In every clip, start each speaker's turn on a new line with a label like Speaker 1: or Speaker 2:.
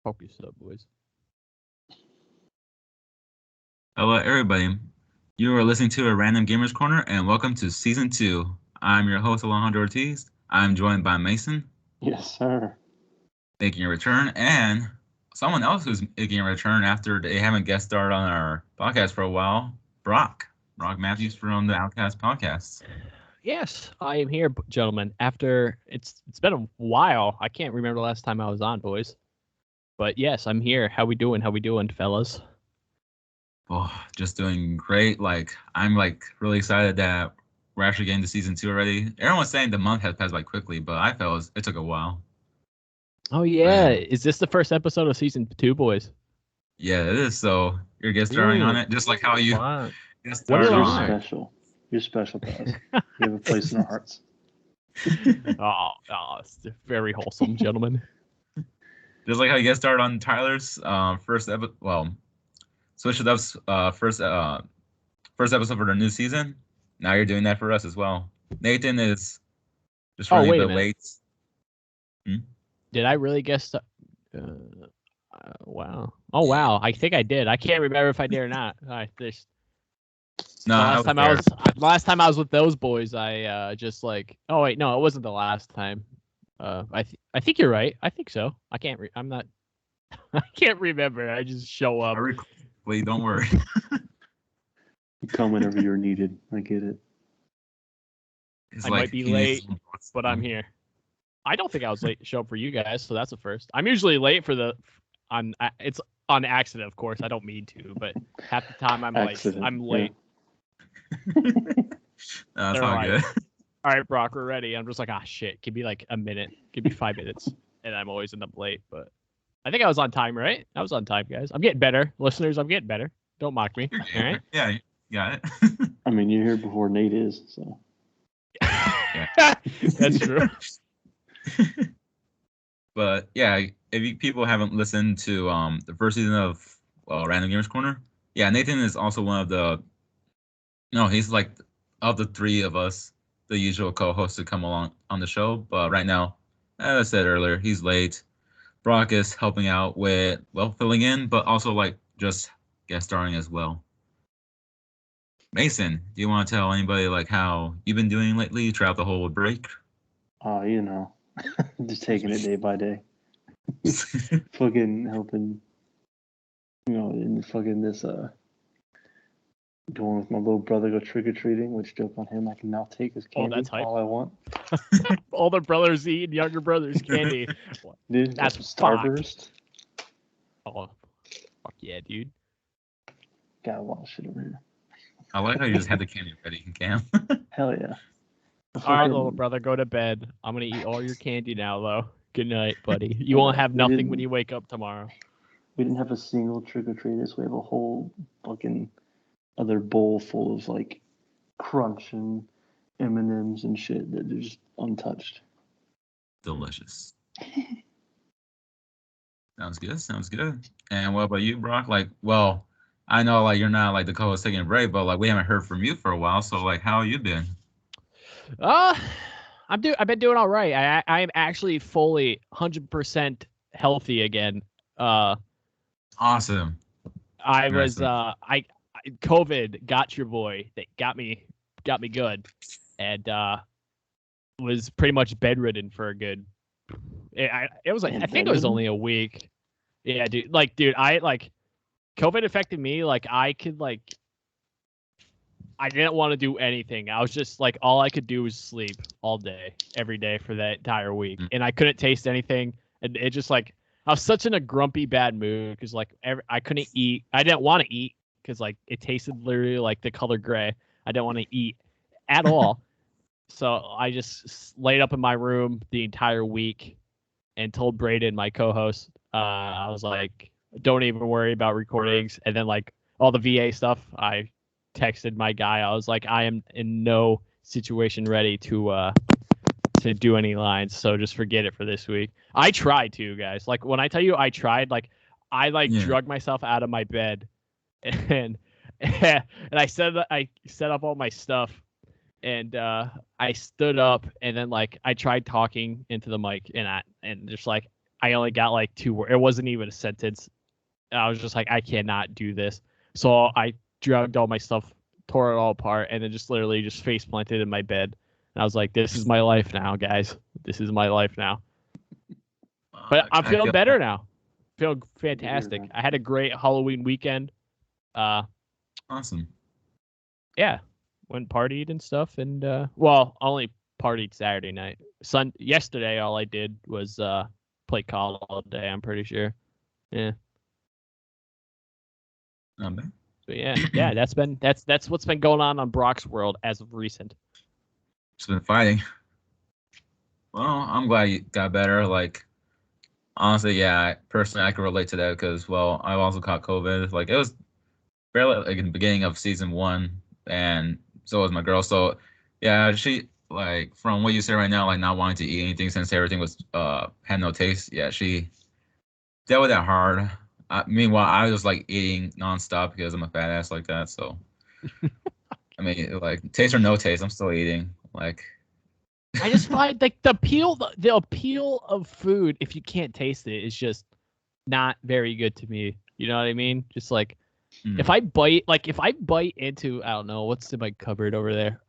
Speaker 1: Focus up, boys.
Speaker 2: Hello, everybody. You are listening to a Random Gamers Corner, and welcome to Season 2. I'm your host, Alejandro Ortiz. I'm joined by Mason,
Speaker 3: Yes, sir.
Speaker 2: making a return, and someone else who's making a return after they haven't guest starred on our podcast for a while, Brock. Brock Matthews from the Outcast podcast.
Speaker 1: Yes, I am here, gentlemen. After it's been a while. I can't remember the last time I was on, boys. But yes, I'm here. How we doing? How we doing, fellas?
Speaker 2: Oh, just doing great. I'm really excited that we're actually getting to Season 2 already. Everyone was saying the month has passed by quickly, but I felt it took a while.
Speaker 1: Oh yeah, is this the first episode of Season 2, boys?
Speaker 2: Yeah, it is. So you're guest starring on it, just like how you guest
Speaker 1: What
Speaker 2: starred
Speaker 1: is
Speaker 3: You're
Speaker 2: on.
Speaker 3: special. You're special to us. You have a place in our hearts.
Speaker 1: Oh, it's very wholesome, gentlemen.
Speaker 2: Just like how you guest starred on Tyler's first episode. Well, Switch It Up's first episode for the new season. Now you're doing that for us as well. Nathan is just running a bit late.
Speaker 1: Did I really guess? Wow. Oh wow. I think I did. I can't remember if I did or not. Last time I was with those boys, I just like. Oh wait, no, it wasn't the last time. I think you're right. I think so. I can't. I'm not. I can't remember. I just show up.
Speaker 2: Wait, don't worry.
Speaker 3: You come whenever you're needed. I get it.
Speaker 1: I might be late, but I'm here. I don't think I was late to show up for you guys, so that's a first. I'm usually late for it's on accident, of course. I don't mean to, but half the time I'm late.
Speaker 2: That's not good.
Speaker 1: All right, Brock, we're ready. I'm just like, shit. Give me like a minute. Give me 5 minutes, and I'm always end up late. But I think I was on time, right? I was on time, guys. I'm getting better, listeners. I'm getting better. Don't mock me. All right?
Speaker 2: Yeah, you got it.
Speaker 3: I mean, you're here before Nate is, so.
Speaker 1: That's true.
Speaker 2: But yeah, if people haven't listened to the first season of Random Gamers Corner, yeah, Nathan is also one of the. No, he's like of the three of us, the usual co-hosts to come along on the show. But right now, as I said earlier, he's late. Brock is helping out with filling in, but also like just guest starring as well. Mason, do you want to tell anybody like how you've been doing lately throughout the whole break?
Speaker 3: Just taking it day by day. Fucking helping, in fucking this, going with my little brother go trick-or-treating, which joke on him, I can now take his candy all I want.
Speaker 1: Older brothers eat younger brothers' candy.
Speaker 3: Dude, that's Starburst.
Speaker 1: Oh, fuck yeah, dude.
Speaker 3: Got a lot of shit over here.
Speaker 2: I like how you just had the candy ready, Cam.
Speaker 3: Hell yeah.
Speaker 1: All right, little brother, go to bed. I'm going to eat all your candy now, though. Good night, buddy. You won't have nothing when you wake up tomorrow.
Speaker 3: We didn't have a single trick-or-treater, so we have a whole fucking other bowl full of, like, Crunch and M&Ms and shit that are just untouched.
Speaker 2: Delicious. Sounds good. And what about you, Brock? I know, you're not, the co-host taking a break, but, we haven't heard from you for a while, so, how you been?
Speaker 1: I've been doing all right. I'm actually fully 100% healthy again.
Speaker 2: Awesome.
Speaker 1: I was COVID got your boy. They got me good, and was pretty much bedridden for a good. I think it was only a week. Yeah, dude. COVID affected me. I didn't want to do anything. I was just all I could do was sleep all day, every day for that entire week. And I couldn't taste anything. And it just I was such in a grumpy, bad mood because I couldn't eat. I didn't want to eat because it tasted literally like the color gray. I didn't want to eat at all. So I just laid up in my room the entire week and told Braden, my co-host, I was like, don't even worry about recordings. And then all the VA stuff, I texted my guy. I was like, I am in no situation ready to do any lines, so just forget it for this week. I tried to, guys. When I tell you I tried, I drug myself out of my bed and I set up all my stuff and I stood up and then I tried talking into the mic and just I only got like 2 words. It wasn't even a sentence. I was just like, I cannot do this. So I dragged all my stuff, tore it all apart, and then just literally just face planted in my bed. And I was like, this is my life now, guys. This is my life now. But I'm feeling better now. Feeling fantastic. I had a great Halloween weekend.
Speaker 2: Awesome.
Speaker 1: Yeah. Went partied and stuff. And, well, only partied Saturday night. Yesterday, all I did was play COD all day, I'm pretty sure. Yeah.
Speaker 2: But
Speaker 1: yeah, that's what's been going on Brock's world as of recent.
Speaker 2: Just been fighting. Well, I'm glad you got better. Like, honestly, yeah, personally, I can relate to that because, well, I've also caught COVID. Like, it was barely like in the beginning of season 1, and so was my girl. So, yeah, she like from what you say right now, like not wanting to eat anything since everything was had no taste. Yeah, she dealt with that hard. Meanwhile, I was like eating nonstop because I'm a fat ass like that. So, I mean, like taste or no taste, I'm still eating. Like,
Speaker 1: I just find like the appeal of food, if you can't taste it, is just not very good to me. You know what I mean? Just like if I bite into, I don't know what's in my cupboard over there.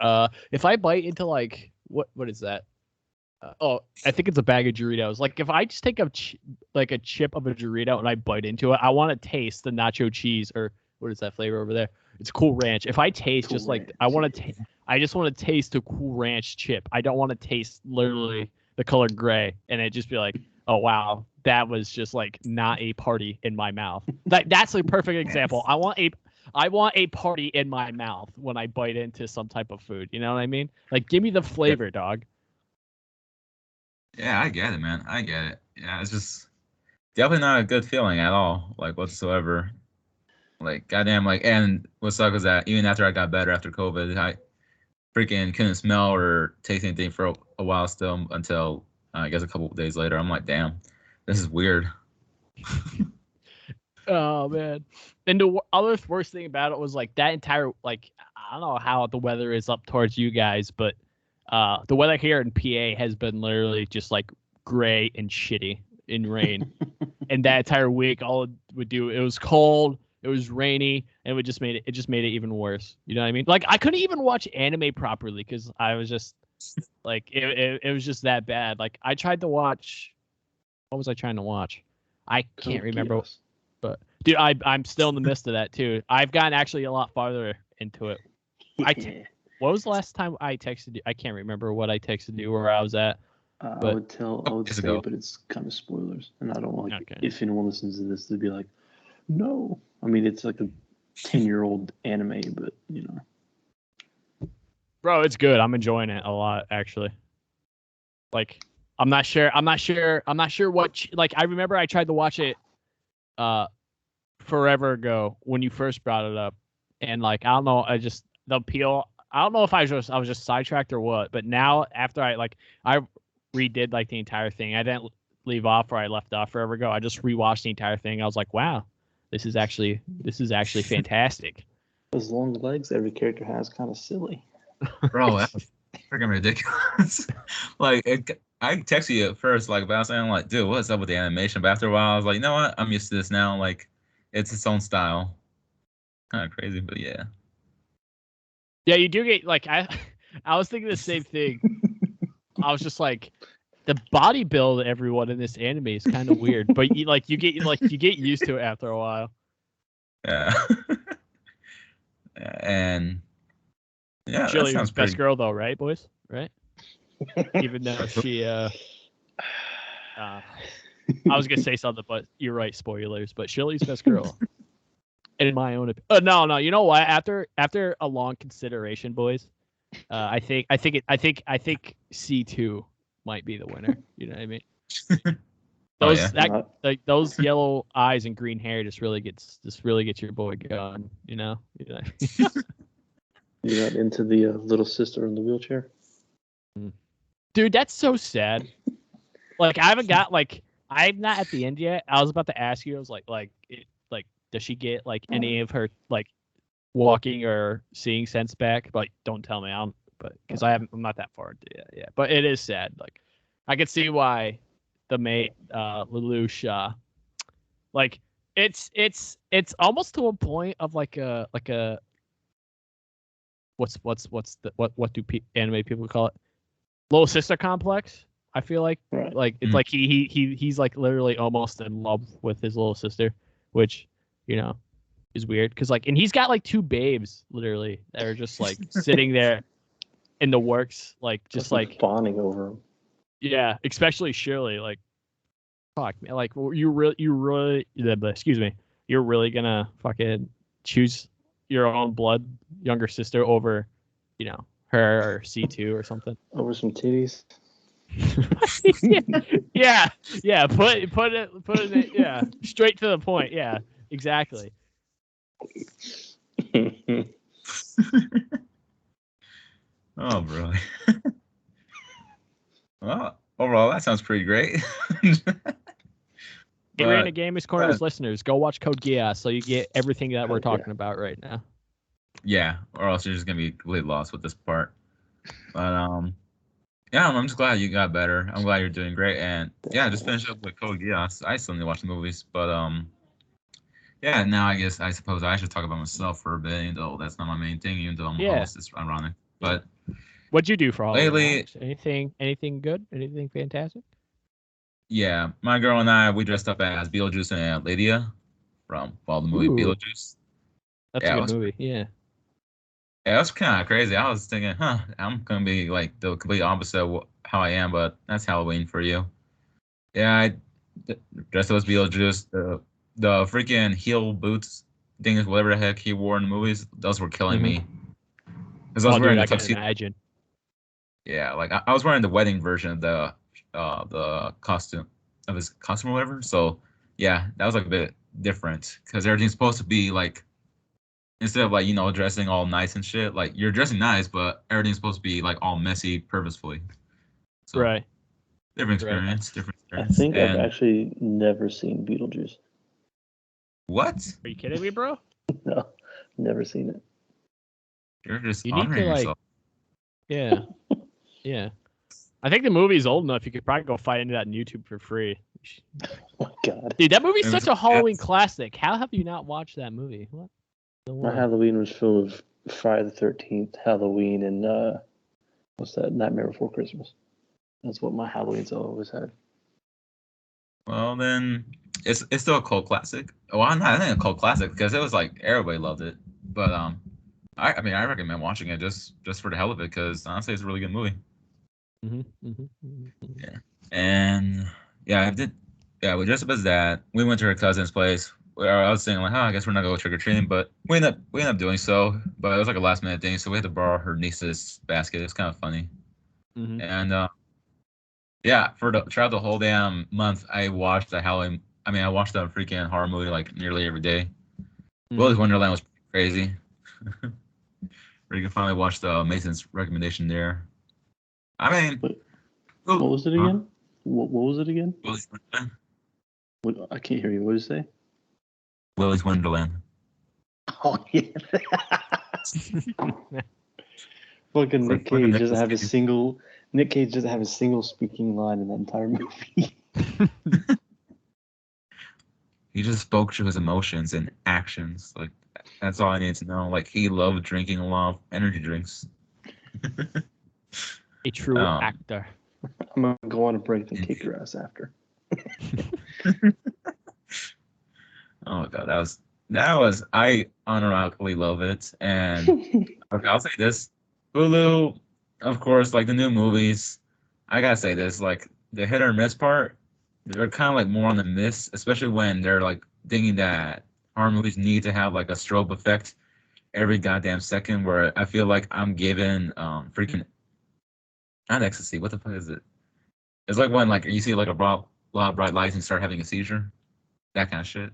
Speaker 1: If I bite into like what is that? I think it's a bag of Doritos. Like if I just take a chip of a Dorito and I bite into it, I want to taste the nacho cheese, or what is that flavor over there? It's Cool Ranch. If I taste
Speaker 3: Cool
Speaker 1: just
Speaker 3: Ranch.
Speaker 1: like I just want to taste a Cool Ranch chip. I don't want to taste literally the color gray and it just be like, oh wow, that was just like not a party in my mouth. That's a perfect example. I want a party in my mouth when I bite into some type of food. You know what I mean? Like give me the flavor, dog.
Speaker 2: yeah, I get it, man. I get it. Yeah, it's just definitely not a good feeling at all, like whatsoever. Like, goddamn, like, and what sucks is that even after I got better after COVID, I freaking couldn't smell or taste anything for a while still until I guess a couple of days later. I'm like, damn, this is weird.
Speaker 1: Oh man! And the other worst thing about it was like that entire like I don't know how the weather is up towards you guys, but the weather here in PA has been literally just like gray and shitty in rain. And that entire week, all it would do, it was cold, it was rainy, and it just made it even worse. You know what I mean? Like I couldn't even watch anime properly because I was just like it was just that bad. Like I tried to watch, what was I trying to watch? I can't remember. But dude, I'm still in the midst of that too. I've gotten actually a lot farther into it. What was the last time I texted you? I can't remember what I texted you or where I was at.
Speaker 3: I would say, but it's kind of spoilers, and I don't like if anyone listens to this to be like, no. I mean, it's like a 10-year-old anime, but you know.
Speaker 1: Bro, it's good. I'm enjoying it a lot, actually. Like, I'm not sure what. Like, I remember I tried to watch it, forever ago when you first brought it up, and like I don't know, the appeal. I don't know if I was just sidetracked or what, but now after I redid like the entire thing. I didn't leave off where I left off forever ago. I just rewatched the entire thing. I was like, wow, this is actually fantastic.
Speaker 3: Those long legs every character has, kind of silly.
Speaker 2: Bro, that's freaking ridiculous. Like I texted you at first, like about saying like, dude, what's up with the animation? But after a while, I was like, you know what? I'm used to this now. Like, it's its own style. Kind of crazy, but yeah.
Speaker 1: Yeah, you do get like I was thinking the same thing. I was just like, the body build of everyone in this anime is kind of weird, but you get used to it after a while.
Speaker 2: Yeah. And yeah,
Speaker 1: Chili
Speaker 2: that
Speaker 1: was
Speaker 2: sounds
Speaker 1: best girl though, right, boys? Right? Even though she I was gonna say something, but you're right, spoilers. But Chili's best girl. In my own opinion. No, you know what? After a long consideration, boys, I think C2 might be the winner. You know what I mean? Those yellow eyes and green hair just really gets your boy going. You know?
Speaker 3: You're not into the little sister in the wheelchair?
Speaker 1: Dude, that's so sad. Like I haven't got I'm not at the end yet. I was about to ask you. I was like does she get like any of her like walking or seeing sense back? But don't tell me. Because I'm not that far into it yet. But it is sad. Like I could see why the mate, Lelouch. Like it's almost to a point of like a what do anime people call it? Little sister complex. I feel like like it's like he's like literally almost in love with his little sister, which is weird because like, and he's got like 2 babes literally that are just like sitting there in the works, like just like
Speaker 3: fawning over him.
Speaker 1: Yeah, especially Shirley. Like, fuck, man. Like, excuse me, you're really gonna fucking choose your own blood younger sister over, her or C2 or something.
Speaker 3: Over some titties.
Speaker 1: yeah. Put it. Yeah, straight to the point. Yeah, exactly.
Speaker 2: Oh, bro. Well, overall, that sounds pretty great.
Speaker 1: Hey, Random Gamers Corner's listeners, go watch Code Geass so you get everything that we're talking about right now.
Speaker 2: Yeah, or else you're just gonna be completely lost with this part. But yeah, I'm just glad you got better. I'm glad you're doing great, and yeah, just finish up with Code Geass. I still need to watch the movies, but yeah. Now I suppose I should talk about myself for a bit, even though that's not my main thing. Even though I'm a host, it's ironic. But
Speaker 1: what'd you do for Halloween?
Speaker 2: Lately,
Speaker 1: anything good? Anything fantastic?
Speaker 2: Yeah, my girl and I, we dressed up as Beetlejuice and Lydia from the movie Beetlejuice.
Speaker 1: That's a good movie. Yeah.
Speaker 2: Yeah, that's kind of crazy. I was thinking, I'm gonna be like the complete opposite of how I am, but that's Halloween for you. Yeah, I dressed up as Beetlejuice. The freaking heel boots things, whatever the heck he wore in the movies, those were killing me. Because I was wearing the tuxedo.
Speaker 1: Imagine.
Speaker 2: Yeah, like I was wearing the wedding version of the costume of his costume or whatever. So yeah, that was like a bit different because everything's supposed to be like, instead of like dressing all nice and shit, like you're dressing nice, but everything's supposed to be like all messy purposefully. So,
Speaker 1: right.
Speaker 2: Different experience.
Speaker 3: I think I've actually never seen Beetlejuice.
Speaker 2: What?
Speaker 1: Are you kidding me, bro?
Speaker 3: No, never seen it.
Speaker 2: You're just honoring yourself.
Speaker 1: Yeah. Yeah. I think the movie's old enough. You could probably go find that on YouTube for free.
Speaker 3: Oh my god,
Speaker 1: dude, that movie's such a Halloween classic. How have you not watched that movie? What?
Speaker 3: My Halloween was full of Friday the 13th, Halloween, and what's that? Nightmare Before Christmas. That's what my Halloween's always had.
Speaker 2: Well, then it's still a cult classic. Well, I think a cult classic because it was like everybody loved it. But I mean, I recommend watching it just for the hell of it because honestly, it's a really good movie. Yeah, and yeah, we dressed up as that. We went to her cousin's place. I was saying like, I guess we're not going to trick or treating, but we ended up doing so. But it was like a last minute thing, so we had to borrow her niece's basket. It's kind of funny. And yeah, throughout the whole damn month, I watched the freaking horror movie like nearly every day. Willy's Wonderland was crazy. We can finally watch the Mason's recommendation there. I mean,
Speaker 3: what was it again? What was it again?
Speaker 2: Willy's Wonderland.
Speaker 3: I can't hear you. What did you say?
Speaker 2: Willy's Wonderland.
Speaker 3: Oh yeah. Fucking Nick Cage doesn't have a single. Nick Cage doesn't have a single speaking line in that entire movie.
Speaker 2: He just spoke to his emotions and actions. Like that's all I need to know. Like he loved drinking a lot of energy drinks.
Speaker 1: A true actor.
Speaker 3: I'm gonna go on a break and kick your ass after.
Speaker 2: Oh god, that was I unironically love it. And okay, I'll say this. Hulu, of course, like the new movies, I gotta say this, like the hit or miss part, they're kind of like more on the miss, especially when they're like thinking that horror movies need to have like a strobe effect every goddamn second, where I feel like I'm given freaking not ecstasy. What the fuck is it? It's like when like you see like a lot of bright lights and start having a seizure, that kind of shit.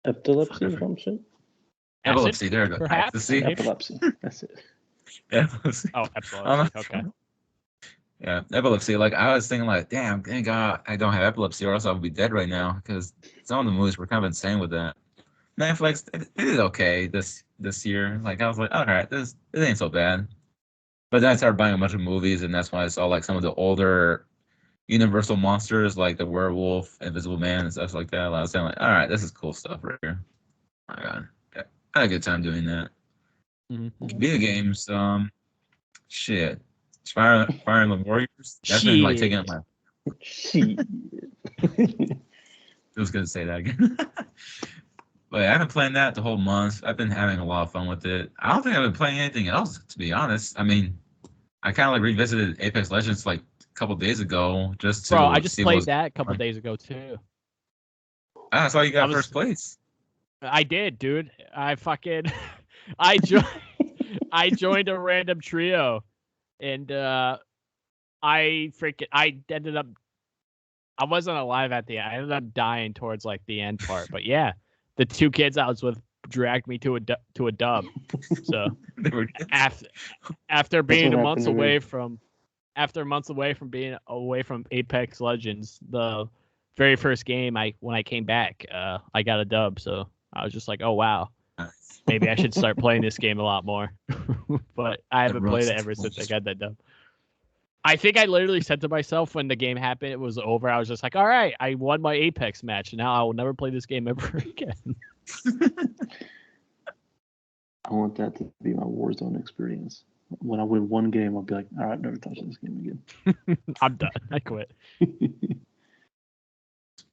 Speaker 3: Epilepsy or some shit?
Speaker 2: Epilepsy, there you go.
Speaker 3: Epilepsy. That's it.
Speaker 2: Epilepsy.
Speaker 1: Oh, epilepsy. Okay.
Speaker 2: Yeah, epilepsy. Like I was thinking, like, damn, thank God I don't have epilepsy, or else I would be dead right now. Because some of the movies were kind of insane with that. Netflix, it did okay this year. Like I was like, all right, this ain't so bad. But then I started buying a bunch of movies, and that's why I saw like some of the older universal monsters like the werewolf, Invisible Man, and stuff like that. I was saying like, all right, this is cool stuff right here. Oh my God, I had a good time doing that.
Speaker 1: Mm-hmm.
Speaker 2: Video games, shit, Fire Emblem Warriors. That's been like taking up my.
Speaker 3: Shit.
Speaker 2: I was gonna say that again. But I've been playing that the whole month. I've been having a lot of fun with it. I don't think I've been playing anything else, to be honest. I mean, I kind of like revisited Apex Legends like a couple days ago just to
Speaker 1: Bro, I just
Speaker 2: see
Speaker 1: played that a couple days ago too.
Speaker 2: I saw you got first place.
Speaker 1: I did, dude. I fucking I joined I joined a random trio, and I ended up. I wasn't alive at the end. I ended up dying towards like the end part. But yeah, the two kids I was with dragged me to a dub. So after being months away from being away from Apex Legends, the very first game when I came back, I got a dub. So I was just like, oh wow, maybe I should start playing this game a lot more. But I haven't played it ever since I got that dub. I think I literally said to myself when the game happened, it was over. I was just like, all right, I won my Apex match. And now I will never play this game ever again.
Speaker 3: I want that to be my Warzone experience. When I win one game, I'll be like, all right, never touch this game
Speaker 1: again. I'm done. I quit.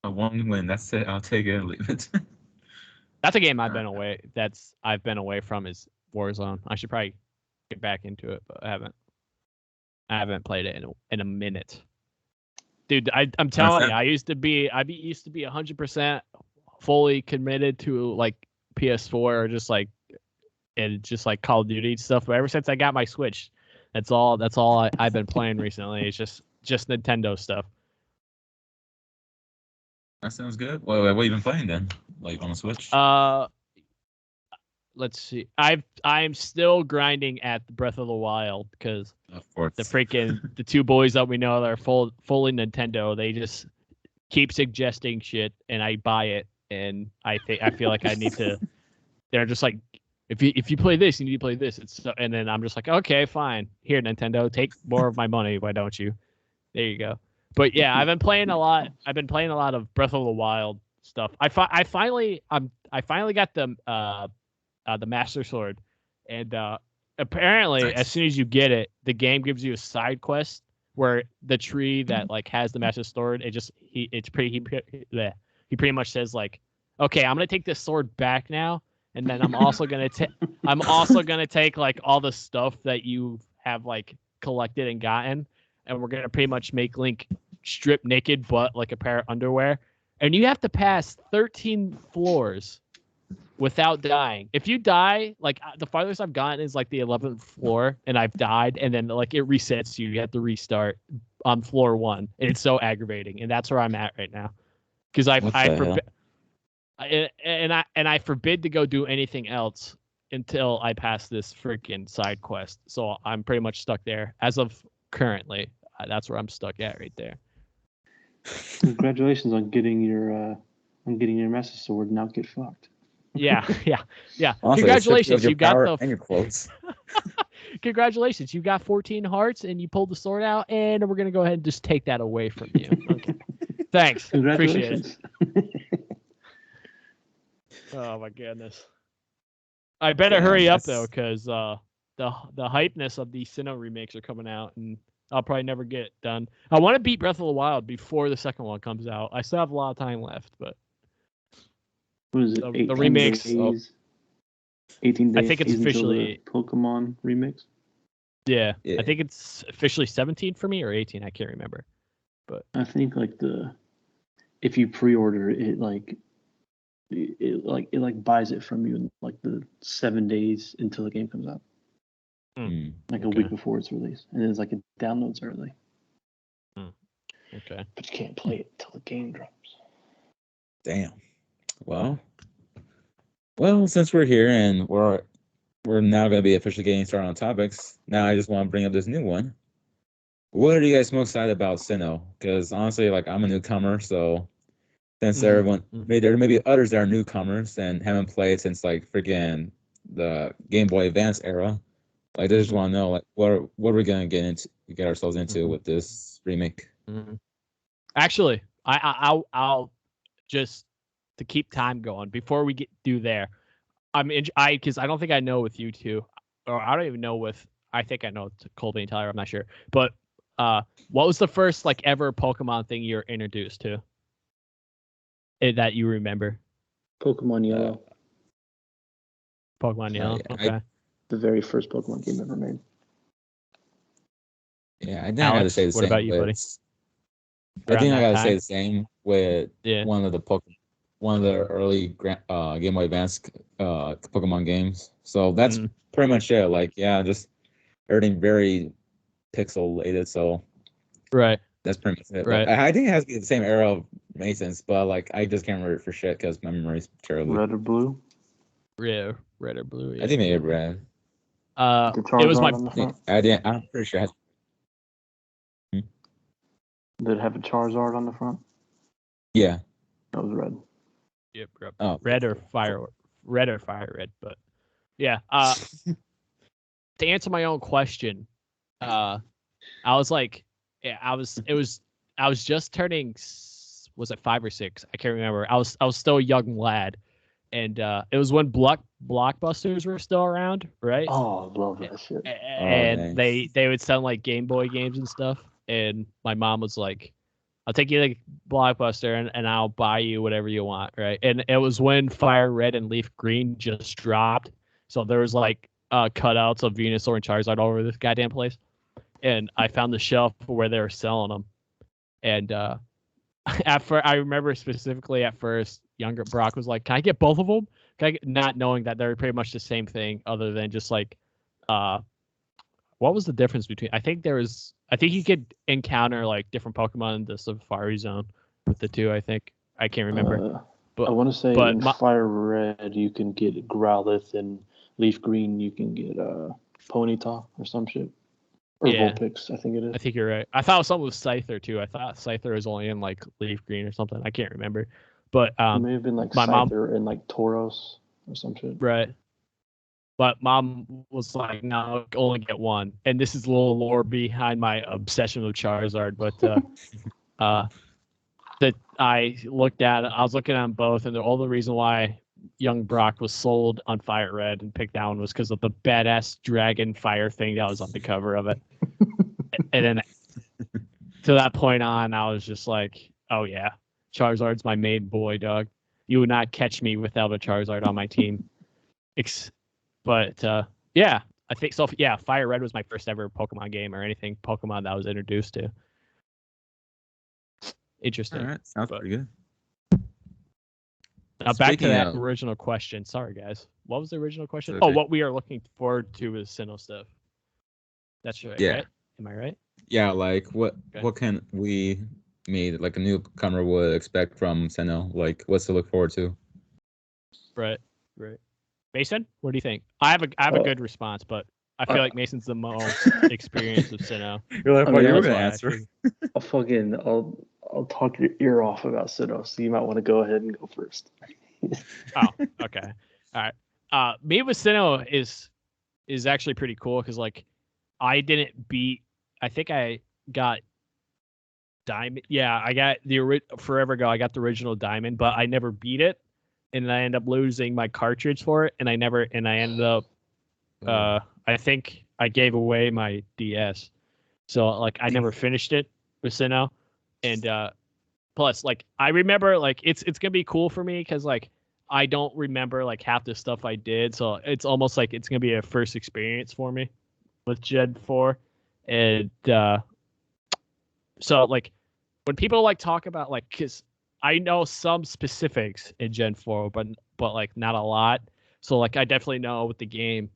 Speaker 2: A one win, that's it. I'll take it and leave it.
Speaker 1: That's a game I've been away from is Warzone. I should probably get back into it, but I haven't. I haven't played it in a minute, dude. I'm telling you, I used to be 100% fully committed to like PS4 or just like Call of Duty stuff. But ever since I got my Switch, that's all I've been playing recently. It's just Nintendo stuff.
Speaker 2: That sounds good. What have you been playing then? Like on the Switch?
Speaker 1: Let's see. I'm still grinding at Breath of the Wild because the two boys that we know that are fully Nintendo, they just keep suggesting shit and I buy it, and I feel like I need to. They're just like, if you play this, you need to play this. And then I'm just like, okay, fine. Here, Nintendo, take more of my money. Why don't you? There you go. But yeah, I've been playing a lot of Breath of the Wild stuff. I finally got the Master Sword, and apparently nice. As soon as you get it, the game gives you a side quest where the tree that like has the Master Sword, he pretty much says like, okay, I'm gonna take this sword back now, and then I'm also gonna take like all the stuff that you have like collected and gotten, and we're gonna pretty much make Link strip naked but like a pair of underwear, and you have to pass 13 floors without dying. If you die, like the farthest I've gotten is like the 11th floor, and I've died, and then like it resets you. You have to restart on floor 1, and it's so aggravating. And that's where I'm at right now, because I forbid to go do anything else until I pass this freaking side quest. So I'm pretty much stuck there as of currently. That's where I'm stuck at right there.
Speaker 3: Congratulations on getting your Master Sword. Now get fucked.
Speaker 1: Yeah.
Speaker 2: Honestly,
Speaker 1: congratulations, you got
Speaker 2: and your quotes.
Speaker 1: Congratulations, you got 14 hearts and you pulled the sword out, and we're gonna go ahead and just take that away from you. Okay. Thanks. Appreciate it. Oh my goodness. I better hurry up though, because the hypeness of these Sinnoh remakes are coming out, and I'll probably never get it done. I want to beat Breath of the Wild before the second one comes out. I still have a lot of time left, but
Speaker 3: what is it?
Speaker 1: The remakes.
Speaker 3: 18 days.
Speaker 1: I think it's officially
Speaker 3: Pokemon remix.
Speaker 1: Yeah, I think it's officially 17 for me or 18. I can't remember. But
Speaker 3: I think like if you pre-order it, it buys it from you in like the 7 days until the game comes out. Like a week before it's released, and it's like it downloads early.
Speaker 1: Okay.
Speaker 3: But you can't play it until the game drops.
Speaker 2: Damn. Well, since we're here and we're now going to be officially getting started on topics, now I just want to bring up this new one. What are you guys most excited about Sinnoh? Because honestly, like I'm a newcomer, so since everyone, there may be others that are newcomers and haven't played since like freaking the Game Boy Advance era. Like, they just want to know, like, what we're gonna get ourselves into with this remake.
Speaker 1: Actually, I'll just to keep time going before we do there. Because I don't think I know with you two, or I don't even know with. I think I know Colby and Tyler. I'm not sure, but what was the first like ever Pokemon thing you were introduced to that you remember?
Speaker 3: Pokemon Yellow.
Speaker 1: Pokemon Yellow. Okay.
Speaker 3: The very first Pokemon game ever made.
Speaker 2: Yeah, I think I gotta say the same.
Speaker 1: What about you, buddy?
Speaker 2: I think I gotta say the same with one of the early Game Boy Advance Pokemon games. So that's pretty much it. Like, yeah, just everything very pixelated. So
Speaker 1: right,
Speaker 2: that's pretty much it.
Speaker 1: Right.
Speaker 2: But I think it has to be the same era of Mason's, but like I just can't remember it for shit because my memory's terrible.
Speaker 3: Red or blue?
Speaker 1: Yeah, red or blue. Yeah.
Speaker 2: I think maybe red.
Speaker 1: It was my.
Speaker 2: I'm pretty sure.
Speaker 3: Did it have a Charizard on the front?
Speaker 2: Yeah.
Speaker 3: That was red.
Speaker 1: Yep. Oh, red or fire red. But yeah. To answer my own question, I was like, I was just turning. Was it 5 or 6? I can't remember. I was still a young lad, and it was when Blockbusters were still around, right?
Speaker 3: Oh, I love that shit.
Speaker 1: And nice. they would sell like Game Boy games and stuff. And my mom was like, I'll take you to Blockbuster and I'll buy you whatever you want, right? And it was when Fire Red and Leaf Green just dropped. So there was like cutouts of Venusaur and Charizard all over this goddamn place. And I found the shelf where they were selling them. And I remember specifically at first, younger Brock was like, "Can I get both of them?" Not knowing that they're pretty much the same thing, other than just like, what was the difference between? I think you could encounter like different Pokemon in the Safari Zone with the two. I think I can't remember.
Speaker 3: But I want to say in Fire Red you can get Growlithe, and Leaf Green you can get Ponyta or some shit. Or Vulpix, I think it is.
Speaker 1: I think you're right. I thought it was something with Scyther too. I thought Scyther was only in like Leaf Green or something. I can't remember. But
Speaker 3: it may have been like Scyther and like Tauros or some shit.
Speaker 1: Right. But mom was like, "No, only get one." And this is a little lore behind my obsession with Charizard. But that I was looking at them both, and the only reason why young Brock was sold on Fire Red and picked down was because of the badass dragon fire thing that was on the cover of it. And then to that point on, I was just like, "Oh yeah, Charizard's my main boy, dog. You would not catch me without a Charizard on my team." But yeah, I think so. Yeah, Fire Red was my first ever Pokemon game or anything Pokemon that I was introduced to. Interesting.
Speaker 2: All right, sounds pretty good.
Speaker 1: Now back to that original question. Sorry, guys. What was the original question? Okay. Oh, what we are looking forward to is Sinnoh stuff. That's right.
Speaker 2: Yeah.
Speaker 1: Right? Am I right?
Speaker 2: Yeah. Like what can we like a newcomer would expect from Sinnoh? Like what's to look forward to?
Speaker 1: Right. Mason, what do you think? I have a good response, but I feel like Mason's the most experienced of Sinnoh.
Speaker 2: You're like, well, you're gonna answer.
Speaker 3: I'll talk your ear off about Sinnoh, so you might want to go ahead and go first.
Speaker 1: Oh, okay. All right. Me with Sinnoh is actually pretty cool because like I didn't beat. I think I got Diamond. Yeah, I got forever ago. I got the original Diamond, but I never beat it, and I ended up losing my cartridge for it, and I ended up. I think I gave away my DS, so like I never finished it with Sinnoh, and plus like I remember like it's gonna be cool for me because like I don't remember like half the stuff I did, so it's almost like it's gonna be a first experience for me with Gen 4, and so like when people like talk about like because I know some specifics in Gen 4, but like not a lot, so like I definitely know with the game.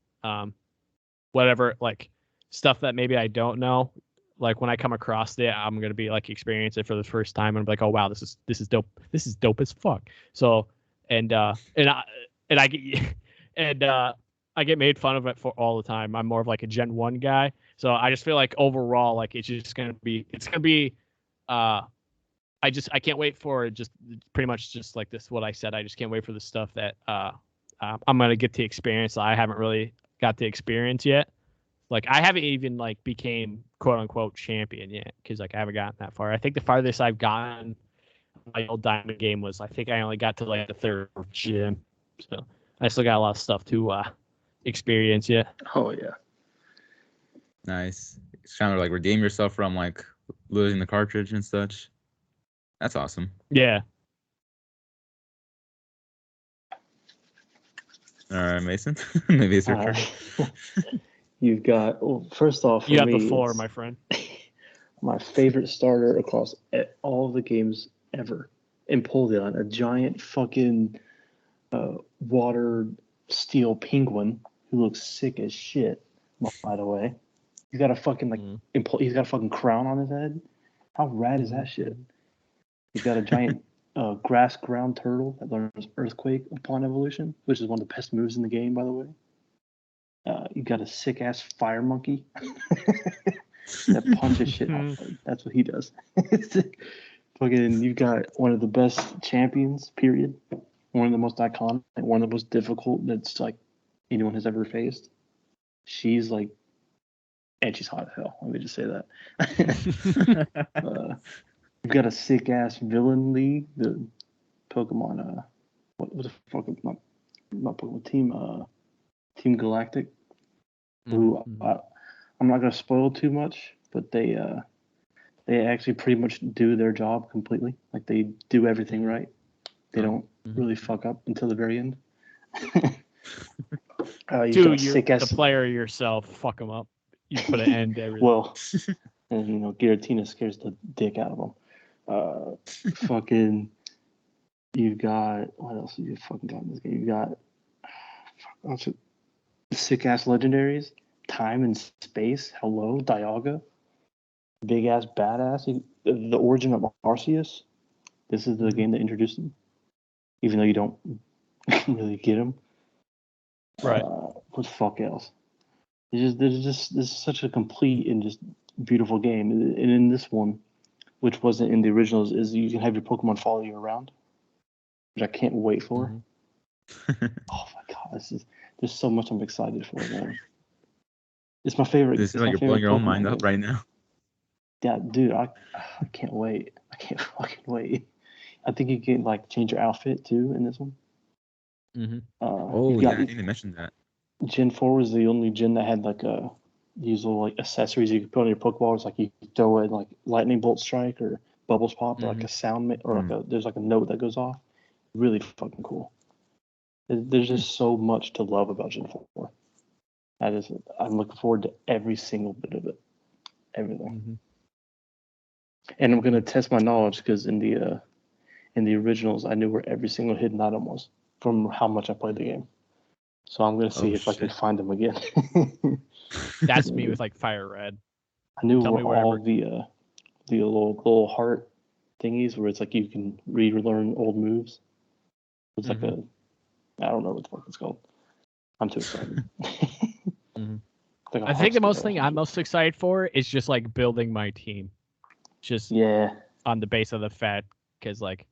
Speaker 1: Whatever like stuff that maybe I don't know, like when I come across it, I'm gonna be like experience it for the first time and be like, oh wow, this is dope. This is dope as fuck. So I get made fun of it for all the time. I'm more of like a Gen 1 guy, so I just feel like overall like it's gonna be I can't wait for just pretty much just like this what I said. I just can't wait for the stuff that I'm gonna get to experience. I haven't really got the experience yet, Like I haven't even like became quote unquote champion yet because like I haven't gotten that far. I think the farthest I've gotten my old diamond game was I think I only got to like the third gym. So I still got a lot of stuff to experience yet.
Speaker 3: Oh yeah.
Speaker 2: Nice. It's trying to like redeem yourself from like losing the cartridge and such. That's awesome.
Speaker 1: Yeah.
Speaker 2: All right, Mason. Maybe it's your turn.
Speaker 3: You've got, well, first off,
Speaker 1: you have the floor, my friend.
Speaker 3: My favorite starter across all the games ever. Empoleon, a giant fucking water steel penguin who looks sick as shit, by the way. He's got a fucking he's got a fucking crown on his head. How rad is that shit? He's got a giant grass ground turtle that learns Earthquake upon evolution, which is one of the best moves in the game, by the way. You got a sick ass fire monkey that punches shit out. That's what he does. Fucking, you've got one of the best champions, period. One of the most iconic, one of the most difficult that's like anyone has ever faced. She's like, and she's hot as hell. Let me just say that. You've got a sick ass villain league, the Pokemon. What was the fuck? Not Pokemon Team Galactic. Who I'm not gonna spoil too much, but they actually pretty much do their job completely. Like they do everything right. They don't really fuck up until the very end.
Speaker 1: Dude, you're the player yourself. Fuck them up. You put an end to everything.
Speaker 3: Well, and Giratina scares the dick out of them. Fucking, you've got, what else have you fucking got in this game? You got sick ass legendaries, Time and Space. Hello, Dialga. Big ass badass. The origin of Arceus. This is the game that introduced him, even though you don't really get him.
Speaker 1: Right.
Speaker 3: What the fuck else? This is such a complete and just beautiful game. And in this one, which wasn't in the originals, is you can have your Pokemon follow you around, which I can't wait for. Oh my god, there's so much I'm excited for, man. It's my favorite.
Speaker 2: This is like you're blowing your own mind up right now.
Speaker 3: Yeah, dude, I can't wait. I can't fucking wait. I think you can like change your outfit too in this one.
Speaker 2: I didn't mention that.
Speaker 3: Gen 4 was the only gen that had like these little like accessories you could put on your Pokeballs, like you could throw in like lightning bolt strike or bubbles pop or like a sound or like there's like a note that goes off. Really fucking cool. There's just so much to love about Gen 4. I'm looking forward to every single bit of it, everything. And I'm gonna test my knowledge because in the originals I knew where every single hidden item was from how much I played the game. So I'm gonna see if I can find them again.
Speaker 1: That's me with like Fire Red.
Speaker 3: I knew where all the little heart thingies where it's like you can relearn old moves. It's like I don't know what the fuck it's called. I'm too excited. Like
Speaker 1: I think the most thing I'm most excited for is just like building my team. Just on the base of the fact, because like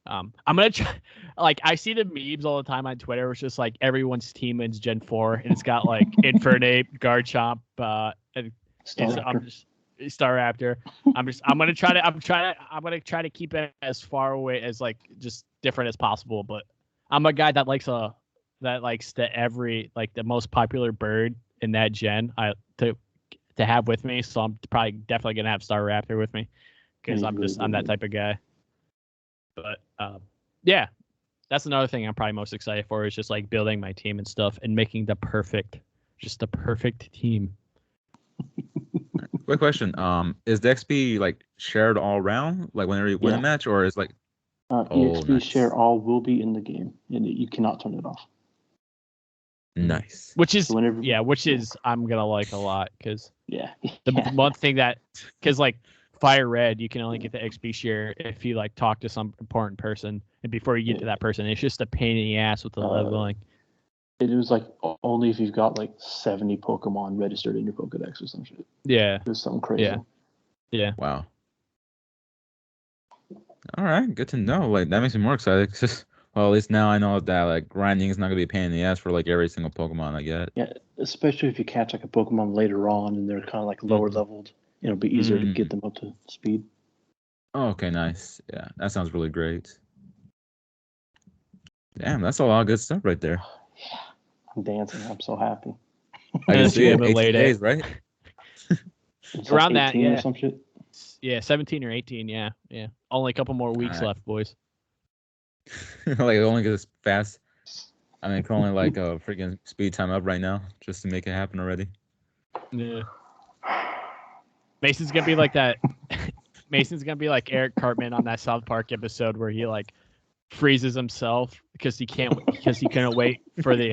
Speaker 1: I'm gonna try. Like I see the memes all the time on Twitter. It's just like everyone's team in Gen 4, and it's got like Infernape, Garchomp, and Staraptor. I'm gonna try to keep it as far away as like just different as possible. But I'm a guy that likes every like the most popular bird in that gen to have with me. So I'm probably definitely gonna have Staraptor with me because I'm that type of guy. But yeah, that's another thing I'm probably most excited for is just like building my team and stuff and making the perfect team.
Speaker 2: Quick question: is the XP like shared all around, like whenever you win a match, or is like
Speaker 3: EXP share all will be in the game and you cannot turn it off.
Speaker 2: Nice.
Speaker 1: Which is I'm gonna like a lot because the one thing that because like Fire Red, you can only get the XP share if you like talk to some important person, and before you get to that person, it's just a pain in the ass with the leveling.
Speaker 3: It was like only if you've got like 70 Pokemon registered in your Pokedex or some shit.
Speaker 1: Yeah,
Speaker 3: it was something crazy.
Speaker 1: Yeah.
Speaker 2: Wow. All right, good to know. Like that makes me more excited. Cause Well, at least now I know that like grinding is not gonna be a pain in the ass for like every single Pokemon I get.
Speaker 3: Yeah, especially if you catch like a Pokemon later on and they're kind of like lower leveled, it'll be easier to get them up to speed.
Speaker 2: Oh, okay, nice. Yeah, that sounds really great. Damn, that's a lot of good stuff right there.
Speaker 3: Yeah, I'm dancing. I'm so happy.
Speaker 2: I can see it. 18 days, right?
Speaker 1: Around that, yeah.
Speaker 3: Or some shit.
Speaker 1: Yeah, 17 or 18, yeah. Only a couple more weeks left, boys.
Speaker 2: Like, it only gets fast. I mean, I can only like freaking speed time up right now just to make it happen already.
Speaker 1: Yeah. Mason's gonna be like that. Mason's gonna be like Eric Cartman on that South Park episode where he like freezes himself because he couldn't wait for like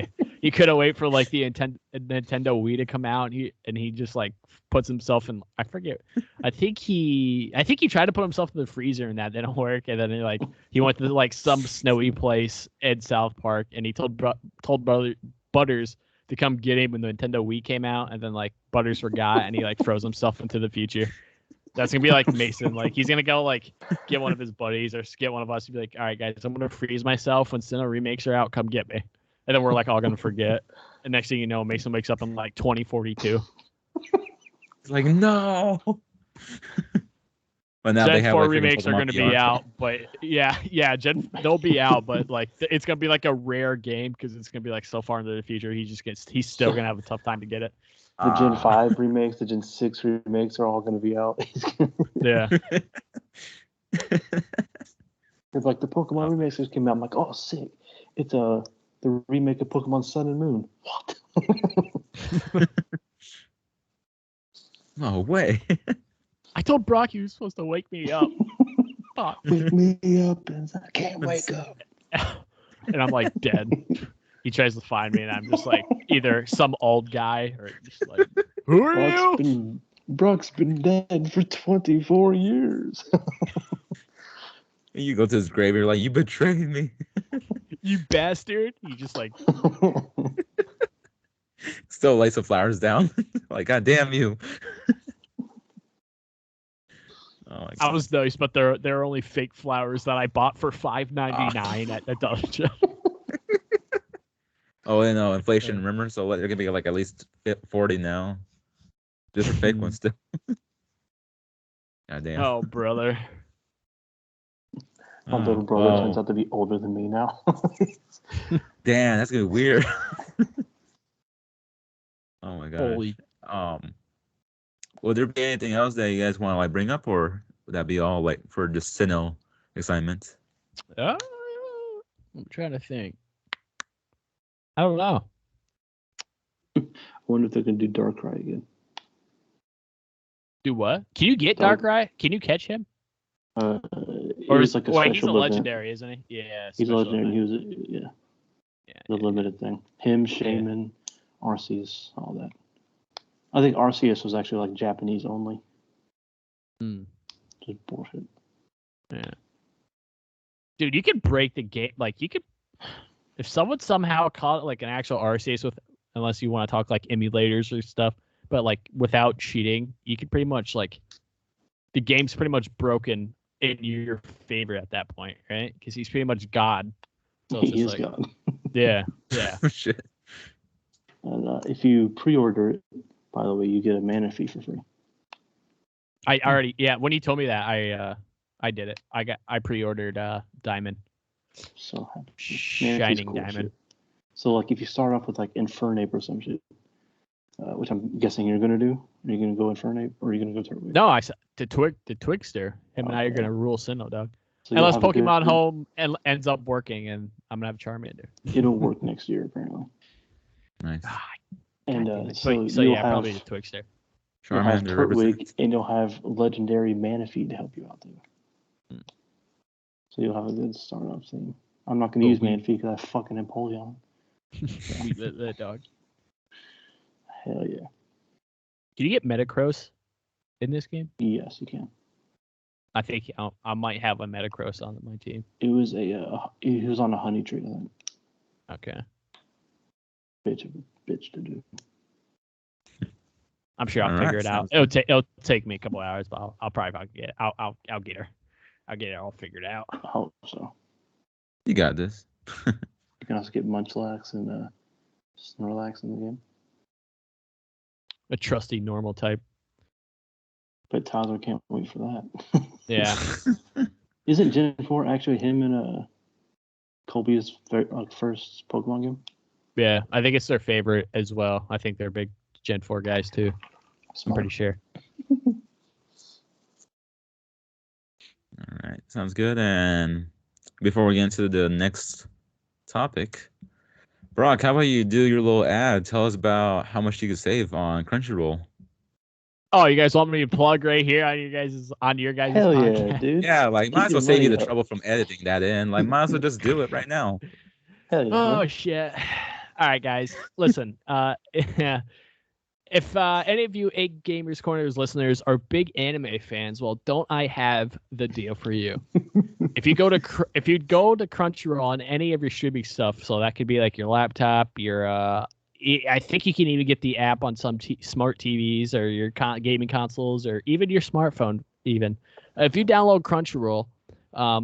Speaker 1: the Nintendo Wii to come out, and he just like puts himself in, I forget, I think he tried to put himself in the freezer and that didn't work, and then he went to like some snowy place in South Park and he told Butters to come get him when the Nintendo Wii came out, and then like Butters forgot and he like froze himself into the future. That's gonna be like Mason. Like he's gonna go like get one of his buddies or get one of us to be like, all right, guys, I'm gonna freeze myself when Sinnoh remakes are out. Come get me. And then we're like all gonna forget. And next thing you know, Mason wakes up in like 2042.
Speaker 2: It's like no. But now
Speaker 1: Gen
Speaker 2: they have
Speaker 1: 4
Speaker 2: like
Speaker 1: remakes are gonna be out, but they'll be out, but like it's gonna be like a rare game because it's gonna be like so far into the future. He's still gonna have a tough time to get it.
Speaker 3: The Gen 5 remakes, the Gen 6 remakes are all going to be out.
Speaker 1: Yeah.
Speaker 3: It's like the Pokemon remakes just came out. I'm like, oh, sick. It's the remake of Pokemon Sun and Moon. What?
Speaker 2: No way.
Speaker 1: I told Brock he was supposed to wake me up.
Speaker 3: Wake me up, and I can't wake up.
Speaker 1: And I'm like dead. He tries to find me, and I'm just like either some old guy or just like, who are you?
Speaker 3: Brock's been dead for 24 years.
Speaker 2: You go to his grave, you're like, you betrayed me.
Speaker 1: You bastard. You just like
Speaker 2: still lay some flowers down. Like, God damn you. Oh,
Speaker 1: I was nice, but they're only fake flowers that I bought for $5.99 at the dollar shop.
Speaker 2: Oh, I know, inflation, remember? So they're gonna be like at least 40 now. Just a fake one still. God damn.
Speaker 1: Oh, brother.
Speaker 3: My little brother turns out to be older than me now.
Speaker 2: Damn, that's gonna be weird. Oh my gosh.
Speaker 1: Holy.
Speaker 2: Would there be anything else that you guys want to like bring up, or would that be all like for the Sinnoh excitement?
Speaker 1: I'm trying to think. I don't know.
Speaker 3: I wonder if they're gonna do Darkrai again.
Speaker 1: Do what? Can you get Darkrai? Can you catch him?
Speaker 3: Or is like
Speaker 1: he's a legendary, isn't he? Yeah,
Speaker 3: he's a legendary. He was the limited thing. Him, Shaman, Arceus, all that. I think Arceus was actually like Japanese only. Just bullshit.
Speaker 1: Yeah. Dude, you could break the game. Like you could, if someone somehow caught like an actual Arceus with, unless you want to talk like emulators or stuff, but like without cheating, you could pretty much like, the game's pretty much broken in your favor at that point, right? Because he's pretty much God.
Speaker 3: So he is like, God.
Speaker 1: Yeah.
Speaker 2: Shit.
Speaker 3: And if you pre-order it, by the way, you get a mana fee for free.
Speaker 1: I already, when you told me that, I did it. I pre-ordered Diamond.
Speaker 3: So happy.
Speaker 1: Shining cool Diamond.
Speaker 3: Shit. So like if you start off with like Infernape or some shit, which I'm guessing you're gonna do. Are you gonna go Infernape or are you gonna go Turtwig?
Speaker 1: No, I said the Twigster. Him and I are gonna rule Sinnoh, dog. So unless Pokemon Home ends up working, and I'm gonna have Charmander.
Speaker 3: It'll work next year apparently.
Speaker 2: Nice.
Speaker 3: And
Speaker 1: so yeah, probably the Twigster.
Speaker 3: You'll have Turtwig, and you'll have legendary Manaphy to help you out there. So you'll have a good start-up scene. I'm not gonna use Manaphy because I fucking Empoleon.
Speaker 1: We lit that dog.
Speaker 3: Hell yeah.
Speaker 1: Can you get Metagross in this game?
Speaker 3: Yes, you can.
Speaker 1: I think I might have a Metagross on my team.
Speaker 3: It was he was on a honey tree, I think.
Speaker 1: Okay.
Speaker 3: Bitch to do.
Speaker 1: I'm sure I'll figure it out. It'll take me a couple hours, but I'll probably get it. I'll get her. I'll get it all figured out.
Speaker 3: I hope so.
Speaker 2: You got this.
Speaker 3: You can also get Munchlax and Snorlax in the game.
Speaker 1: A trusty normal type.
Speaker 3: But Tyler can't wait for that.
Speaker 1: Yeah.
Speaker 3: Isn't Gen 4 actually him and Colby's first Pokemon game?
Speaker 1: Yeah, I think it's their favorite as well. I think they're big Gen 4 guys too.
Speaker 3: Smart.
Speaker 1: I'm pretty sure.
Speaker 2: All right, sounds good. And before we get into the next topic, Brock, how about you do your little ad? Tell us about how much you could save on Crunchyroll.
Speaker 1: Oh, you guys want me to plug right here on your guys'
Speaker 3: Hell
Speaker 1: podcast?
Speaker 3: Yeah, dude.
Speaker 2: Yeah, like might as well save you the trouble from editing that in. Like might as well just do it right now.
Speaker 3: Hell yeah.
Speaker 1: Oh shit. All right, guys. Listen, if any of you 8 Gamers Corners listeners are big anime fans, well, don't I have the deal for you? If you go to Crunchyroll on any of your streaming stuff, so that could be like your laptop, your I think you can even get the app on some smart TVs or your gaming consoles or even your smartphone. Even if you download Crunchyroll,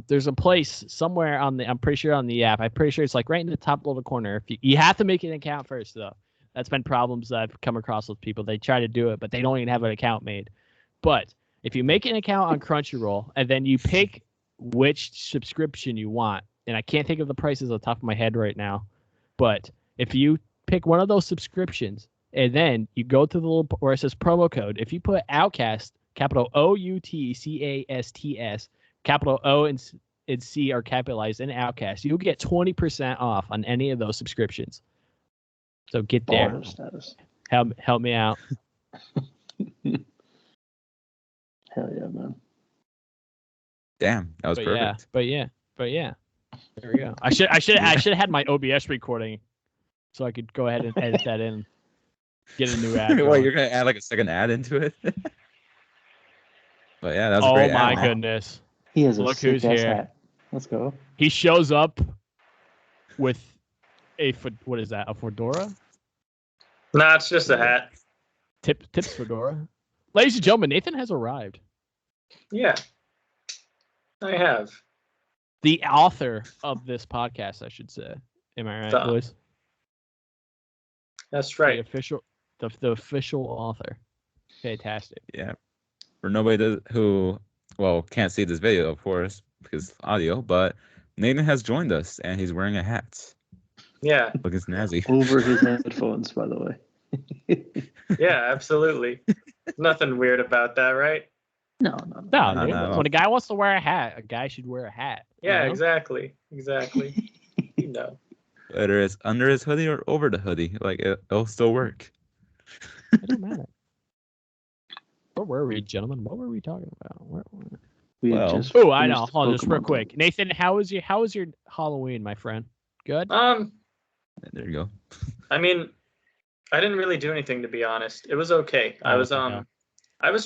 Speaker 1: there's a place somewhere I'm pretty sure on the app. I'm pretty sure it's like right in the top little corner. If you have to make an account first though. That's been problems that I've come across with people. They try to do it, but they don't even have an account made. But if you make an account on Crunchyroll and then you pick which subscription you want, and I can't think of the prices on the top of my head right now, but if you pick one of those subscriptions and then you go to the little where it says promo code, if you put Outcast, capital OUTCASTS, capital O and C are capitalized in Outcast, you'll get 20% off on any of those subscriptions. So get there. Help me out.
Speaker 3: Hell yeah, man.
Speaker 2: Damn, that was perfect.
Speaker 1: But yeah. There we go. I should have had my OBS recording, so I could go ahead and edit that in. Get a new ad.
Speaker 2: Well, you're gonna add like a second ad into it. But yeah, that was a great ad.
Speaker 1: Oh my goodness!
Speaker 3: He has a sick ass hat. Let's go.
Speaker 1: He shows up with what is that? A fedora?
Speaker 4: Nah, it's just a hat.
Speaker 1: Tips fedora. Ladies and gentlemen, Nathan has arrived.
Speaker 4: Yeah, I have.
Speaker 1: The author of this podcast, I should say. Am I right, boys?
Speaker 4: That's right.
Speaker 1: The official author. Fantastic.
Speaker 2: Yeah. For nobody who can't see this video, of course, because audio, but Nathan has joined us and he's wearing a hat.
Speaker 4: Yeah.
Speaker 2: Looking snazzy.
Speaker 3: Over his headphones, by the way.
Speaker 4: Yeah, absolutely. Nothing weird about that, right?
Speaker 3: No.
Speaker 1: When a guy wants to wear a hat, a guy should wear a hat.
Speaker 4: Yeah,
Speaker 1: you know?
Speaker 4: Exactly. You know.
Speaker 2: Whether it's under his hoodie or over the hoodie, like it'll still work.
Speaker 1: It don't matter. Where were we, gentlemen? What were we talking about? I know. Hold on, just real quick. Nathan, how was your Halloween, my friend? Good?
Speaker 2: There you go.
Speaker 4: I mean, I didn't really do anything, to be honest. It was okay. I was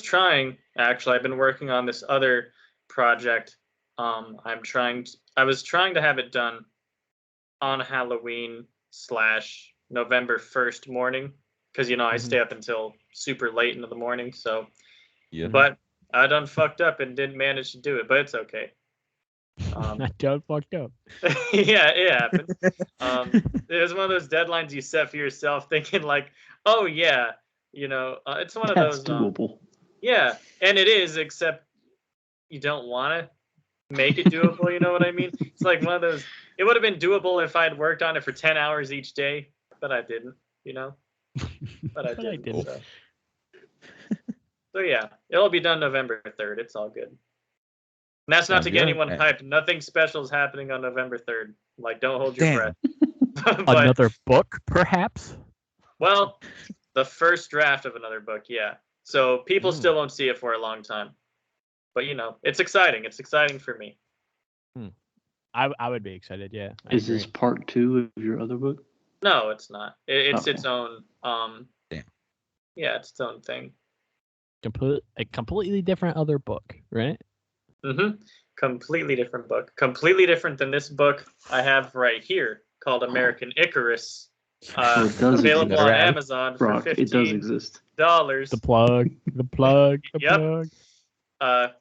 Speaker 4: trying, actually. I've been working on this other project. I was trying to have it done on Halloween / November 1st morning, because I stay up until super late into the morning. So,
Speaker 2: yeah.
Speaker 4: But I done fucked up and didn't manage to do it, but it's okay.
Speaker 1: I done fucked up.
Speaker 4: Yeah, it happens. It was one of those deadlines you set for yourself, thinking like, oh yeah, it's one of
Speaker 3: That's
Speaker 4: those.
Speaker 3: Doable.
Speaker 4: Yeah, and it is, except you don't want to make it doable. You know what I mean? It's like one of those. It would have been doable if I'd worked on it for 10 hours each day, but I didn't. But I didn't. So yeah, it'll be done November 3rd. It's all good. And that's not to get anyone hyped. Nothing special is happening on November 3rd. Like, don't hold your breath. But,
Speaker 1: another book, perhaps?
Speaker 4: Well, the first draft of another book, yeah. So people still won't see it for a long time. But, it's exciting. It's exciting for me.
Speaker 1: I would be excited, yeah.
Speaker 3: Is this part 2 of your other book?
Speaker 4: No, it's not. It's its own.
Speaker 2: Damn.
Speaker 4: Yeah, it's its own thing.
Speaker 1: A completely different other book, right?
Speaker 4: Mm-hmm. Completely different book. Completely different than this book I have right here called American Icarus. Available on Amazon for $15.
Speaker 3: It does exist.
Speaker 1: The plug.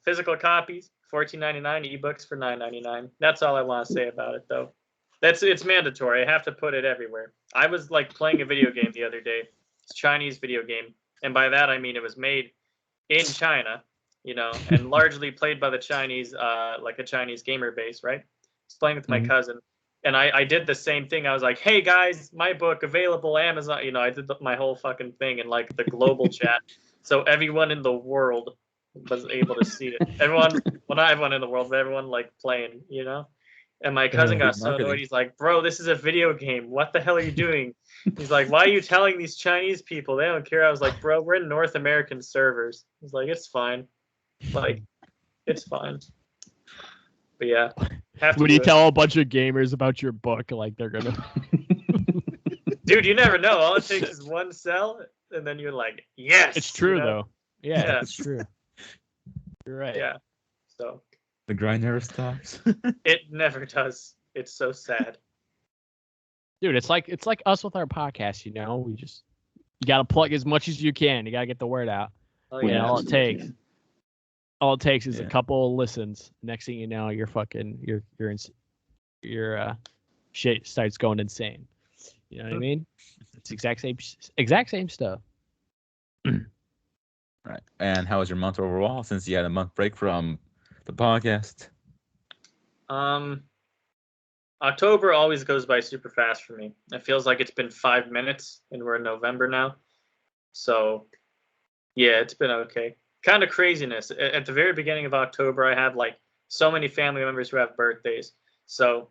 Speaker 4: Physical copies, $14.99. Ebooks for $9.99. That's all I want to say about it, though. It's mandatory. I have to put it everywhere. I was like playing a video game the other day. It's a Chinese video game, and by that I mean it was made in China, and largely played by the Chinese, like a Chinese gamer base, right? I was playing with my cousin, and I did the same thing. I was like, "Hey guys, my book available Amazon." I did my whole fucking thing in like the global chat, so everyone in the world was able to see it. Everyone, well, not everyone in the world, but everyone like playing, And my cousin got so annoyed. He's like, "Bro, this is a video game. What the hell are you doing?" He's like, "Why are you telling these Chinese people? They don't care." I was like, "Bro, we're in North American servers." He's like, "It's fine. Like, it's fine." But yeah.
Speaker 1: When you tell a bunch of gamers about your book, like they're gonna
Speaker 4: Dude, you never know. All it takes is one sell, and then you're like, yes.
Speaker 1: It's true though. Yeah, it's true. You're right.
Speaker 4: Yeah. So
Speaker 2: the grind never stops.
Speaker 4: It never does. It's so sad.
Speaker 1: Dude, it's like us with our podcast, you gotta plug as much as you can. You gotta get the word out.
Speaker 4: Oh yeah.
Speaker 1: All it takes is a couple of listens. Next thing you know, you're shit starts going insane. You know what I mean? It's exact same stuff.
Speaker 2: Right. And how was your month overall since you had a month break from the podcast?
Speaker 4: October always goes by super fast for me. It feels like it's been 5 minutes and we're in November now. So yeah, it's been okay. Kind of craziness. At the very beginning of October, I have like so many family members who have birthdays. So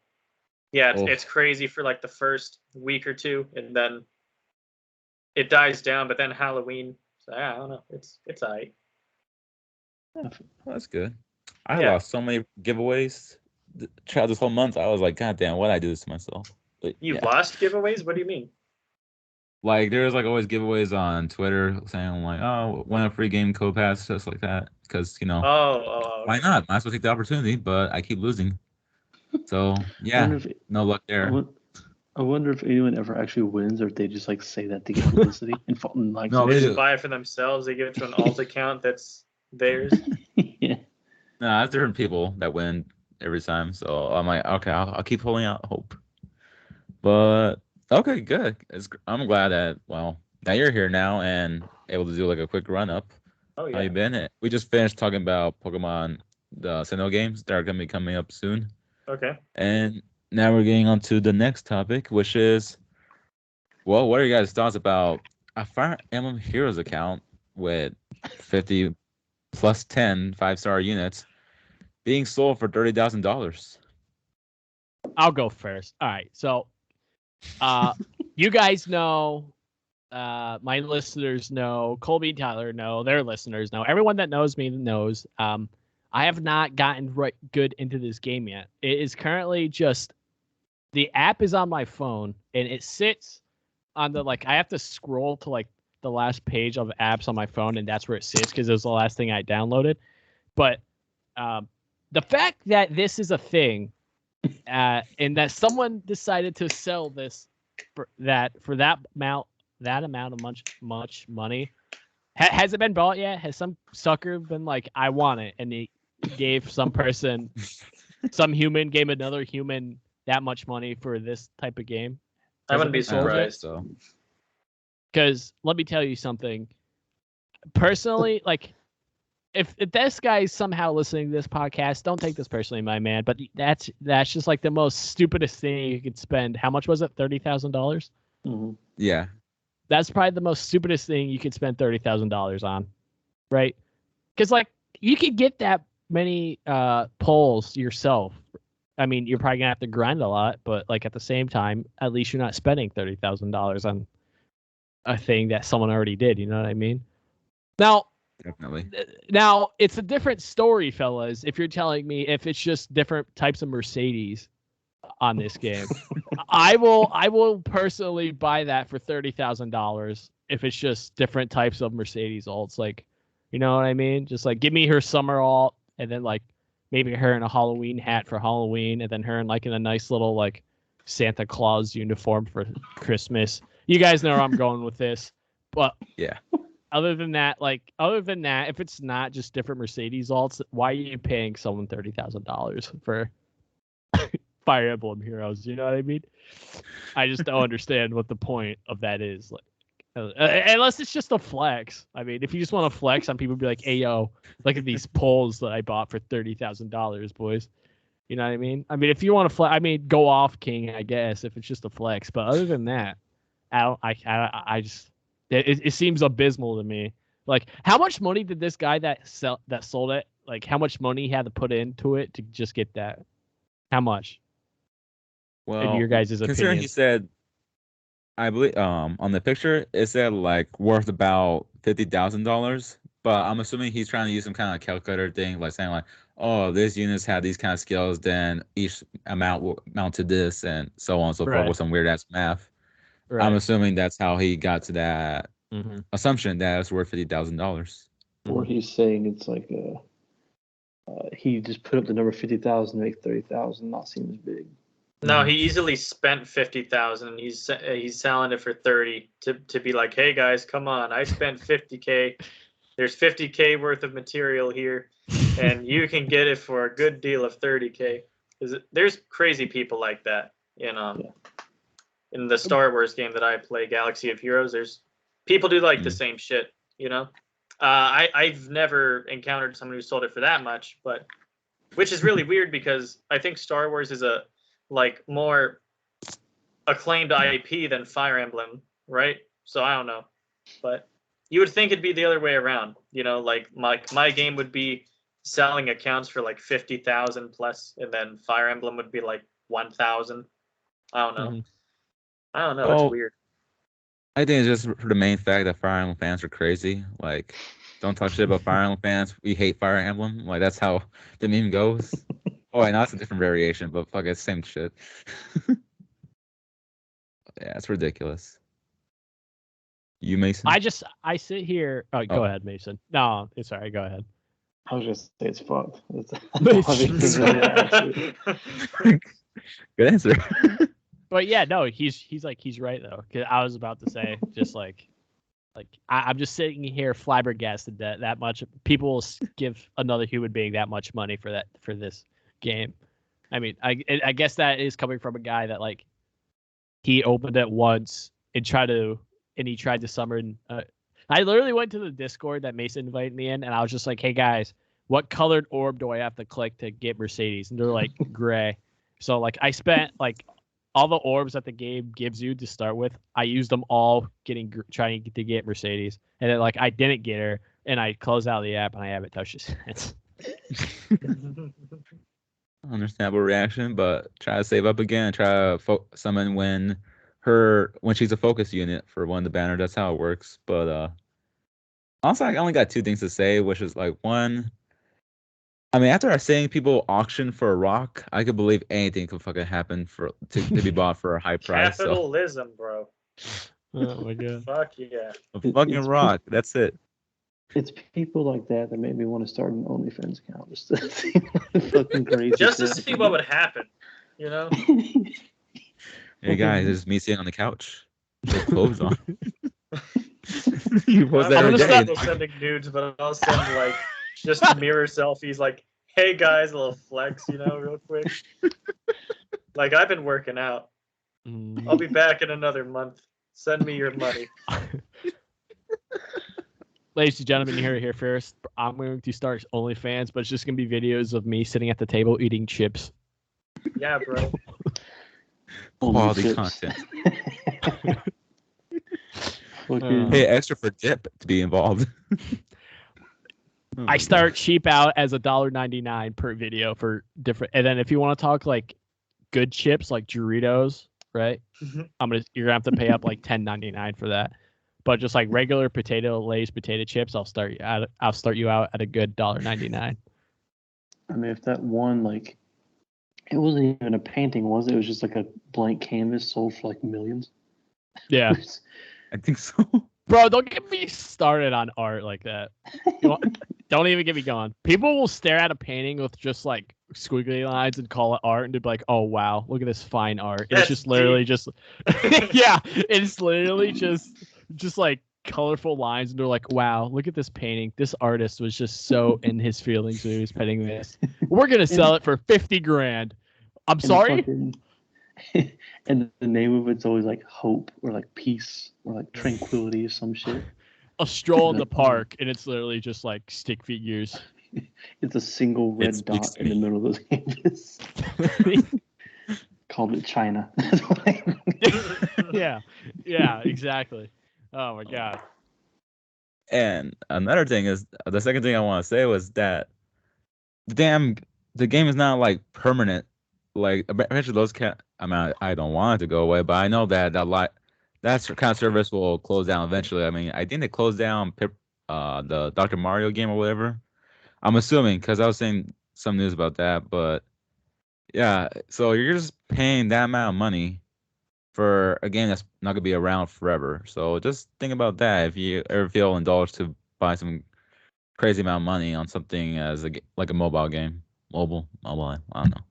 Speaker 4: yeah, it's crazy for like the first week or two, and then it dies down. But then Halloween, so I don't know. It's alright.
Speaker 2: Well, that's good. I lost so many giveaways throughout this whole month. I was like, God damn, why'd I do this to myself? But,
Speaker 4: You've lost giveaways? What do you mean?
Speaker 2: Like, there's like always giveaways on Twitter saying like, "Oh, win a free game code pass," just like that. Because why not? Might as well take the opportunity. But I keep losing. So yeah, no luck there.
Speaker 3: I wonder if anyone ever actually wins, or if they just like say that to get publicity and like.
Speaker 4: No, they just buy it for themselves. They give it to an alt account that's theirs.
Speaker 3: Yeah.
Speaker 2: No, that's different people that win every time. So I'm like, okay, I'll keep holding out hope. But okay, good. I'm glad that now you're here now and able to do like a quick run up.
Speaker 4: Oh yeah.
Speaker 2: How you been? We just finished talking about Pokemon, the Sinnoh games that are gonna be coming up soon.
Speaker 4: Okay.
Speaker 2: And now we're getting on to the next topic, which is, well, what are you guys' thoughts about a Fire Emblem Heroes account with 50 plus 10 5-star units being sold for $30,000?
Speaker 1: I'll go first. All right. So, you guys know, my listeners know, Colby and Tyler know, their listeners know, everyone that knows me knows, I have not gotten good into this game yet. It is currently just, the app is on my phone and it sits on the, like, I have to scroll to like the last page of apps on my phone and that's where it sits because it was the last thing I downloaded. But the fact that this is a thing and that someone decided to sell this for that amount of much money, has it been bought yet? Has some sucker been like, I want it, and he gave some person, some human gave another human that much money for this type of game?
Speaker 4: I wouldn't be surprised.
Speaker 2: So,
Speaker 1: because let me tell you something. Personally, like, if this guy is somehow listening to this podcast, don't take this personally, my man. But that's just like the most stupidest thing you could spend. How much was it? $30,000.
Speaker 3: Mm-hmm.
Speaker 2: Yeah.
Speaker 1: That's probably the most stupidest thing you could spend $30,000 on, right? Because like you could get that many polls yourself. I mean, you're probably gonna have to grind a lot, but like at the same time, at least you're not spending $30,000 on a thing that someone already did. You know what I mean? Now,
Speaker 2: definitely.
Speaker 1: Now it's a different story, fellas. If you're telling me if it's just different types of Mercedes on this game, I will personally buy that for $30,000 if it's just different types of Mercedes alts. Like, you know what I mean? Just like give me her summer alt, and then like maybe her in a Halloween hat for Halloween, and then her in like in a nice little like Santa Claus uniform for Christmas. You guys know where I'm going with this, but
Speaker 2: yeah.
Speaker 1: Other than that, if it's not just different Mercedes alts, why are you paying someone $30,000 Fire Emblem Heroes. You know what I mean? I just don't understand what the point of that is. Like, unless it's just a flex. I mean, if you just want to flex on people, be like, "Hey, yo, look at these poles that I bought for $30,000, boys." You know what I mean? I mean, if you want to flex, I mean, go off, King. I guess if it's just a flex, but other than that, I just it seems abysmal to me. Like, how much money did this guy that sold it? Like, how much money he had to put into it to just get that? How much?
Speaker 2: Well,
Speaker 1: in your guys'
Speaker 2: considering
Speaker 1: opinion?
Speaker 2: he said, I believe on the picture it said like worth about $50,000, but I'm assuming he's trying to use some kind of calculator thing, like saying like, oh, these units have these kind of skills, then each amount will amount to this, and so on and so forth with some weird ass math.
Speaker 1: Right.
Speaker 2: I'm assuming that's how he got to that
Speaker 1: Mm-hmm.
Speaker 2: assumption that it's worth $50,000.
Speaker 3: Or he's saying it's like he just put up the number 50,000 to make 30,000 not seem as big.
Speaker 4: No, he easily spent 50,000. He's selling it for 30 to be like, hey guys, come on, I spent 50K. There's 50K worth of material here, and you can get it for a good deal of 30K. There's crazy people like that in the Star Wars game that I play, Galaxy of Heroes. There's people do like the same shit, you know. I've never encountered someone who sold it for that much, but which is really weird because I think Star Wars is a like more acclaimed IP than Fire Emblem, right? So I don't know, but you would think it'd be the other way around, you know, like my game would be selling accounts for like 50,000 plus, and then Fire Emblem would be like 1,000. I don't know.
Speaker 1: Mm-hmm.
Speaker 4: I don't know. It's weird.
Speaker 2: I think it's just for the main fact that Fire Emblem fans are crazy. Like, don't talk shit about Fire Emblem fans. We hate Fire Emblem. Like, that's how the meme goes. Oh, I know it's a different variation, but fuck, it's same shit. Yeah, it's ridiculous. You, Mason?
Speaker 1: I sit here. Oh, go ahead, Mason. No, it's all right. Go ahead.
Speaker 3: I was just say it's fucked.
Speaker 2: Good answer.
Speaker 1: But yeah, no, he's right though. Cause I was about to say just like I'm just sitting here flabbergasted that much people will give another human being that much money for this game. I mean, I guess that is coming from a guy that like he opened it once and tried to summon. I literally went to the Discord that Mason invited me in, and I was just like, "Hey guys, what colored orb do I have to click to get Mercedes?" And they're like, "Gray." So like I spent like all the orbs that the game gives you to start with, I used them all trying to get Mercedes, and then like I didn't get her, and I closed out the app and I haven't touched it since.
Speaker 2: Understandable reaction, but try to save up again. Try to summon when she's a focus unit for one of the banner. That's how it works. But also, I only got two things to say, which is like one. I mean, after seeing people auction for a rock, I could believe anything could fucking happen to be bought for a high price.
Speaker 4: Capitalism, bro.
Speaker 1: Oh my god.
Speaker 4: Fuck yeah.
Speaker 2: A fucking rock. That's it.
Speaker 3: It's people like that made me want to start an OnlyFans account just to see fucking crazy.
Speaker 4: Just to see what would happen, you know?
Speaker 2: Hey guys, this is me sitting on the couch with clothes on. You post that
Speaker 4: I'm
Speaker 2: every
Speaker 4: gonna
Speaker 2: day.
Speaker 4: start sending nudes, but I'll send like just mirror selfies like, hey guys, a little flex, you know, real quick. Like, I've been working out. I'll be back in another month. Send me your money.
Speaker 1: Ladies and gentlemen, you heard it here first. I'm going to start OnlyFans, but it's just going to be videos of me sitting at the table eating chips.
Speaker 4: Yeah, bro.
Speaker 2: Quality content. Pay extra for dip to be involved.
Speaker 1: I start cheap out as $1.99 per video for different, and then if you want to talk like good chips like Doritos, right? You're gonna have to pay up like $10.99 for that. But just like regular Lay's potato chips, I'll start you out at a good $1.99.
Speaker 3: I mean, if that one like, it wasn't even a painting, was it? It was just like a blank canvas sold for like millions.
Speaker 1: Yeah,
Speaker 2: I think so.
Speaker 1: Bro, don't get me started on art like that. Don't even get me going. People will stare at a painting with just like squiggly lines and call it art, and they'll be like, "Oh wow, look at this fine art." It's just literally just, yeah, it's literally just like colorful lines, and they're like, "Wow, look at this painting. This artist was just so in his feelings when he was painting this. We're gonna sell it for 50 grand." I'm sorry.
Speaker 3: And the name of it's always like hope or like peace or like tranquility or some shit.
Speaker 1: A stroll in the park, and it's literally just like stick figures.
Speaker 3: It's a single red dot in the middle of those canvas. Called it China.
Speaker 1: Yeah, exactly. Oh my god.
Speaker 2: And another thing is, the second thing I want to say was that the game is not like permanent. Like eventually those I don't want it to go away, but I know that that kind of service will close down eventually. I mean, I think they closed down the Dr. Mario game or whatever. I'm assuming because I was seeing some news about that, but yeah. So you're just paying that amount of money for a game that's not gonna be around forever. So just think about that if you ever feel indulged to buy some crazy amount of money on something as like a mobile game, mobile. I don't know.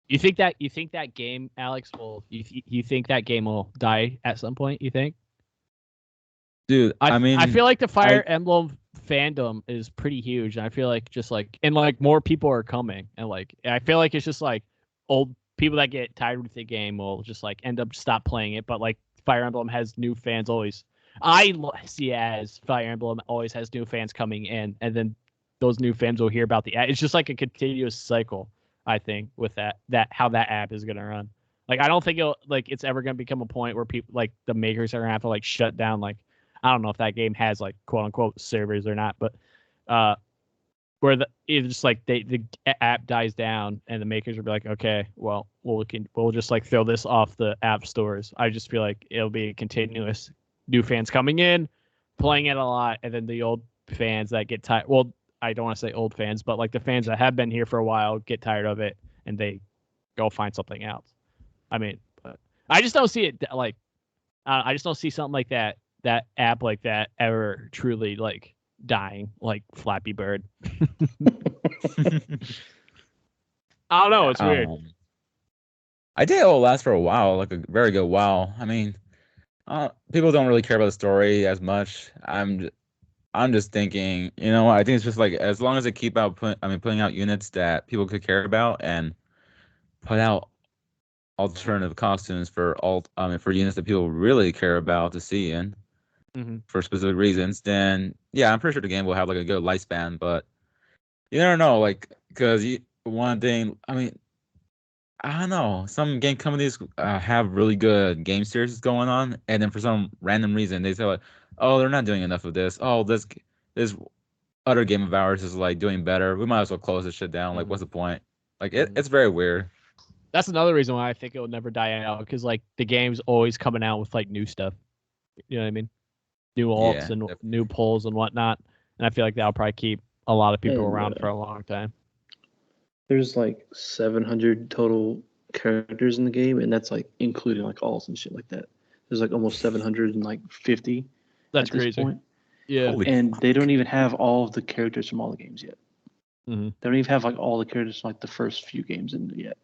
Speaker 1: You think that game, Alex, you think that game will die at some point? You think?
Speaker 2: Dude,
Speaker 1: I feel like the Fire Emblem fandom is pretty huge, and I feel like more people are coming, and like I feel like it's just like old people that get tired with the game will just like end up stop playing it. But like Fire Emblem has new fans always. I see as Fire Emblem always has new fans coming in, and then those new fans will hear about the app. It's just like a continuous cycle, I think, with that how that app is gonna run. Like I don't think it's ever gonna become a point where people like the makers are gonna have to like shut down. Like I don't know if that game has like quote unquote servers or not, but where it's just like the app dies down and the makers will be like, okay, well we'll just like throw this off the app stores. I just feel like it'll be a continuous new fans coming in, playing it a lot, and then the old fans that get tired. Well, I don't want to say old fans, but like the fans that have been here for a while get tired of it and they go find something else. I mean, but I just don't see it like I just don't see something like that app like that ever truly like dying like Flappy Bird. I don't know. It's weird.
Speaker 2: I think it'll last for a while, like a very good while. I mean, people don't really care about the story as much. I'm just thinking, I think it's just like as long as they keep putting out units that people could care about and put out alternative costumes for for units that people really care about to see in for specific reasons, then yeah, I'm pretty sure the game will have like a good lifespan. But you never know, like because one thing, I mean, I don't know, some game companies have really good game series going on, and then for some random reason they say like, oh, they're not doing enough of this. Oh, this other game of ours is like doing better. We might as well close this shit down. Like, what's the point? Like, it's very weird.
Speaker 1: That's another reason why I think it will never die out, because like the game's always coming out with like new stuff. You know what I mean? New alts and definitely. New pulls and whatnot. And I feel like that'll probably keep a lot of people around for a long time.
Speaker 3: There's like 700 total characters in the game, and that's like including like alts and shit like that. There's like almost 750.
Speaker 1: That's at this crazy. Point. Yeah.
Speaker 3: And they don't even have all of the characters from all the games yet.
Speaker 1: Mm-hmm.
Speaker 3: They don't even have like all the characters from like the first few games in yet.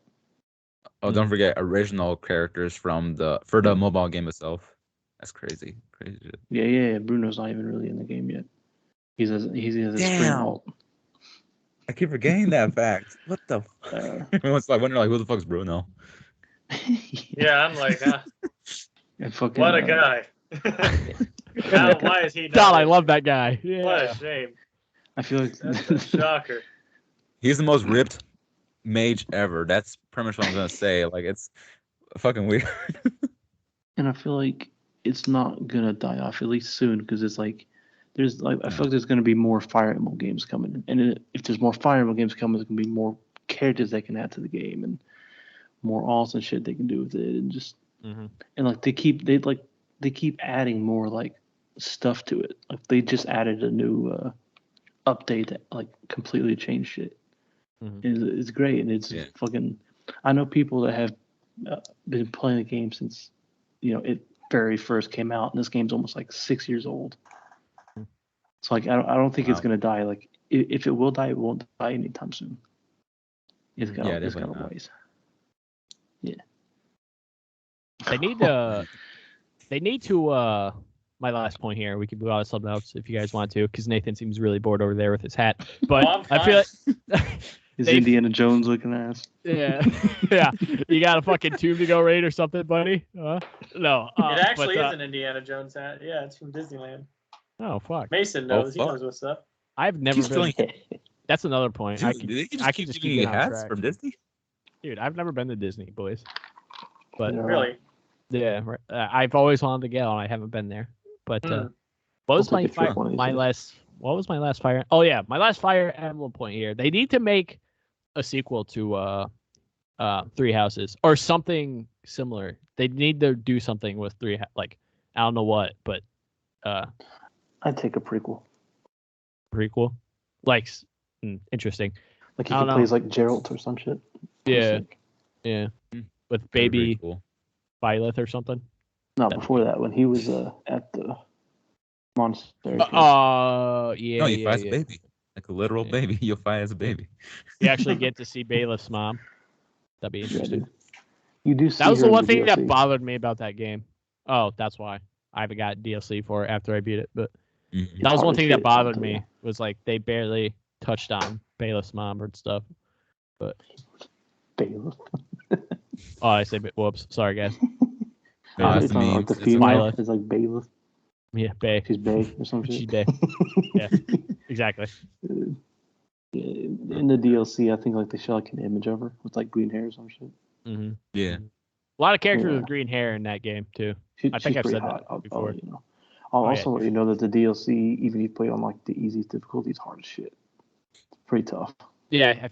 Speaker 2: Oh, don't forget original characters for the mobile game itself. That's crazy. Crazy shit.
Speaker 3: Yeah. Bruno's not even really in the game yet. He has a spring alt.
Speaker 2: I keep forgetting that fact. What the fuck? It's like wondering like who the fuck's Bruno?
Speaker 4: Yeah, I'm like,
Speaker 3: fucking,
Speaker 4: what a guy. Why is he not?
Speaker 1: God, I love that guy. Yeah.
Speaker 4: What a shame.
Speaker 3: I feel like
Speaker 4: that's a shocker.
Speaker 2: He's the most ripped mage ever. That's pretty much what I'm gonna say. Like, it's fucking weird.
Speaker 3: And I feel like it's not gonna die off at least soon, because it's like there's like I feel like there's gonna be more Fire Emblem games coming, and if there's more Fire Emblem games coming, there's gonna be more characters they can add to the game and more awesome shit they can do with it, and just and like they keep adding more like stuff to it. Like they just added a new update that like completely changed shit. It's great, and it's fucking. I know people that have been playing the game since it very first came out, and this game's almost like 6 years old. So like I don't think it's gonna die. Like if it will die, it won't die anytime soon. It's got a ways. Yeah.
Speaker 1: They need to. My last point here. We could move on to something else if you guys want to, because Nathan seems really bored over there with his hat. But I feel like
Speaker 3: His Indiana Jones looking ass.
Speaker 1: Yeah, yeah. You got a fucking tube to go raid or something, buddy? No.
Speaker 4: It actually is an Indiana Jones hat. Yeah, it's from Disneyland.
Speaker 1: Oh fuck.
Speaker 4: Mason knows. He knows what's up.
Speaker 1: I've never been. That's another point.
Speaker 2: Dude, I could just keep hats from Disney.
Speaker 1: Dude, I've never been to Disney, boys. But
Speaker 4: really,
Speaker 1: yeah, I've always wanted to go, and I haven't been there. But what was my last? What was my last Fire? Oh yeah, my last Fire Emblem point here. They need to make a sequel to Three Houses or something similar. They need to do something with I don't know what, but
Speaker 3: I'd take a prequel.
Speaker 1: Prequel, interesting.
Speaker 3: Like if he plays like Geralt or some shit.
Speaker 1: Yeah, yeah, with baby Violet or something.
Speaker 3: No, before that, when he was at the monastery.
Speaker 2: No, you fight as a baby, like a literal baby. You'll fight as a baby.
Speaker 1: You actually get to see Bailiff's mom. That'd be interesting.
Speaker 3: You do. See
Speaker 1: that was the one thing
Speaker 3: DLC.
Speaker 1: that bothered me about that game. Oh, that's why I haven't got DLC for it after I beat it. But that was one thing that bothered me. Was like they barely touched on Bailiff's mom and stuff. But
Speaker 3: Bailiff.
Speaker 1: Oh, I say whoops. Sorry, guys.
Speaker 3: It's like the female is like Bailiff.
Speaker 1: Yeah, Bay.
Speaker 3: She's Bay or something.
Speaker 1: She's Bay. Yeah, exactly.
Speaker 3: In the DLC, I think like they show like an image of her with like green hair or some shit.
Speaker 1: Mm-hmm.
Speaker 2: Yeah.
Speaker 1: A lot of characters with green hair in that game too. I think I've said that before.
Speaker 3: I'll also let you know that the DLC, even if you play on like the easiest difficulty, it's hard as shit. It's pretty tough.
Speaker 1: Yeah,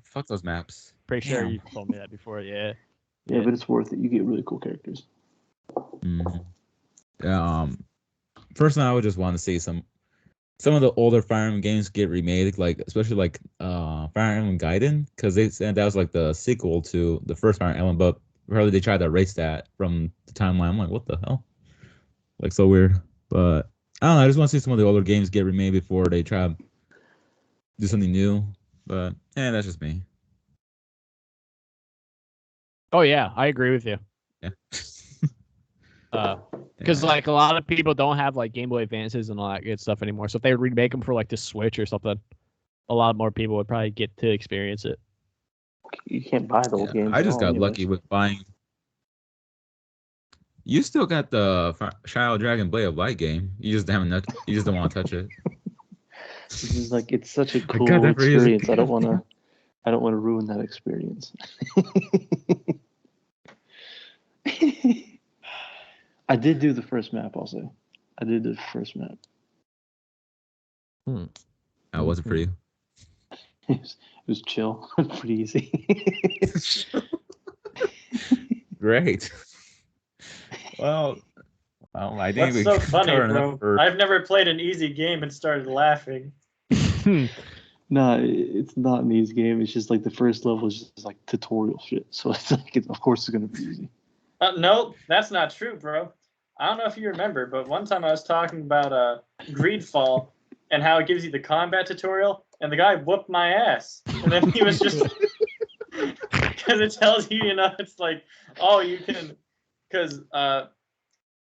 Speaker 2: fuck those maps.
Speaker 1: Pretty sure you've told me that before. Yeah.
Speaker 3: Yeah, but it's worth it. You get really cool characters.
Speaker 2: Mm-hmm. Personally, I would just want to see some of the older Fire Emblem games get remade, like especially like Fire Emblem Gaiden, because they said that was like the sequel to the first Fire Emblem, but apparently they tried to erase that from the timeline. I'm like, what the hell? Like so weird. But I don't know. I just want to see some of the older games get remade before they try to do something new. But that's just me.
Speaker 1: Oh yeah, I agree with you.
Speaker 2: Yeah.
Speaker 1: Because like a lot of people don't have like Game Boy Advances and all that good stuff anymore. So if they remake them for like the Switch or something, a lot more people would probably get to experience it.
Speaker 3: You can't buy those games.
Speaker 2: I just got lucky with buying. You still got the Shadow Dragon Blade of Light game. You just haven't. You just don't want to touch it.
Speaker 3: This is like it's such a cool experience. I don't want to ruin that experience. I did do the first map also. I did the first map.
Speaker 2: How was it for you?
Speaker 3: It was chill. Pretty easy.
Speaker 2: Great. Well, I think
Speaker 4: that's so funny, bro. I've never played an easy game and started laughing.
Speaker 3: No, it's not an easy game. It's just like the first level is just like tutorial shit. So it's like, of course, it's gonna be easy.
Speaker 4: No, that's not true, bro. I don't know if you remember, but one time I was talking about Greedfall and how it gives you the combat tutorial, and the guy whooped my ass, and then he was just because it tells you, it's like, oh, you can, because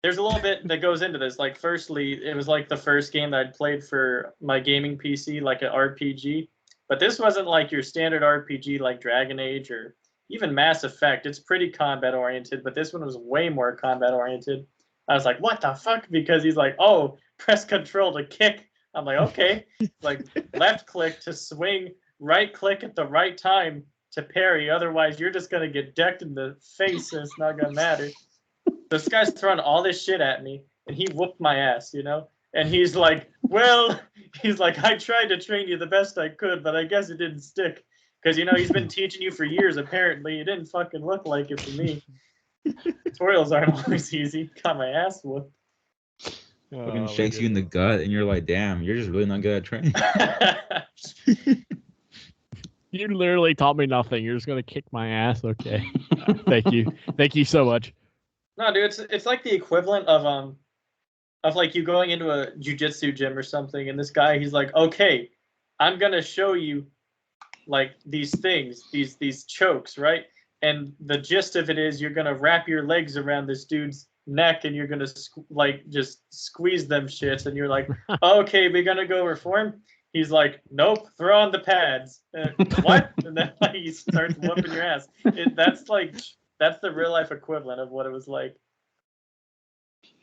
Speaker 4: there's a little bit that goes into this. Like, firstly, it was like the first game that I'd played for my gaming PC, like an RPG. But this wasn't like your standard RPG like Dragon Age or even Mass Effect. It's pretty combat oriented, but this one was way more combat oriented. I was like, what the fuck? Because he's like, oh, press control to kick. I'm like, okay. Like left click to swing, right click at the right time to parry. Otherwise, you're just going to get decked in the face and it's not going to matter. This guy's throwing all this shit at me, and he whooped my ass, And he's like, well, I tried to train you the best I could, but I guess it didn't stick. Because, he's been teaching you for years, apparently. It didn't fucking look like it for me. Tutorials aren't always easy. Got my ass whooped.
Speaker 2: Fucking shakes you in the gut, and you're like, damn, you're just really not good at training.
Speaker 1: You literally taught me nothing. You're just going to kick my ass? Okay. Thank you. Thank you so much.
Speaker 4: No, dude, it's like the equivalent of like you going into a jiu-jitsu gym or something, and this guy, he's like, okay, I'm gonna show you like these things, these chokes, right? And the gist of it is you're gonna wrap your legs around this dude's neck and you're gonna just squeeze them shits, and you're like, okay, we're gonna go reform. he's like, nope, throw on the pads. What? And then like, he starts whooping your ass. That's the real life equivalent of what it was like.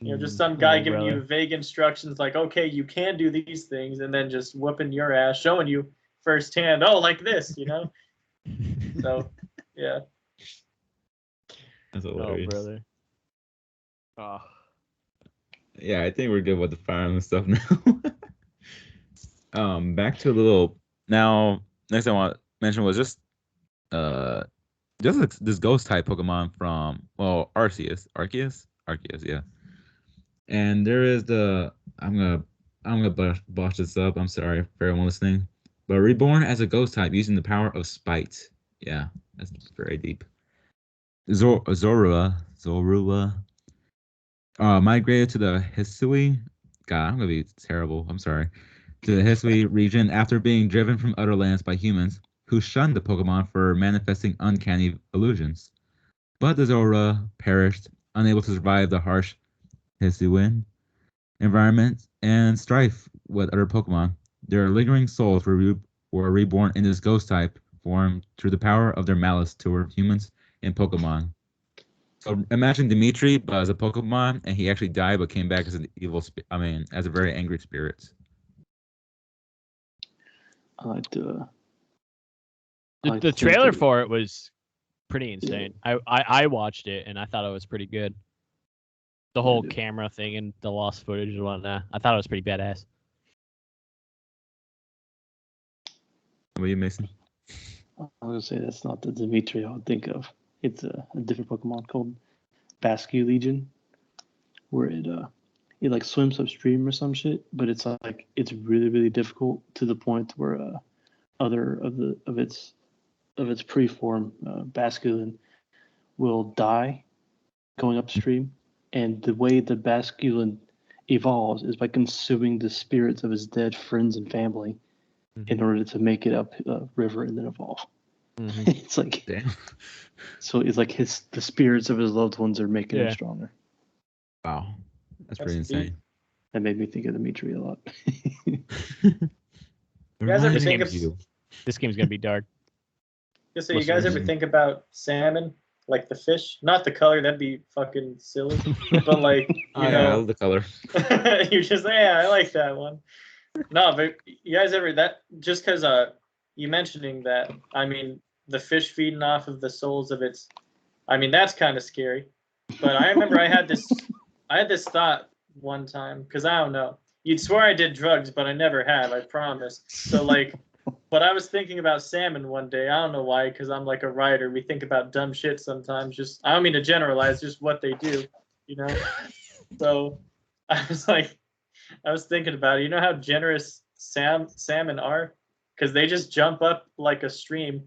Speaker 4: Just some guy giving you vague instructions like, okay, you can do these things, and then just whooping your ass, showing you firsthand, oh, like this, So, yeah.
Speaker 2: That's hilarious.
Speaker 1: Oh, brother. Oh.
Speaker 2: Yeah, I think we're good with the firearm and stuff now. Back to a little. Now, next thing I want to mention was just this ghost type Pokemon from Arceus, yeah. And there is I'm gonna botch this up. I'm sorry for everyone listening, but reborn as a ghost type using the power of spite. Yeah, that's very deep. Zorua migrated to the Hisui. God, I'm gonna be terrible. I'm sorry. To the Hisui region after being driven from other lands by humans who shunned the Pokemon for manifesting uncanny illusions. But the Zorua perished, unable to survive the harsh Hisuian environment and strife with other Pokemon. Their lingering souls were reborn in this ghost type form through the power of their malice toward humans and Pokemon. So imagine Dimitri, but as a Pokemon, and he actually died, but came back as an as a very angry spirit.
Speaker 1: I like the trailer for it was pretty insane. Yeah. I watched it and I thought it was pretty good. The whole camera thing and the lost footage and whatnot. I thought it was pretty badass.
Speaker 2: What are you, Mason?
Speaker 3: I was gonna say that's not the Dimitri I would think of. It's a different Pokemon called Bascu Legion, where it like swims upstream or some shit, but it's like it's really really difficult to the point where other of its preform Basculin will die going upstream, and the way the Basculin evolves is by consuming the spirits of his dead friends and family in order to make it up river and then evolve. It's like, damn. So it's like the spirits of his loved ones are making him stronger.
Speaker 2: Wow, that's pretty insane.
Speaker 3: That made me think of Dimitri a lot.
Speaker 4: You guys ever think of
Speaker 1: this game's gonna be dark?
Speaker 4: So you guys ever think about salmon, like the fish? Not the color, that'd be fucking silly. But like, you know,
Speaker 2: I love the color.
Speaker 4: You're just I like that one. No, but you guys ever just because you mentioning that, I mean, the fish feeding off of the souls of its, I mean, that's kind of scary. But I remember I had this thought one time, because I don't know, you'd swear I did drugs, but I never have, I promise. So like, but I was thinking about salmon one day. I don't know why, because I'm like a writer. We think about dumb shit sometimes. Just, I don't mean to generalize, just what they do, So I was thinking about it. You know how generous salmon are? Because they just jump up like a stream.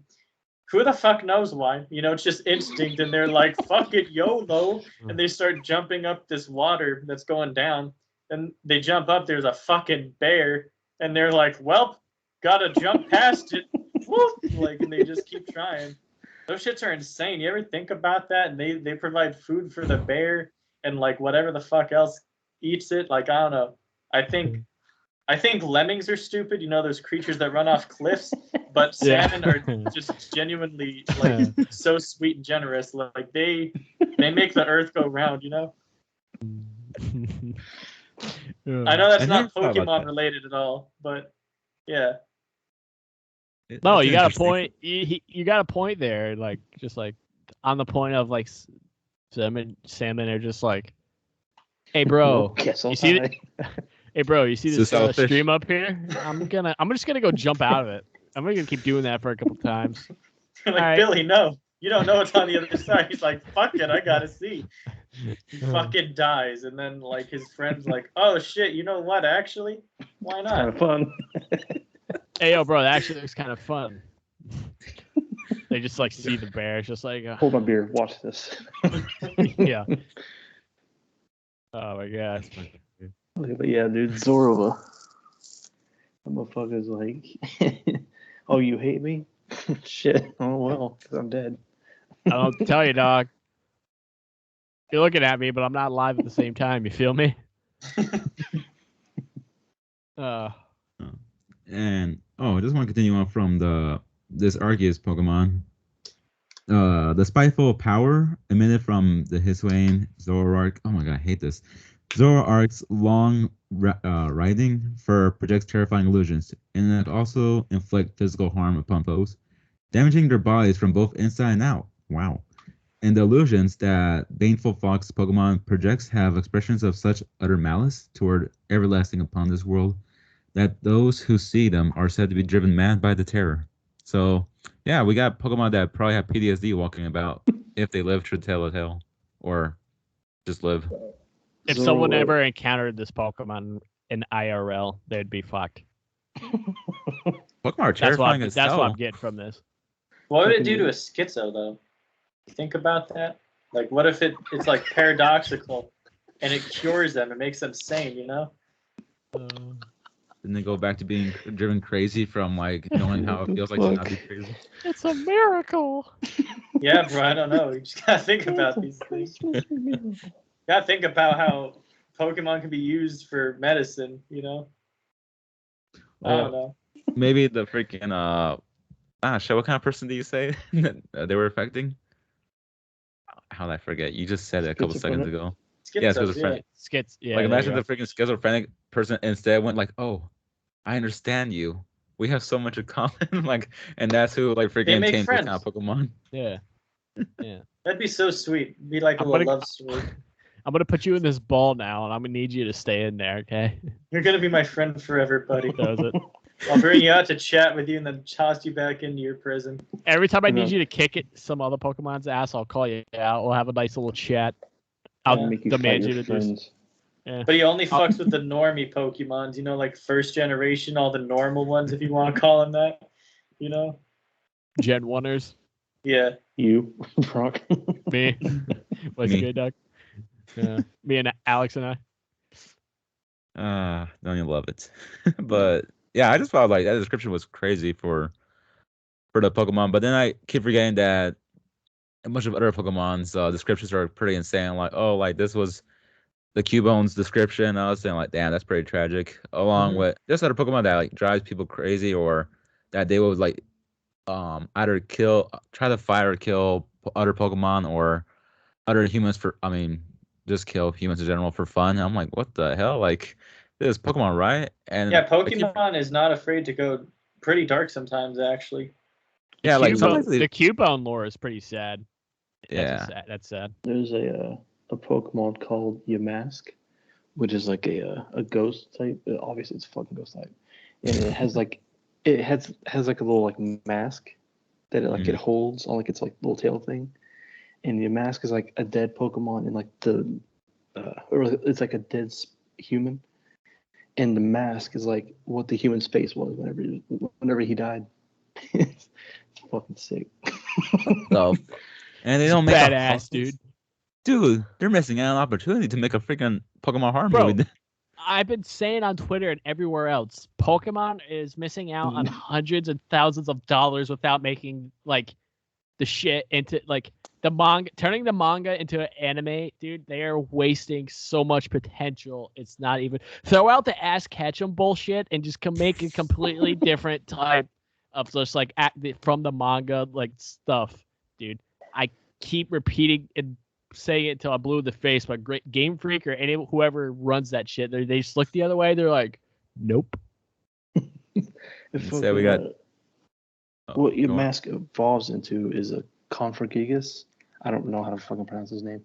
Speaker 4: Who the fuck knows why? It's just instinct, and they're like, fuck it, YOLO. And they start jumping up this water that's going down. And they jump up, there's a fucking bear. And they're like, well, gotta jump past it. Whoop! And they just keep trying. Those shits are insane. You ever think about that? And they provide food for the bear and like whatever the fuck else eats it. Like, I don't know. I think lemmings are stupid. Those creatures that run off cliffs. But salmon are just genuinely like so sweet and generous. Like they make the earth go round. I know that's not Pokemon related at all, but yeah.
Speaker 1: No, you got a point. You got a point there. Like just like on the point of like salmon are just like, hey bro, you see it? Hey bro, you see this stream up here? I'm just gonna go jump out of it. I'm gonna keep doing that for a couple times.
Speaker 4: Like, right. Billy, no, you don't know what's on the other side. He's like, fuck it, I gotta see. He fucking dies, and then like his friend's like, oh shit, you know what? Actually, why not?
Speaker 3: Kind of fun.
Speaker 1: Hey yo, bro, that actually looks kind of fun. They just like see the bear. It's just like
Speaker 3: hold my beer, watch this.
Speaker 1: Yeah. Oh my gosh.
Speaker 3: But yeah, dude, Zorova. That motherfucker's like, oh, you hate me? Shit. Oh, well, because I'm dead.
Speaker 1: I don't tell you, dog. You're looking at me, but I'm not live at the same time. You feel me?
Speaker 2: And I just want to continue on from this Arceus Pokemon. The spiteful power emitted from the Hisuian Zoroark. Oh my god, I hate this. Zoroark's long riding fur projects terrifying illusions, and it also inflict physical harm upon foes, damaging their bodies from both inside and out. Wow. And the illusions that Baneful Fox Pokemon projects have expressions of such utter malice toward everlasting upon this world that those who see them are said to be driven mad by the terror. So, yeah, we got Pokemon that probably have PTSD walking about if they live through Tale of Tale or just live.
Speaker 1: If someone ever encountered this Pokemon in IRL, they'd be fucked.
Speaker 2: Pokemon are terrifying as hell.
Speaker 1: That's what I'm getting from this.
Speaker 4: What would it do to a schizo, though? Think about that. Like, what if it's like paradoxical and it cures them? It makes them sane, you know?
Speaker 2: Then they go back to being driven crazy from like knowing how it feels like to not be crazy.
Speaker 1: It's a miracle.
Speaker 4: Yeah, bro. I don't know. You just gotta think about these things. Gotta think about how Pokemon can be used for medicine. You know. I don't know.
Speaker 2: Maybe the freaking shit. What kind of person do you say that they were affecting? How did I forget? You just said it a couple seconds ago. Yeah, schizophrenic.
Speaker 1: Yeah,
Speaker 2: like imagine the freaking schizophrenic person instead went like, "Oh, I understand you. We have so much in common." Like, and that's who like freaking tamed this kind of Pokemon.
Speaker 1: Yeah, yeah.
Speaker 4: That'd be so sweet. It'd be like a little love story.
Speaker 1: I'm gonna put you in this ball now, and I'm gonna need you to stay in there, okay?
Speaker 4: You're gonna be my friend forever, buddy.
Speaker 1: That was it.
Speaker 4: I'll bring you out to chat with you and then toss you back into your prison.
Speaker 1: Every time I need you to kick it some other Pokemon's ass, I'll call you out. We'll have a nice little chat. I'll demand you to do.
Speaker 4: Yeah. But he only fucks with the normie Pokemons, you know, like first generation, all the normal ones, if you want to call them that. You know?
Speaker 1: Gen 1ers.
Speaker 4: Yeah.
Speaker 3: You, Brock.
Speaker 1: Me. What's good, Doug? Me and Alex and
Speaker 2: I. Don't you love it? But yeah, I just felt like that description was crazy for the Pokemon. But then I keep forgetting that a bunch of other Pokemon's descriptions are pretty insane. Like, oh, like this was the Cubone's description. I was saying like, damn, that's pretty tragic. Along with just other Pokemon that like drives people crazy, or that they would like either try to fight or kill other Pokemon or other humans just kill humans in general for fun. And I'm like, what the hell? Like, this is Pokemon, right? And
Speaker 4: yeah, Pokemon is not afraid to go pretty dark sometimes, actually.
Speaker 2: Yeah, like sometimes
Speaker 1: the Cubone lore is pretty sad.
Speaker 2: Yeah,
Speaker 1: that's sad.
Speaker 3: There's a Pokemon called Yamask, which is like a ghost type. Obviously, it's a fucking ghost type, and it has like a little like mask that it holds on like its like little tail thing, and Yamask is like a dead Pokemon and like or it's like a dead human, and the mask is like what the human face was whenever he died. It's fucking sick.
Speaker 2: No, and they don't make
Speaker 1: badass, dude.
Speaker 2: Dude, they're missing out on an opportunity to make a freaking Pokemon horror movie.
Speaker 1: I've been saying on Twitter and everywhere else, Pokemon is missing out on hundreds and thousands of dollars without making like the shit into like the manga, turning the manga into an anime, dude. They are wasting so much potential. It's not even throw out the Ash Ketchum bullshit and just make a completely different type of just like from the manga like stuff, dude. I keep repeating and saying it until I blew the face, but great Game Freak or whoever runs that shit, they just look the other way. They're like, nope.
Speaker 2: So we got
Speaker 3: what your mask evolves into is a Confragigus. I don't know how to fucking pronounce his name,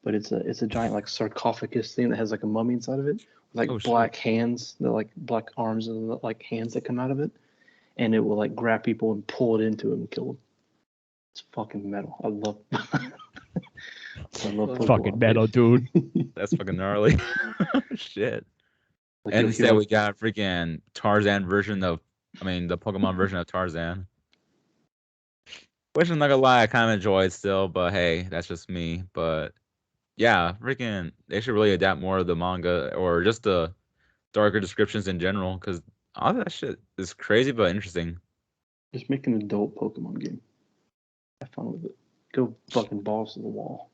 Speaker 3: but it's a giant like sarcophagus thing that has like a mummy inside of it, with like black hands, the like black arms and like hands that come out of it, and it will like grab people and pull it into him and kill them. It's fucking metal. I love
Speaker 1: fucking metal, dude.
Speaker 2: That's fucking gnarly. Shit. And instead we got freaking Tarzan version of, the Pokemon version of Tarzan. Which I'm not gonna lie, I kind of enjoy it still, but hey, that's just me. But yeah, freaking, they should really adapt more of the manga or just the darker descriptions in general, because all that shit is crazy but interesting.
Speaker 3: Just make an adult Pokemon game. Have fun with it. Go fucking balls to the wall.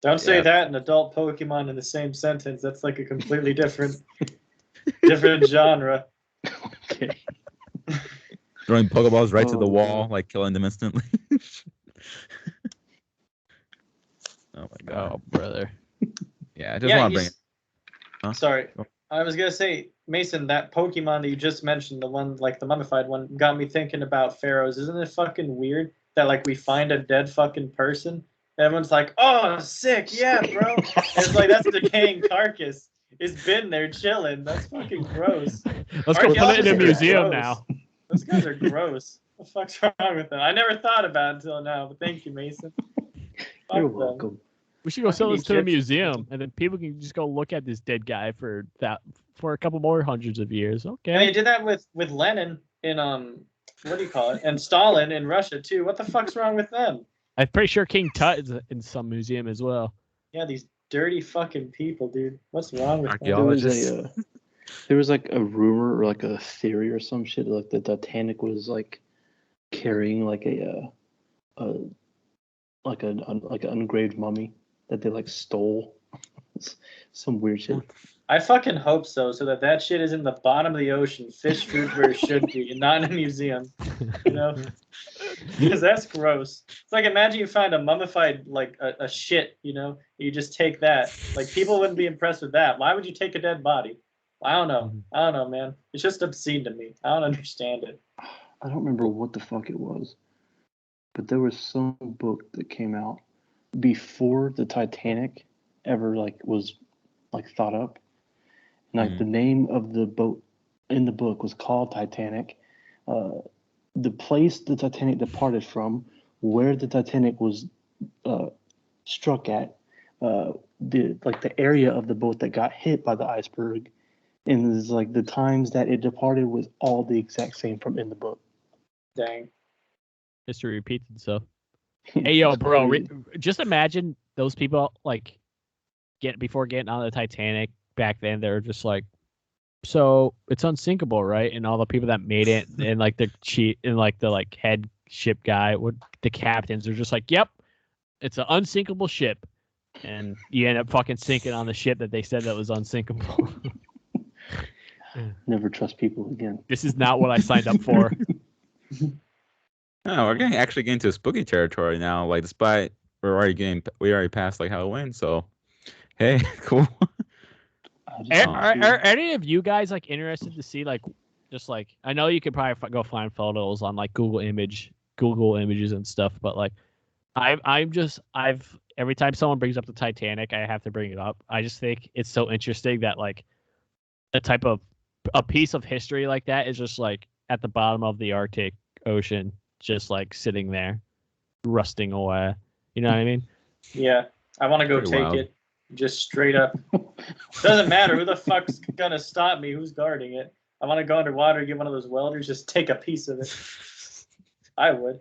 Speaker 4: Don't say that and adult Pokemon in the same sentence. That's like a completely different genre.
Speaker 3: Okay.
Speaker 2: Throwing Pokeballs right to the wall, like killing them instantly. Oh my god.
Speaker 1: Oh, brother.
Speaker 2: Yeah, I just want to bring it.
Speaker 4: Huh? Sorry. I was going to say, Mason, that Pokemon that you just mentioned, the one, like the mummified one, got me thinking about pharaohs. Isn't it fucking weird that, like, we find a dead fucking person? Everyone's like, oh, sick, yeah, bro. And it's like, that's a decaying carcass. It's been there chilling. That's fucking gross.
Speaker 1: Let's go put it in a museum now.
Speaker 4: Those guys are gross. What the fuck's wrong with them? I never thought about it until now, but thank you, Mason.
Speaker 3: You're welcome.
Speaker 1: We should go sell this to a museum, and then people can just go look at this dead guy for a couple more hundreds of years. Okay.
Speaker 4: And they did that with Lenin in what do you call it? And Stalin in Russia too. What the fuck's wrong with them?
Speaker 1: I'm pretty sure King Tut is in some museum as well.
Speaker 4: Yeah, these dirty fucking people, dude. What's wrong with
Speaker 3: them? There was like a rumor or like a theory or some shit like the Titanic was like carrying like an engraved mummy that they like stole. Some weird shit.
Speaker 4: I fucking hope so that shit is in the bottom of the ocean, fish food where it should be, and not in a museum. You know? Because that's gross. It's like, imagine you find a mummified, like, a shit, you know? You just take that. Like, people wouldn't be impressed with that. Why would you take a dead body? I don't know, man. It's just obscene to me. I don't understand it.
Speaker 3: I don't remember what the fuck it was, but there was some book that came out before the Titanic ever, like, was, like, thought up. And, like, the name of the boat in the book was called Titanic. The place the Titanic departed from, where the Titanic was struck at, the area of the boat that got hit by the iceberg, and it's like the times that it departed was all the exact same from in the book.
Speaker 4: Dang.
Speaker 1: History repeats itself. Hey, yo, bro, just imagine those people, like, before getting on the Titanic back then, they were just like, so it's unsinkable, right? And all the people that made it, and like the head ship guy, the captains are just like, yep, it's an unsinkable ship, and you end up fucking sinking on the ship that they said that was unsinkable.
Speaker 3: Never trust people again.
Speaker 1: This is not what I signed up for.
Speaker 2: No, we're actually getting to spooky territory now. Like, despite we already passed like Halloween, so hey, cool.
Speaker 1: Are any of you guys like interested to see like just like, I know you could probably go find photos on like Google Images and stuff, but like I've every time someone brings up the Titanic, I have to bring it up. I just think it's so interesting that like a piece of history like that is just like at the bottom of the Arctic Ocean, just like sitting there, rusting away. You know what I mean?
Speaker 4: Yeah, I want to go take it. Just straight up. Doesn't matter who the fuck's gonna stop me. Who's guarding it? I want to go underwater, get one of those welders, just take a piece of it. I would.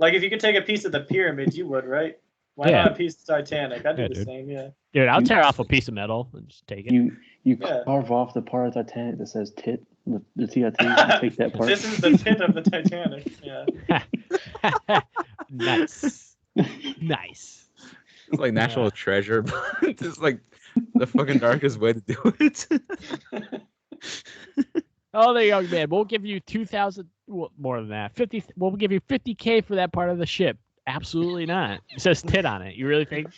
Speaker 4: Like, if you could take a piece of the pyramids, you would, right? Why not a piece of Titanic? I'd do the same, yeah.
Speaker 1: Dude, I'll tear off a piece of metal and just take it.
Speaker 3: You carve off the part of Titanic that says tit, the TIT, and take that part.
Speaker 4: This is the tit of the Titanic, yeah.
Speaker 1: Nice. Nice.
Speaker 2: It's like national treasure, but it's like the fucking darkest way to do it.
Speaker 1: Oh, there, young man. We'll give you 2,000. Well, more than that. 50. We'll give you 50K for that part of the ship. Absolutely not. It says tit on it. You really think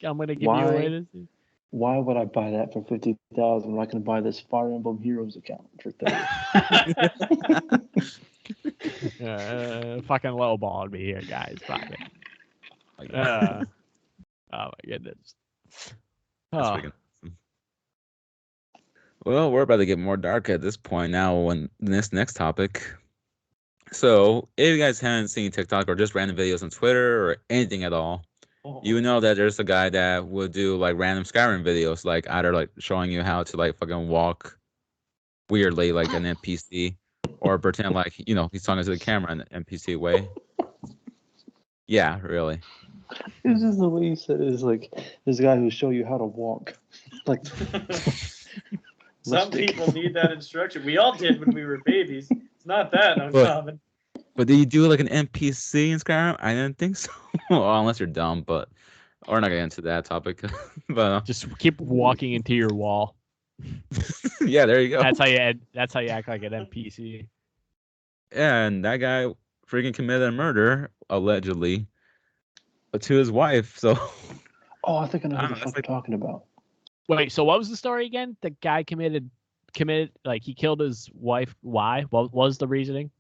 Speaker 1: I'm gonna give you away this?
Speaker 3: Why would I buy that for 50,000 when I can buy this Fire Emblem Heroes account for 30?
Speaker 1: Fucking lowballing me here, guys. Fuck it. Oh my goodness. Oh.
Speaker 2: Well, we're about to get more dark at this point now when this next topic. So, if you guys haven't seen TikTok or just random videos on Twitter or anything at all, you know that there's a guy that would do like random Skyrim videos, like either like showing you how to like fucking walk weirdly like an NPC, or pretend like, you know, he's talking to the camera in an NPC way. Yeah, really.
Speaker 3: It's just the way you said it is like this guy who show you how to walk. Like
Speaker 4: some people need that instruction. We all did when we were babies. It's not that uncommon.
Speaker 2: But do you do like an NPC in Skyrim? I didn't think so. Well, unless you're dumb, but we're not getting into that topic. But
Speaker 1: just keep walking into your wall.
Speaker 2: Yeah, there you go.
Speaker 1: That's how you act like an NPC.
Speaker 2: Yeah, and that guy freaking committed a murder allegedly to his wife. So.
Speaker 3: Oh, I think I know who the fuck you're talking about.
Speaker 1: Wait, so what was the story again? The guy committed like he killed his wife. Why? What was the reasoning?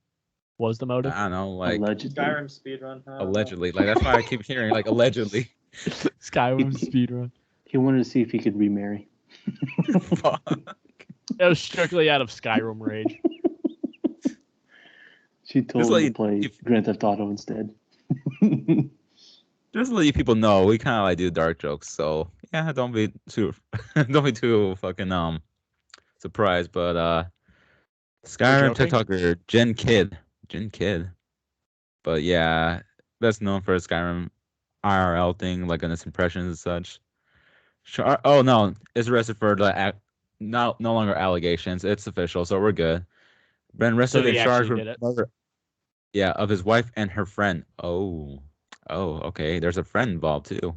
Speaker 1: What was the motive?
Speaker 2: I don't know, like
Speaker 3: allegedly.
Speaker 4: Skyrim speedrun.
Speaker 2: Allegedly, like that's why I keep hearing like allegedly.
Speaker 1: Skyrim speedrun.
Speaker 3: He wanted to see if he could remarry.
Speaker 1: It was strictly out of Skyrim rage.
Speaker 3: She told him to play Grand Theft Auto instead.
Speaker 2: Just to let you people know, we kind of like do dark jokes, so yeah, don't be too fucking surprised. But Skyrim TikToker Jen Kid, but yeah, best known for Skyrim IRL thing, like on its impressions and such. Sure. Oh no, it's arrested for the no longer allegations. It's official, so we're good. Been arrested and charged with murder. Yeah, of his wife and her friend. Oh, okay. There's a friend involved too.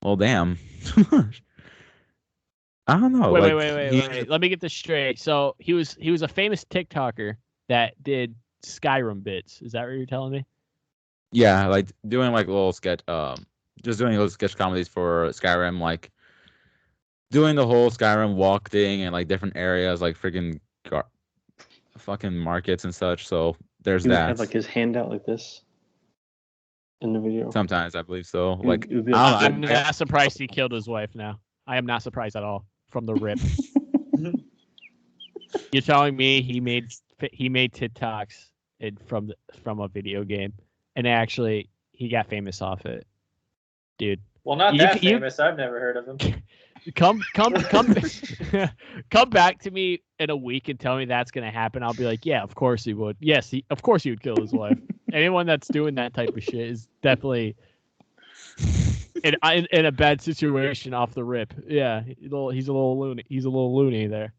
Speaker 2: Well, damn. I don't know.
Speaker 1: Wait. Let me get this straight. So he was a famous TikToker that did Skyrim bits. Is that what you're telling me?
Speaker 2: Yeah, like doing like little sketch, just doing little sketch comedies for Skyrim, like doing the whole Skyrim walk thing and like different areas, like freaking fucking markets and such. So there's that. He
Speaker 3: have like his hand out like this in the video.
Speaker 2: Sometimes I believe so. Like
Speaker 1: I'm not surprised he killed his wife. Now I am not surprised at all from the rip. You're telling me he made TikToks from a video game, and actually he got famous off it, dude.
Speaker 4: Well, not that famous. I've never heard of him.
Speaker 1: Come back to me in a week and tell me that's gonna happen. I'll be like, yeah, of course he would. Yes, of course he would kill his wife. Anyone that's doing that type of shit is definitely in a bad situation off the rip. Yeah, he's a little loony. He's a little loony there.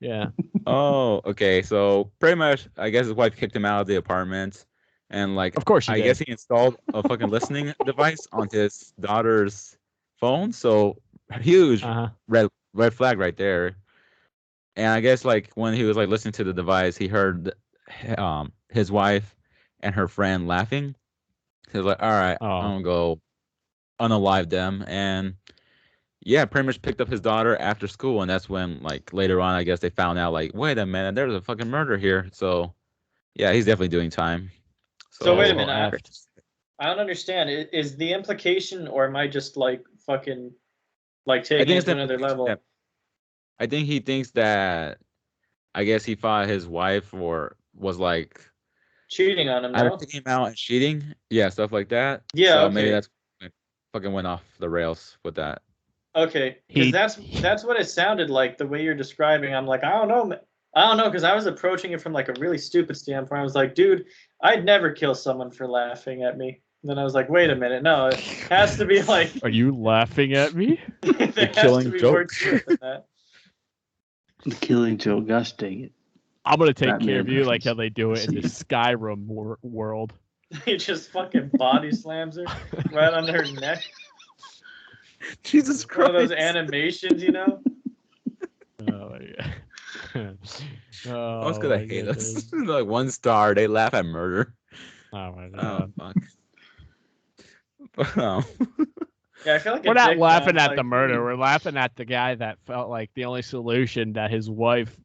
Speaker 1: Yeah.
Speaker 2: Oh, okay. So pretty much, I guess his wife kicked him out of the apartment, and like,
Speaker 1: of course,
Speaker 2: I guess he installed a fucking listening device on his daughter's phone. So huge red flag right there. And I guess like when he was like listening to the device, he heard his wife and her friend laughing. He was like, all right, I'm gonna go unalive them. And yeah, pretty much picked up his daughter after school. And that's when like later on, I guess they found out like, wait a minute, there's a fucking murder here. So yeah, he's definitely doing time.
Speaker 4: So wait a minute, I don't understand. Is the implication, or am I just like fucking like taking it to another level?
Speaker 2: I think he thinks that, I guess he thought his wife or was like
Speaker 4: cheating on him.
Speaker 2: Either taking him out and cheating, yeah, stuff like that.
Speaker 4: Yeah,
Speaker 2: so
Speaker 4: okay.
Speaker 2: Maybe that's fucking went off the rails with that.
Speaker 4: Okay, because that's what it sounded like the way you're describing. I'm like, I don't know, because I was approaching it from like a really stupid standpoint. I was like, dude, I'd never kill someone for laughing at me. And then I was like, wait a minute, no, it has to be like.
Speaker 1: Are you laughing at me?
Speaker 2: The killing joke.
Speaker 3: The killing joke. Gosh dang it!
Speaker 1: I'm gonna take care of you like how they do it in the Skyrim world.
Speaker 4: He just fucking body slams her right on her neck.
Speaker 2: Jesus Christ!
Speaker 4: One of those animations, you know.
Speaker 1: Oh yeah.
Speaker 2: I was gonna hate us. Like 1 star. They laugh at murder.
Speaker 1: Oh my god.
Speaker 2: Oh, fuck.
Speaker 4: Yeah, I feel like
Speaker 1: we're not laughing at the murder. We're laughing at the guy that felt like the only solution that his wife.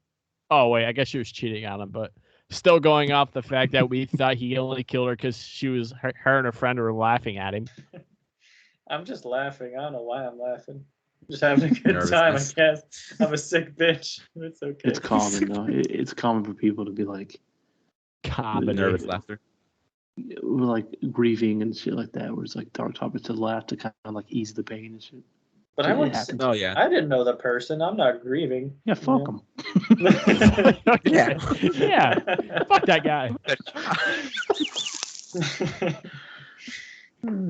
Speaker 1: Oh wait, I guess she was cheating on him, but still going off the fact that we thought he only killed her because she was her and her friend were laughing at him.
Speaker 4: I'm just laughing. I don't know why I'm laughing. Just having a good time, I guess. I'm a sick bitch. It's okay.
Speaker 3: It's common though. It's common for people to be like
Speaker 2: nervous laughter.
Speaker 3: Like grieving and shit like that, where it's like dark topics to laugh to kind of like ease the pain and shit.
Speaker 4: But I wouldn't.
Speaker 2: Oh yeah.
Speaker 4: I didn't know the person. I'm not grieving.
Speaker 3: Yeah, fuck him.
Speaker 1: Yeah. Yeah. Fuck that guy.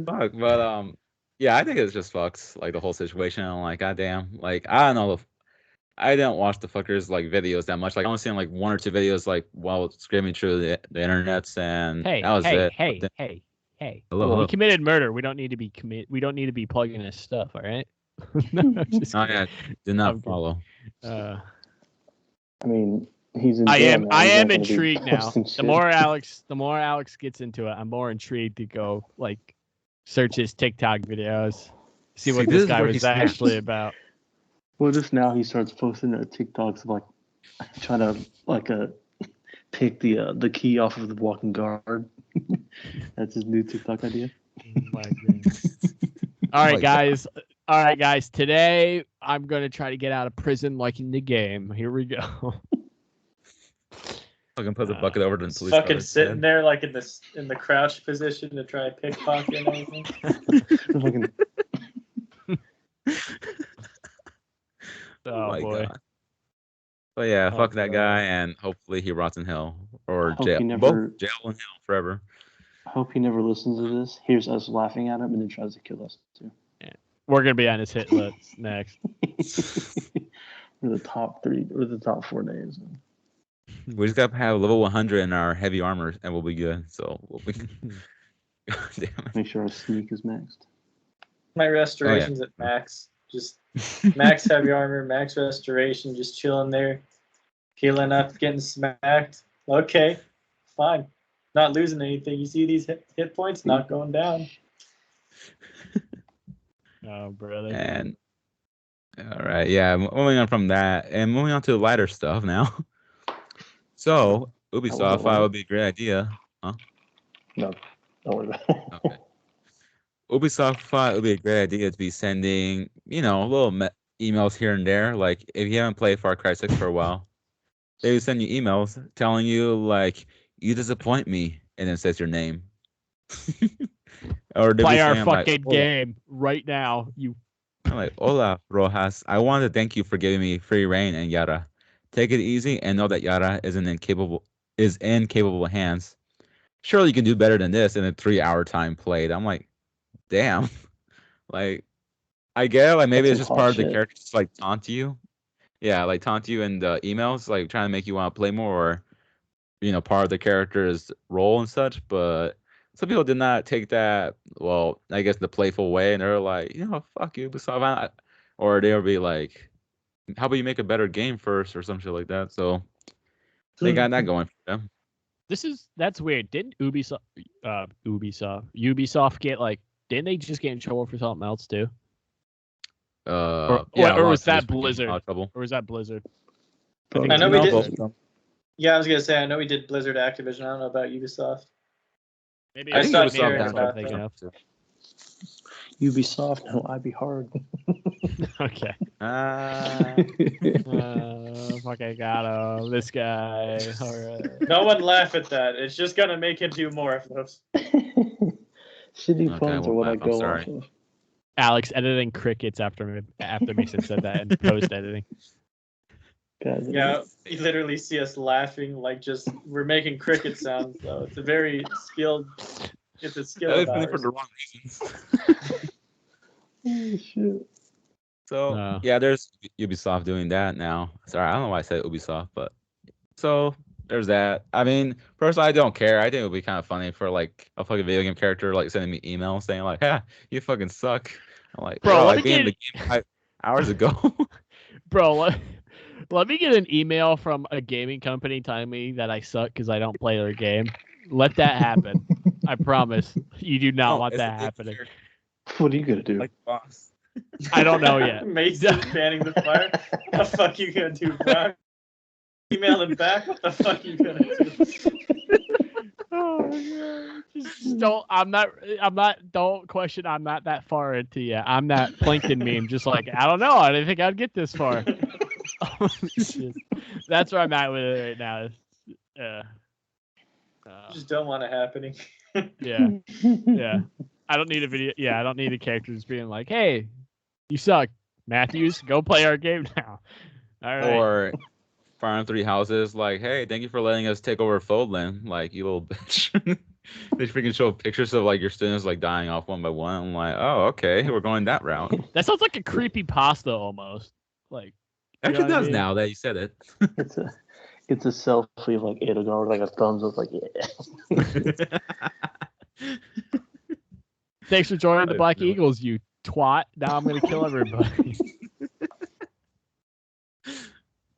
Speaker 2: Fuck, but yeah, I think it's just fucks, like the whole situation. I'm like, goddamn, like I don't know. I didn't watch the fuckers like videos that much. Like I only seen like 1 or 2 videos like while screaming through the internets, and that was it.
Speaker 1: Hey. Hello. We committed murder. We don't need to be We don't need to be plugging this stuff. All right. No, just
Speaker 2: Oh yeah, did not
Speaker 1: I'm
Speaker 2: follow.
Speaker 3: I mean, he's in
Speaker 1: I
Speaker 3: jail
Speaker 1: am
Speaker 3: now.
Speaker 1: I
Speaker 3: He's not
Speaker 1: am
Speaker 3: gonna be
Speaker 1: intrigued now.
Speaker 3: posting
Speaker 1: The
Speaker 3: shit.
Speaker 1: more Alex gets into it, I'm more intrigued to go like search his TikTok videos, see what
Speaker 2: this
Speaker 1: this
Speaker 2: is
Speaker 1: guy
Speaker 2: where he
Speaker 1: was
Speaker 2: snaps.
Speaker 1: actually about.
Speaker 3: Well, just now he starts posting TikToks of like trying to pick the key off of the walking guard. That's his new TikTok idea.
Speaker 1: Oh my goodness. All right, guys. All right, guys. Today I'm gonna try to get out of prison like in the game. Here we go.
Speaker 2: Fucking put the bucket over to the police
Speaker 4: Fucking
Speaker 2: car's
Speaker 4: sitting
Speaker 2: head.
Speaker 4: there like in the crouch position to try and pickpocket and everything.
Speaker 3: Fucking-
Speaker 1: Oh
Speaker 2: my
Speaker 1: boy.
Speaker 2: God. But yeah,
Speaker 1: Oh,
Speaker 2: fuck that
Speaker 1: God.
Speaker 2: guy, and hopefully he rots in hell or
Speaker 3: Hope
Speaker 2: jail.
Speaker 3: he never-
Speaker 2: Both jail and hell forever.
Speaker 3: I hope he never listens to this, hears us laughing at him, and then tries to kill us too.
Speaker 1: We're gonna be on his hit list next.
Speaker 3: We're the top 3 or the top 4 names.
Speaker 2: We just gotta have level 100 in our heavy armor, and we'll be good. So we'll be. God damn it.
Speaker 3: Make sure our sneak is maxed.
Speaker 4: My restoration's at max. Just max heavy armor, max restoration, just chilling there, healing up, getting smacked. Okay, fine. Not losing anything. You see these hit points not going down.
Speaker 1: Oh, brother.
Speaker 2: And all right, yeah, moving on from that, and moving on to lighter stuff now. So Ubisoft thought it would be a great idea, huh?
Speaker 3: No, don't worry about it.
Speaker 2: Okay. Ubisoft thought it would be a great idea to be sending, little emails here and there. Like if you haven't played Far Cry 6 for a while, they would send you emails telling you like, "You disappoint me," and it says your name. Or
Speaker 1: play our fucking game right now.
Speaker 2: I'm like, "Hola, Rojas. I want to thank you for giving me free reign and Yara. Take it easy and know that Yara is in capable hands. Surely you can do better than this in a 3-hour time played." I'm like, damn. Like, I get it, like maybe it's just part of the character just like taunt you. Yeah, like taunt you in the emails, like trying to make you want to play more, or part of the character's role and such. But some people did not take that, well, I guess the playful way, and they're like, fuck you, Ubisoft. Or they'll be like, how about you make a better game first or some shit like that. So they got that going for them.
Speaker 1: That's weird. Didn't Ubisoft get didn't they just get in trouble for something else too? Or was that Blizzard? Or was that Blizzard?
Speaker 4: I know we did. Yeah, I was gonna say I know we did Blizzard Activision. I don't know about Ubisoft.
Speaker 1: Maybe
Speaker 4: I stopped
Speaker 1: Ubisoft
Speaker 4: hearing
Speaker 1: that's what I'm
Speaker 4: about
Speaker 1: thinking
Speaker 4: them.
Speaker 1: of.
Speaker 3: Ubisoft, no, I'd be hard.
Speaker 1: Okay. Fucking got him. This guy. All right.
Speaker 4: No one laugh at that. It's just gonna make him do more of those.
Speaker 3: Shitty puns are what I go off of.
Speaker 1: Alex editing crickets after Mason said that in post editing.
Speaker 4: Yeah, you literally see us laughing like we're making cricket sounds though. It's a very skilled. It's a skill of ours.
Speaker 2: For the wrong reasons.
Speaker 3: Oh, shit.
Speaker 2: So yeah, there's Ubisoft doing that now. Sorry, I don't know why I said Ubisoft, but so there's that. I mean, personally, I don't care. I think it would be kind of funny for like a fucking video game character like sending me emails saying like, "Yeah, you fucking suck." I'm like, bro, I gamed the game 5 hours ago.
Speaker 1: Bro, let me get an email from a gaming company telling me that I suck because I don't play their game. Let that happen. I promise. You do not want that happening.
Speaker 3: What are you gonna do?
Speaker 2: Like boss.
Speaker 1: I don't know yet.
Speaker 4: Mason fanning the fire. What the fuck you gonna do, bro? Email him back. What the fuck you gonna do?
Speaker 1: Oh god. Just don't. Don't question. I'm not that far into yet. I'm that Plankton meme. Just like I don't know. I didn't think I'd get this far. That's where I'm at with it right now.
Speaker 4: Just don't want it happening.
Speaker 1: Yeah. I don't need a video. Yeah, I don't need a character just being like, "Hey, you suck, Matthews. Go play our game now." All right.
Speaker 2: Or Fire 3 Houses, like, "Hey, thank you for letting us take over Foldland." Like, you little bitch. They freaking show pictures of like your students like dying off one by one. I'm like, oh, okay, we're going that route.
Speaker 1: That sounds like a creepy pasta almost. Like,
Speaker 2: actually does now that you said it.
Speaker 3: It's a selfie of like Edogar with like a thumbs up, like yeah.
Speaker 1: Thanks for joining the Black Eagles, you twat. Now I'm gonna kill everybody.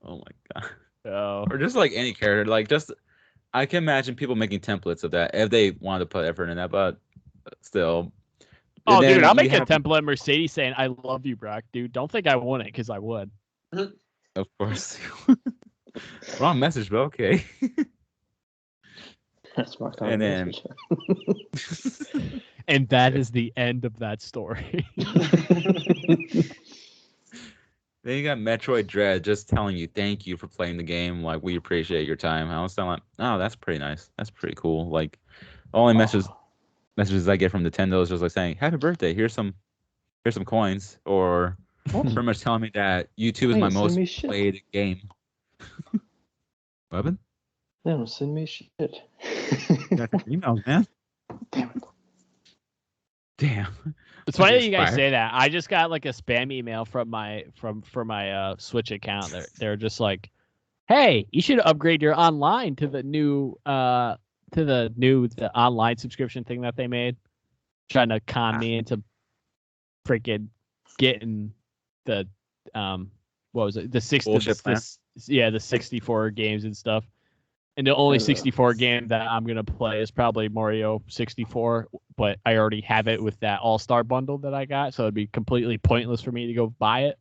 Speaker 2: Oh my god.
Speaker 1: Oh.
Speaker 2: Or just like any character, like just I can imagine people making templates of that if they wanted to put effort in that, but still.
Speaker 1: Oh, dude, I'll make a template Mercedes saying "I love you, Brock." Dude, don't think I wouldn't, because I would.
Speaker 2: Of course. Wrong message, but okay.
Speaker 3: That's my
Speaker 2: And then,
Speaker 1: and that is the end of that story.
Speaker 2: Then you got Metroid Dread just telling you thank you for playing the game. Like, we appreciate your time. I was like, oh, that's pretty nice. That's pretty cool. Like, the only messages I get from Nintendo is just like saying, "Happy birthday! Here's some coins," or pretty much telling me that YouTube is my most played game. Weapon?
Speaker 3: They don't send me shit.
Speaker 2: Got emails, man.
Speaker 3: Damn it.
Speaker 2: Damn.
Speaker 1: It's funny that you guys say that. I just got like a spam email from my Switch account. They're just like, "Hey, you should upgrade your online to the new the online subscription thing that they made." Trying to con me into freaking getting the what was it? The 64 games and stuff. And the only 64 game that I'm going to play is probably Mario 64, but I already have it with that All-Star bundle that I got, so it'd be completely pointless for me to go buy it.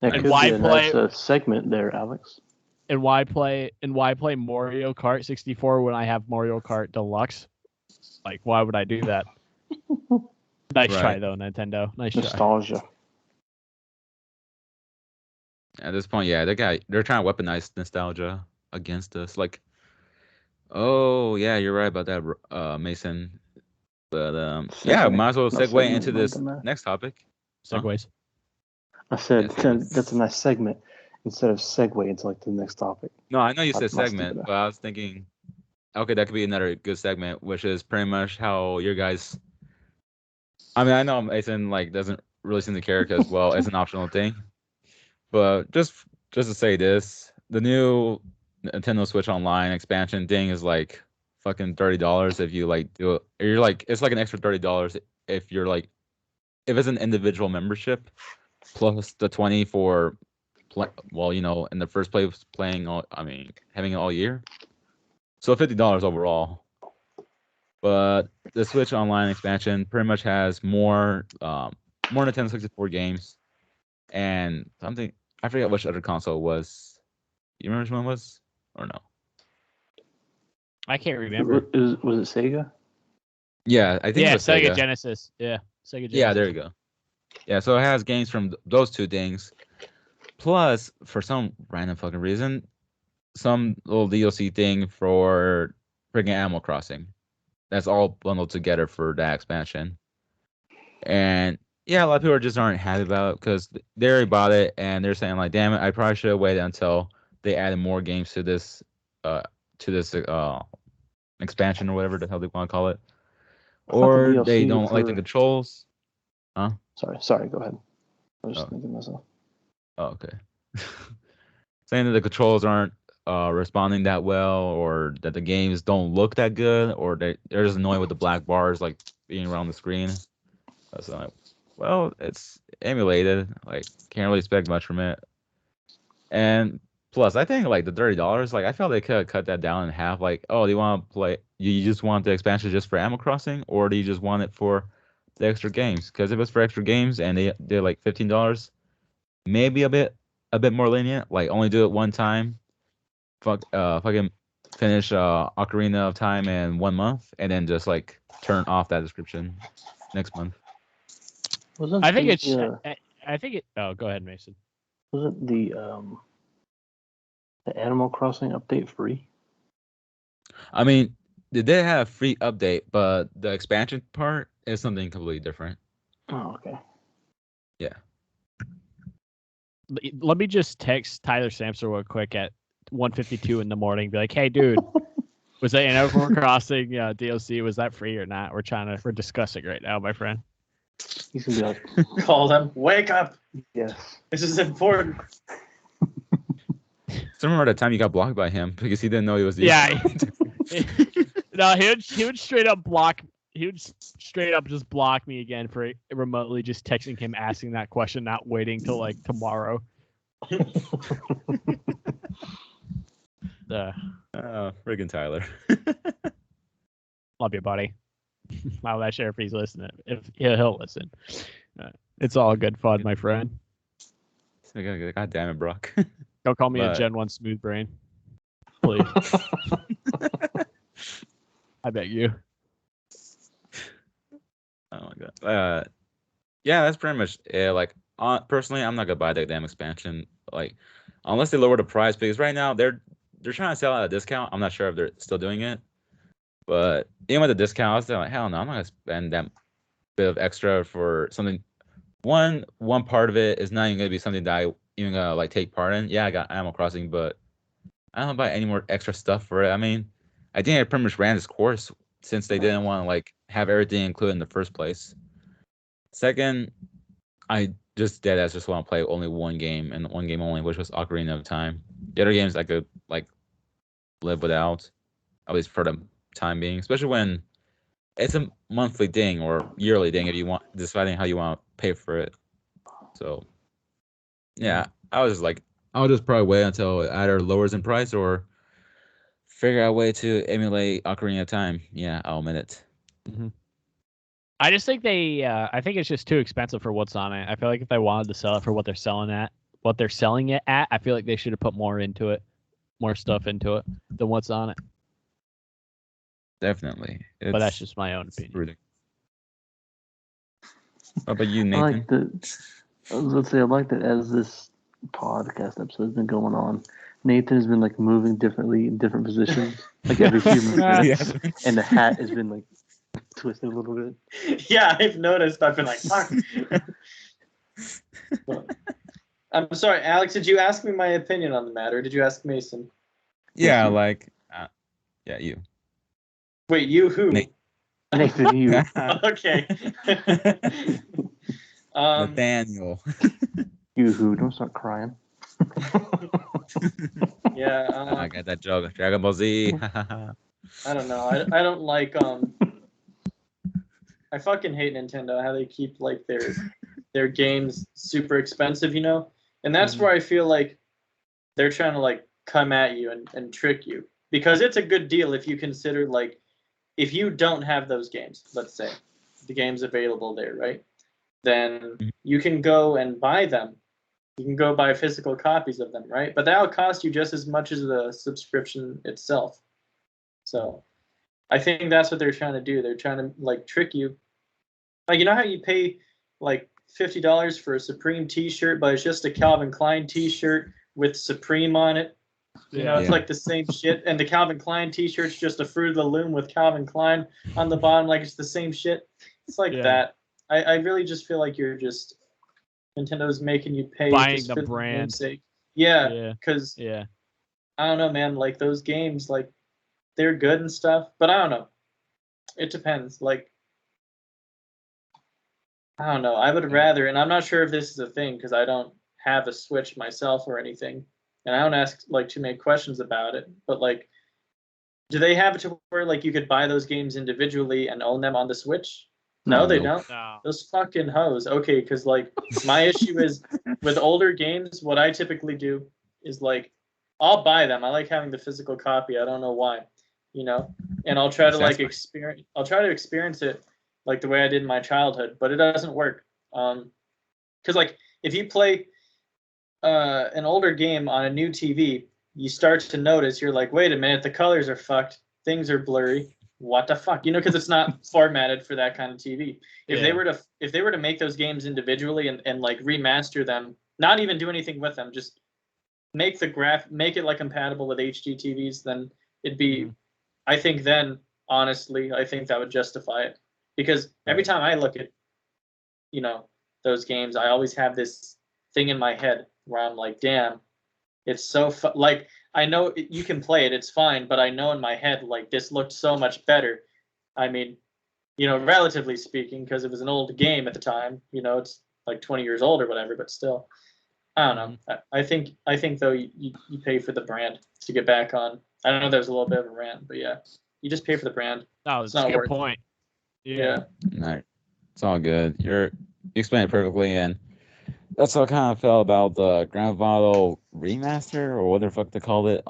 Speaker 3: That could be a nice segment there, Alex.
Speaker 1: And why play Mario Kart 64 when I have Mario Kart Deluxe? Like, why would I do that? Nice try, though, Nintendo. Nice
Speaker 3: Nostalgia.
Speaker 1: Try.
Speaker 2: At this point, yeah, they're trying to weaponize nostalgia against us. Like, oh yeah, you're right about that, Mason. But yeah, might as well segue into this next topic.
Speaker 1: Segues.
Speaker 3: I said that's a nice segment instead of segue into like the next topic.
Speaker 2: No, I know you said segment, but I was thinking, okay, that could be another good segment, which is pretty much how your guys. I mean, I know Mason like doesn't really seem to care because well, it's an optional thing. But just to say this, the new Nintendo Switch Online expansion thing is like fucking $30 if you like do it. You're like it's like an extra $30 if you're like if it's an individual membership plus the 20 for well, you know, in the first place having it all year. So $50 overall. But the Switch Online expansion pretty much has more Nintendo 64 games and something I forget which other console it was. You remember which one it was? Or no?
Speaker 1: I can't remember.
Speaker 3: Was it Sega?
Speaker 2: Yeah, I think it was
Speaker 1: Sega Genesis. Yeah, Sega Genesis.
Speaker 2: Yeah, there you go. Yeah, so it has games from those two things. Plus, for some random fucking reason, some little DLC thing for freaking Animal Crossing. That's all bundled together for that expansion. And yeah, a lot of people just aren't happy about it because they already bought it and they're saying like, "Damn it, I probably should have waited until they added more games to this expansion or whatever the hell they want to call it." Or they don't like the controls. Huh?
Speaker 3: Sorry, go ahead. I was just thinking myself.
Speaker 2: Oh, okay. Saying that the controls aren't responding that well, or that the games don't look that good, or they're just annoyed with the black bars like being around the screen. So like, well, it's emulated. Like, can't really expect much from it. And plus, I think like the $30, like I felt they could have cut that down in half. Like, oh, do you want to play? You just want the expansion just for Animal Crossing, or do you just want it for the extra games? Because if it's for extra games and they're like $15, maybe a bit more lenient. Like, only do it one time. Fucking finish Ocarina of Time in 1 month, and then just like turn off that description next month.
Speaker 1: I think it. Oh, go ahead, Mason.
Speaker 3: Wasn't the Animal Crossing update free?
Speaker 2: I mean, they did have a free update, but the expansion part is something completely different.
Speaker 3: Oh, okay.
Speaker 2: Yeah.
Speaker 1: Let me just text Tyler Sampson real quick at 1:52 in the morning. Be like, "Hey, dude, was that Animal Crossing DLC? Was that free or not? We're discussing right now, my friend."
Speaker 3: He's gonna be like,
Speaker 4: "Call them. Wake up.
Speaker 3: Yes,
Speaker 4: this is important."
Speaker 2: So remember the time you got blocked by him because he didn't know he was.
Speaker 1: Yeah. No, he would straight up block. he would straight up just block me again for remotely just texting him asking that question, not waiting till like tomorrow.
Speaker 5: Friggin' Tyler.
Speaker 1: Love you, buddy. I'm not sure if he's listening. If he'll listen. It's all good fun, my friend.
Speaker 5: God damn it, Brock.
Speaker 1: Don't call me a Gen 1 smooth brain. Please. I beg you.
Speaker 5: Oh my god. Yeah, that's pretty much it. Like, personally, I'm not gonna buy that damn expansion. Like, unless they lower the price, because right now they're trying to sell at a discount. I'm not sure if they're still doing it, but even with the discount, I was like, hell no, I'm not gonna spend that bit of extra for something. One part of it is not even gonna be something that I even gonna like take part in. Yeah, I got Animal Crossing, but I don't buy any more extra stuff for it. I mean, I think I pretty much ran this course since they didn't want to like have everything included in the first place. Second, I just want to play only one game and one game only, which was Ocarina of Time. The other games I could like live without, at least for the time being, especially when it's a monthly thing or yearly thing if you want deciding how you want to pay for it. So yeah, I'll just probably wait until it either lowers in price or figure out a way to emulate Ocarina of Time. Yeah, I'll admit it.
Speaker 1: Mm-hmm. I just think I think it's just too expensive for what's on it. I feel like if they wanted to sell it for what they're selling it at, I feel like they should have put more into it, more stuff into it than what's on it.
Speaker 5: Definitely.
Speaker 1: But that's just my own opinion.
Speaker 5: How about you, Nathan?
Speaker 3: I like that as this podcast episode has been going on, Nathan has been like moving differently in different positions, like every few minutes, and the hat has been like twisted a little bit.
Speaker 4: Yeah, I've noticed. I've been like, fuck. I'm sorry, Alex. Did you ask me my opinion on the matter? Or did you ask Mason?
Speaker 5: Yeah, you.
Speaker 4: Wait, you who?
Speaker 3: Nathan, you.
Speaker 4: Okay.
Speaker 5: Nathaniel.
Speaker 3: You who? Don't start crying.
Speaker 4: Yeah.
Speaker 5: I got that joke. Dragon Ball Z.
Speaker 4: I don't know. I don't like I fucking hate Nintendo, how they keep like their games super expensive, you know? And that's where I feel like they're trying to like come at you and trick you. Because it's a good deal if you consider like if you don't have those games, let's say, the games available there, right? Then you can go and buy them. You can go buy physical copies of them, right? But that'll cost you just as much as the subscription itself. So I think that's what they're trying to do. They're trying to like trick you. Like, you know how you pay like $50 for a Supreme t-shirt, but it's just a Calvin Klein t-shirt with Supreme on it? You know, it's like the same shit. And the Calvin Klein t-shirt's just a Fruit of the Loom with Calvin Klein on the bottom, like it's the same shit. It's like that. I really just feel like you're just Nintendo's making you pay
Speaker 1: buying
Speaker 4: just
Speaker 1: the
Speaker 4: for
Speaker 1: brand.
Speaker 4: The sake. Yeah, because I don't know, man. Like those games, like they're good and stuff, but I don't know. It depends. Like I don't know. I would rather, and I'm not sure if this is a thing because I don't have a Switch myself or anything, and I don't ask like too many questions about it. But like, do they have it to where like you could buy those games individually and own them on the Switch? No, they don't.
Speaker 1: No.
Speaker 4: Those fucking hoes. Okay, because like my issue is with older games. What I typically do is like I'll buy them. I like having the physical copy. I don't know why, you know, and I'll try to like experience. I'll try to experience it like the way I did in my childhood, but it doesn't work. Because like if you play an older game on a new TV, you start to notice you're like, wait a minute, the colors are fucked, things are blurry. What the fuck, you know, because it's not formatted for that kind of TV. If they were to make those games individually and like remaster them, not even do anything with them, just make it like compatible with HD TVs, then it'd be, I think then honestly, I think that would justify it. Because every time I look at, you know, those games, I always have this thing in my head where I'm like, damn, it's so like I know you can play it, it's fine, but I know in my head like this looked so much better. I mean, you know, relatively speaking, because it was an old game at the time. You know, it's like 20 years old or whatever, but still, I don't know. I think though you pay for the brand to get back on. I don't know. There's a little bit of a rant, but yeah, you just pay for the brand.
Speaker 1: No, it's a good point.
Speaker 4: Yeah.
Speaker 5: Right. It's all good. You explained it perfectly, and that's how I kind of felt about the Grand Theft Auto remaster or whatever the fuck they called it,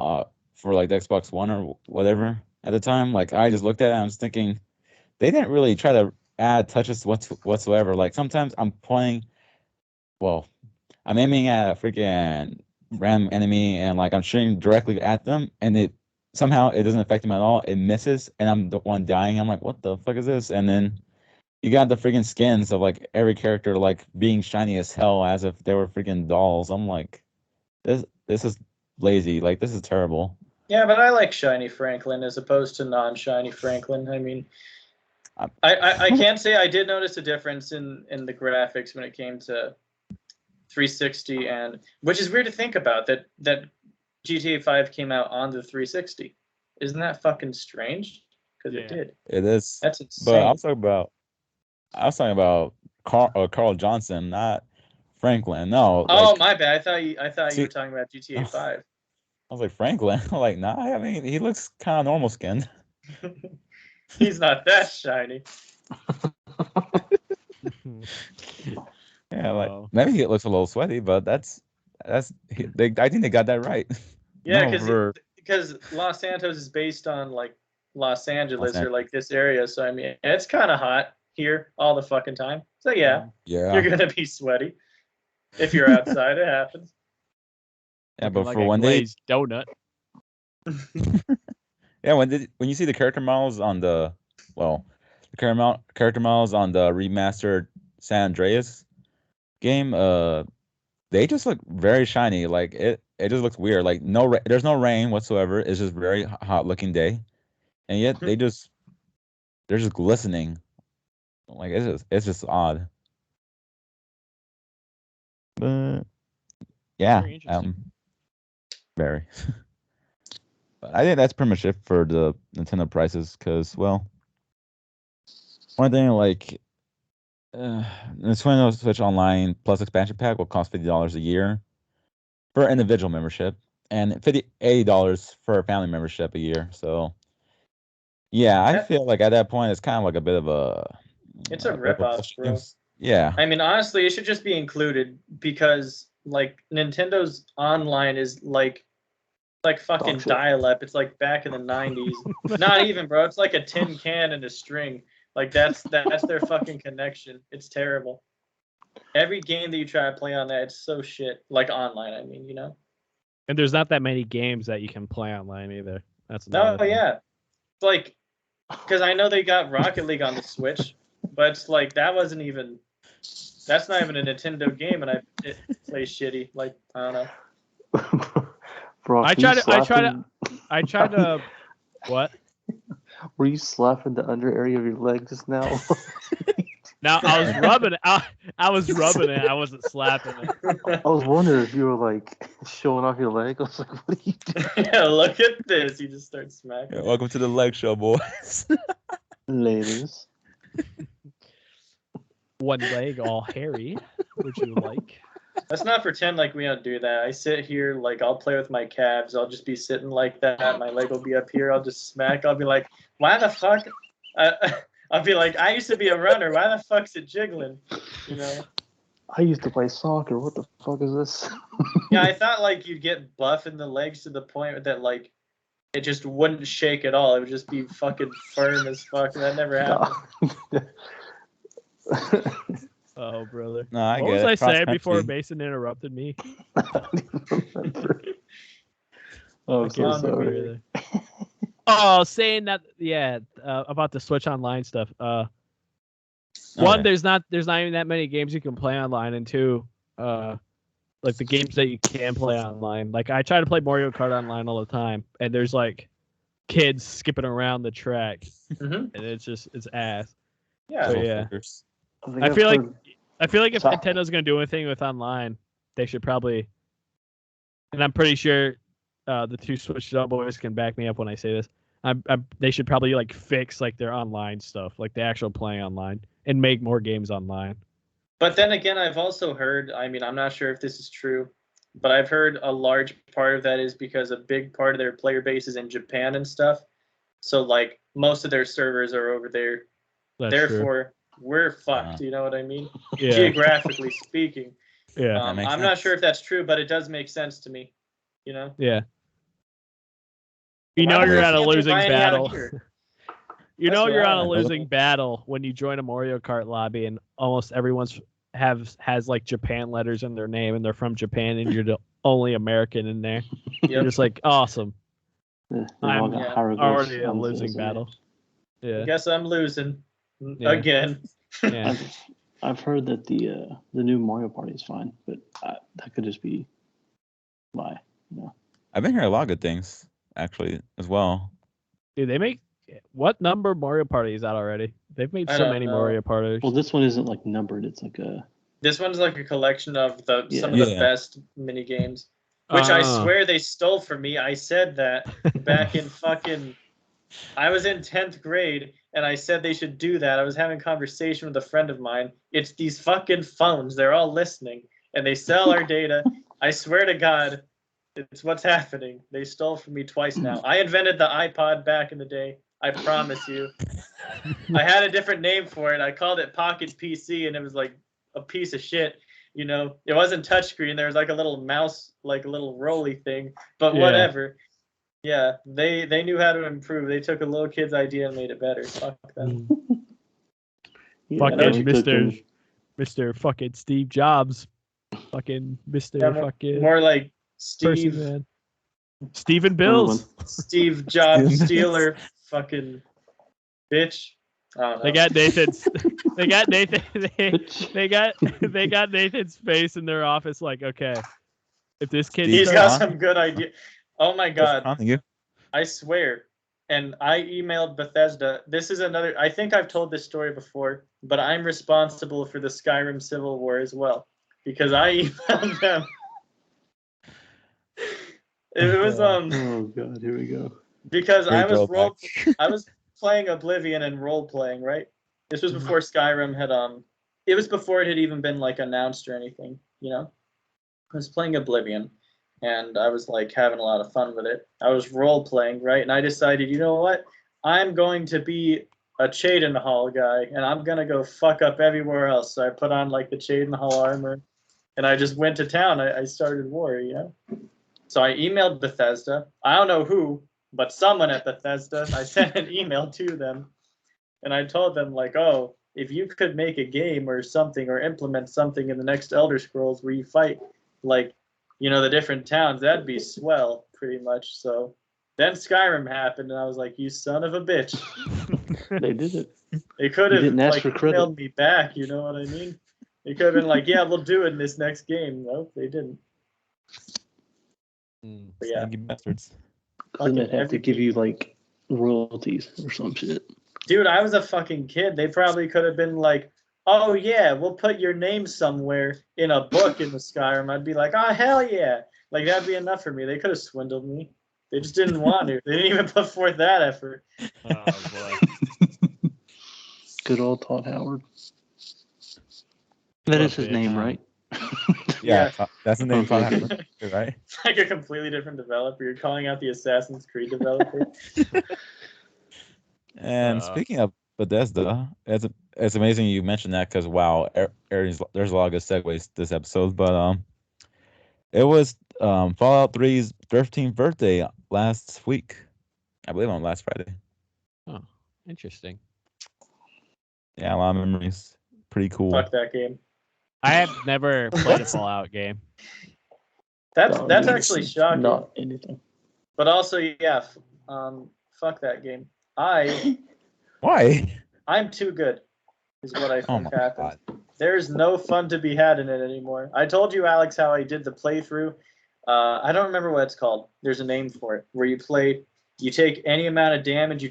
Speaker 5: for like the Xbox One or whatever at the time. Like I just looked at it and I was thinking they didn't really try to add touches whatsoever. Like sometimes I'm playing, well, I'm aiming at a freaking random enemy and like I'm shooting directly at them, and it somehow it doesn't affect them at all. It misses, and I'm the one dying. I'm like, what the fuck is this? And then you got the freaking skins of like every character like being shiny as hell as if they were freaking dolls. I'm like, this is lazy. Like this is terrible.
Speaker 4: Yeah, but I like shiny Franklin as opposed to non-shiny Franklin. I mean, I can't say I did notice a difference in the graphics when it came to 360, and which is weird to think about that GTA 5 came out on the 360. Isn't that fucking strange? Because it did.
Speaker 5: It is.
Speaker 4: That's insane.
Speaker 5: But I was talking about Carl Johnson, not Franklin. No.
Speaker 4: Oh,
Speaker 5: like,
Speaker 4: my bad. I thought you were talking about GTA 5.
Speaker 5: I was like, Franklin. Like, nah. I mean, he looks kind of normal skinned.
Speaker 4: He's not that shiny.
Speaker 5: Yeah, like maybe he looks a little sweaty, but I think they got that right.
Speaker 4: Yeah, because Los Santos is based on like Los Angeles or like this area, so I mean it's kind of hot here all the fucking time. So yeah, you're gonna be sweaty if you're outside. It happens.
Speaker 5: Yeah, but
Speaker 1: like
Speaker 5: for when they
Speaker 1: donut.
Speaker 5: Yeah, when you see the character models on the character models on the remastered San Andreas game, they just look very shiny. Like it just looks weird. Like there's no rain whatsoever. It's just very hot looking day, and yet they're just glistening. Like it's just odd. But yeah,
Speaker 1: very interesting.
Speaker 5: Very. But I think that's pretty much it for the Nintendo prices. Because well, one thing like the Nintendo Switch Online Plus expansion pack will cost $50 a year for individual membership, and $80 for a family membership a year. So, yeah, I feel like at that point it's kind of like a bit of a.
Speaker 4: It's a rip-off, bro.
Speaker 5: Yeah.
Speaker 4: I mean, honestly, it should just be included because like Nintendo's online is like fucking dial-up. It's like back in the 90s. Not even, bro. It's like a tin can and a string. Like that's their fucking connection. It's terrible. Every game that you try to play on that, it's so shit. Like online, I mean, you know.
Speaker 1: And there's not that many games that you can play online either. That's
Speaker 4: yeah. It's like, because I know they got Rocket League on the Switch, but it's like that's not even a Nintendo game, and it plays shitty. Like I don't know.
Speaker 3: Bro,
Speaker 1: I tried to. What?
Speaker 3: Were you slapping the under area of your leg just now?
Speaker 1: Now I was rubbing it. I was rubbing it. I wasn't slapping it.
Speaker 3: I was wondering if you were like showing off your leg. I was like, what are you doing?
Speaker 4: Yeah, look at this. You just start smacking.
Speaker 5: Yeah, welcome to the leg show, boys.
Speaker 3: Ladies.
Speaker 1: One leg all hairy. Would you like?
Speaker 4: Let's not pretend like we don't do that. I sit here, like, I'll play with my calves. I'll just be sitting like that. My leg will be up here. I'll just smack. I'll be like, why the fuck? I'll be like, I used to be a runner. Why the fuck's it jiggling? You know?
Speaker 3: I used to play soccer. What the fuck is this?
Speaker 4: Yeah, I thought, like, you'd get buff in the legs to the point that, like, it just wouldn't shake at all. It would just be fucking firm as fuck. That never happened.
Speaker 1: Oh, brother.
Speaker 5: No, I
Speaker 1: what
Speaker 5: get
Speaker 1: was
Speaker 5: it.
Speaker 1: I saying before Mason interrupted me?
Speaker 3: I don't remember. Oh, I'm so sorry.
Speaker 1: Oh, saying that, yeah, about the Switch Online stuff. One, there's not even that many games you can play online, and two, like the games that you can play online. Like I try to play Mario Kart online all the time, and there's like kids skipping around the track, and it's ass.
Speaker 4: Yeah.
Speaker 1: So, yeah. I feel like if Nintendo's gonna do anything with online, they should probably, and I'm pretty sure the two Switch boys can back me up when I say this. They should probably like fix like their online stuff, like the actual playing online, and make more games online.
Speaker 4: But then again, I've also heard, I mean, I'm not sure if this is true, but I've heard a large part of that is because a big part of their player base is in Japan and stuff. So like most of their servers are over there. Therefore, we're fucked. You know what I mean?
Speaker 1: Yeah.
Speaker 4: Geographically speaking.
Speaker 1: Yeah.
Speaker 4: I'm not sure if that's true, but it does make sense to me. You know?
Speaker 1: Yeah. You know you're at a losing battle. You know you're on a losing battle when you join a Mario Kart lobby and almost everyone's has like Japan letters in their name and they're from Japan and you're the only American in there. Yep. You're just like, awesome. I'm already a losing battle. Yeah.
Speaker 4: I guess I'm losing again.
Speaker 1: Yeah.
Speaker 3: I've heard that the new Mario Party is fine, but that could just be lie. No.
Speaker 5: I've been hearing a lot of good things actually as well.
Speaker 1: Dude, they make what number Mario Party is out already? They've made so many Mario Parties.
Speaker 3: Well, this one isn't like numbered. It's like a.
Speaker 4: This one's like a collection of some of the best mini games, which I swear they stole from me. I said that back in I was in 10th grade and I said they should do that. I was having a conversation with a friend of mine. It's these fucking phones. They're all listening and they sell our data. I swear to God, it's what's happening. They stole from me twice now. I invented the iPod back in the day. I promise you. I had a different name for it. I called it Pocket PC, and it was like a piece of shit. You know, it wasn't touchscreen. There was like a little mouse, like a little rolly thing. But whatever. Yeah, they knew how to improve. They took a little kid's idea and made it better. Fuck them.
Speaker 1: Fucking Mr. fucking Steve Jobs. Fucking Mr. fucking.
Speaker 4: More like Steve.
Speaker 1: Man. Stephen Bills.
Speaker 4: Steve Jobs Steeler. Fucking bitch. I don't know.
Speaker 1: They got Nathan's. They got Nathan. They got Nathan's face in their office. Like, okay, if this kid,
Speaker 4: he's got some good idea. Oh my God! I swear. And I emailed Bethesda. This is another. I think I've told this story before, but I'm responsible for the Skyrim Civil War as well because I emailed them. It was
Speaker 3: Oh God! Here we go.
Speaker 4: Because I was playing Oblivion and role playing, right? This was before Skyrim had it was before it had even been like announced or anything, you know? I was playing Oblivion and I was like having a lot of fun with it. I was role playing, right? And I decided, you know what? I'm going to be a Cheydinhal guy and I'm gonna go fuck up everywhere else. So I put on like the Cheydinhal armor and I just went to town. I started war, you know? So I emailed Bethesda. I don't know who, but someone at Bethesda. I sent an email to them and I told them like, oh, if you could make a game or something or implement something in the next Elder Scrolls where you fight like, you know, the different towns, that'd be swell pretty much. So then Skyrim happened and I was like, you son of a bitch.
Speaker 3: They did it.
Speaker 4: They could have like emailed me back, you know what I mean? They could have been like, yeah, we'll do it in this next game. No, they didn't. But yeah.
Speaker 5: Bastards.
Speaker 3: Doesn't it have to give you like royalties or some shit?
Speaker 4: Dude, I was a fucking kid. They probably could have been like, oh yeah, we'll put your name somewhere in a book in the Skyrim. I'd be like, oh hell yeah. Like that'd be enough for me. They could have swindled me. They just didn't want to. They didn't even put forth that effort.
Speaker 1: Oh boy.
Speaker 3: Good old Todd Howard. That is his name, right?
Speaker 5: Yeah, that's the name. Right?
Speaker 4: It's like a completely different developer. You're calling out the Assassin's Creed developer.
Speaker 5: And speaking of Bethesda, it's amazing you mentioned that because wow, there's a lot of good segues this episode. But it was Fallout 3's 13th birthday last week, I believe on last Friday.
Speaker 1: Oh, interesting.
Speaker 5: Yeah, a lot of memories. Pretty cool.
Speaker 4: Fuck that game.
Speaker 1: I have never played a Fallout game.
Speaker 4: That's actually shocking.
Speaker 3: Not anything.
Speaker 4: But also, yeah, fuck that game.
Speaker 5: Why?
Speaker 4: I'm too good, is what I think happened. There's no fun to be had in it anymore. I told you, Alex, how I did the playthrough. I don't remember what it's called. There's a name for it, where you take any amount of damage, you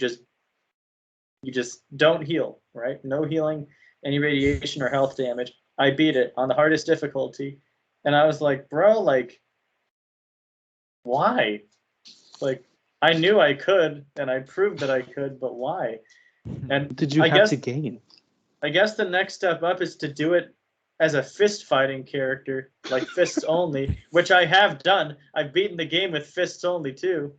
Speaker 4: just don't heal, right? No healing, any radiation or health damage. I beat it on the hardest difficulty. And I was like, bro, like, why? Like, I knew I could, and I proved that I could, but why? And
Speaker 3: what did you have to gain?
Speaker 4: I guess the next step up is to do it as a fist fighting character, like fists only, which I have done. I've beaten the game with fists only too.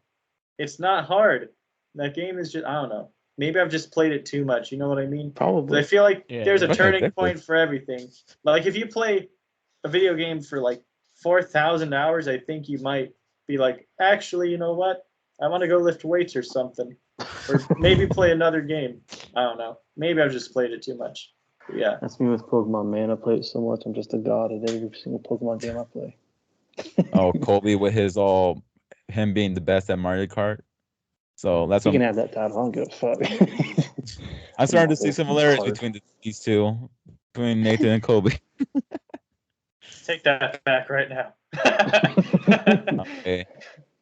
Speaker 4: It's not hard. That game is just, I don't know. maybe I've just played it too much. You know what I mean?
Speaker 3: Probably.
Speaker 4: I feel like there's a
Speaker 5: Okay,
Speaker 4: turning
Speaker 5: exactly.
Speaker 4: point for everything. Like if you play a video game for like 4,000 hours, I think you might be like, actually, you know what? I want to go lift weights or something, or maybe play another game. I don't know. Maybe I've just played it too much. But yeah.
Speaker 3: That's me with Pokemon, man. I play it so much. I'm just a god at every single Pokemon game I play.
Speaker 5: Oh, Colby with him being the best at Mario Kart. So that's
Speaker 3: You
Speaker 5: what
Speaker 3: can have that title. I don't give a fuck.
Speaker 5: I'm starting to see
Speaker 3: Marvel
Speaker 5: similarities
Speaker 3: Kart.
Speaker 5: between these two, between Nathan and Colby.
Speaker 4: Take that back right now.
Speaker 5: Okay,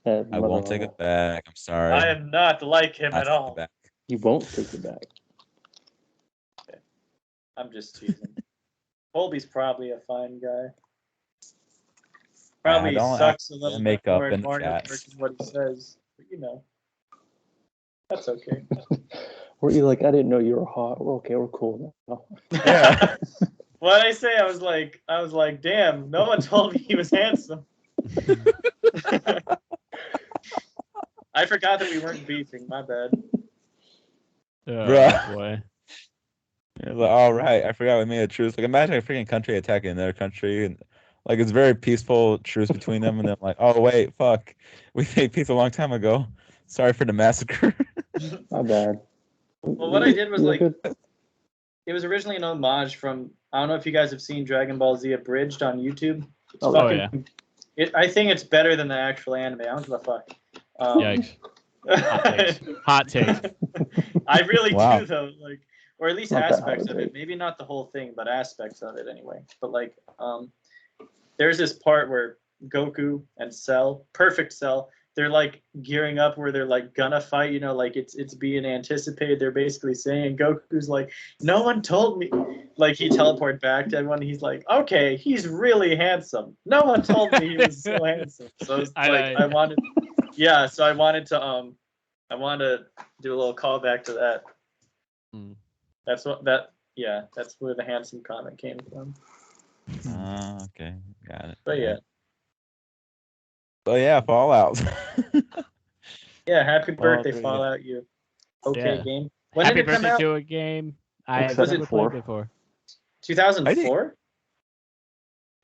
Speaker 5: I won't take it back. I'm sorry.
Speaker 4: I am not like him
Speaker 5: I
Speaker 4: at
Speaker 5: take it
Speaker 4: all.
Speaker 5: back.
Speaker 3: You won't take it back.
Speaker 4: I'm just teasing. Colby's probably a fine guy. Probably
Speaker 5: don't
Speaker 4: sucks a
Speaker 5: act
Speaker 4: little
Speaker 5: make
Speaker 4: bit
Speaker 5: up
Speaker 4: more
Speaker 5: in
Speaker 4: at
Speaker 5: the
Speaker 4: Mario
Speaker 5: chat.
Speaker 4: Kart is what he says. But you know. That's okay.
Speaker 3: Were you like, I didn't know you were hot. We're okay. We're cool now.
Speaker 5: Yeah.
Speaker 4: What I say, I was like, damn, no one told me he was handsome. I forgot that we weren't beefing. My bad.
Speaker 5: Bruh.
Speaker 1: Boy.
Speaker 5: It's like, all right, I forgot we made a truce. Like, imagine a freaking country attacking another country, and like it's very peaceful truce between them, and then like, oh wait, fuck, we made peace a long time ago. Sorry for the massacre.
Speaker 3: My bad.
Speaker 4: Well, what I did was
Speaker 3: You're
Speaker 4: like,
Speaker 3: good.
Speaker 4: it was originally an homage from, I don't know if you guys have seen Dragon Ball Z Abridged on YouTube. It's
Speaker 3: Oh,
Speaker 1: yeah.
Speaker 4: I think it's better than the actual anime. I don't give a fuck.
Speaker 1: Yikes. Hot takes.
Speaker 4: I really
Speaker 5: Wow.
Speaker 4: do though, like, or at least
Speaker 3: Not that
Speaker 4: aspects
Speaker 3: hot
Speaker 4: of
Speaker 3: a
Speaker 4: it.
Speaker 3: take.
Speaker 4: Maybe not the whole thing, but aspects of it anyway. But like, there's this part where Goku and Cell, perfect Cell, they're like gearing up where they're like gonna fight. You know, like it's being anticipated. They're basically saying, Goku's like, no one told me. Like he teleported back to everyone. He's like, okay, he's really handsome. No one told me he was so handsome. So it's like I wanted to do a little callback to that. That's where the handsome comment came from.
Speaker 5: Okay, got it.
Speaker 4: But yeah.
Speaker 5: So yeah, Fallout.
Speaker 4: Yeah, happy birthday,
Speaker 3: 3,
Speaker 4: Fallout, you. Okay,
Speaker 1: Yeah.
Speaker 4: game. When
Speaker 1: Happy
Speaker 4: did it come
Speaker 1: birthday
Speaker 4: out?
Speaker 1: to a game I have
Speaker 3: Except
Speaker 1: never
Speaker 3: for-
Speaker 1: played before.
Speaker 4: 2004?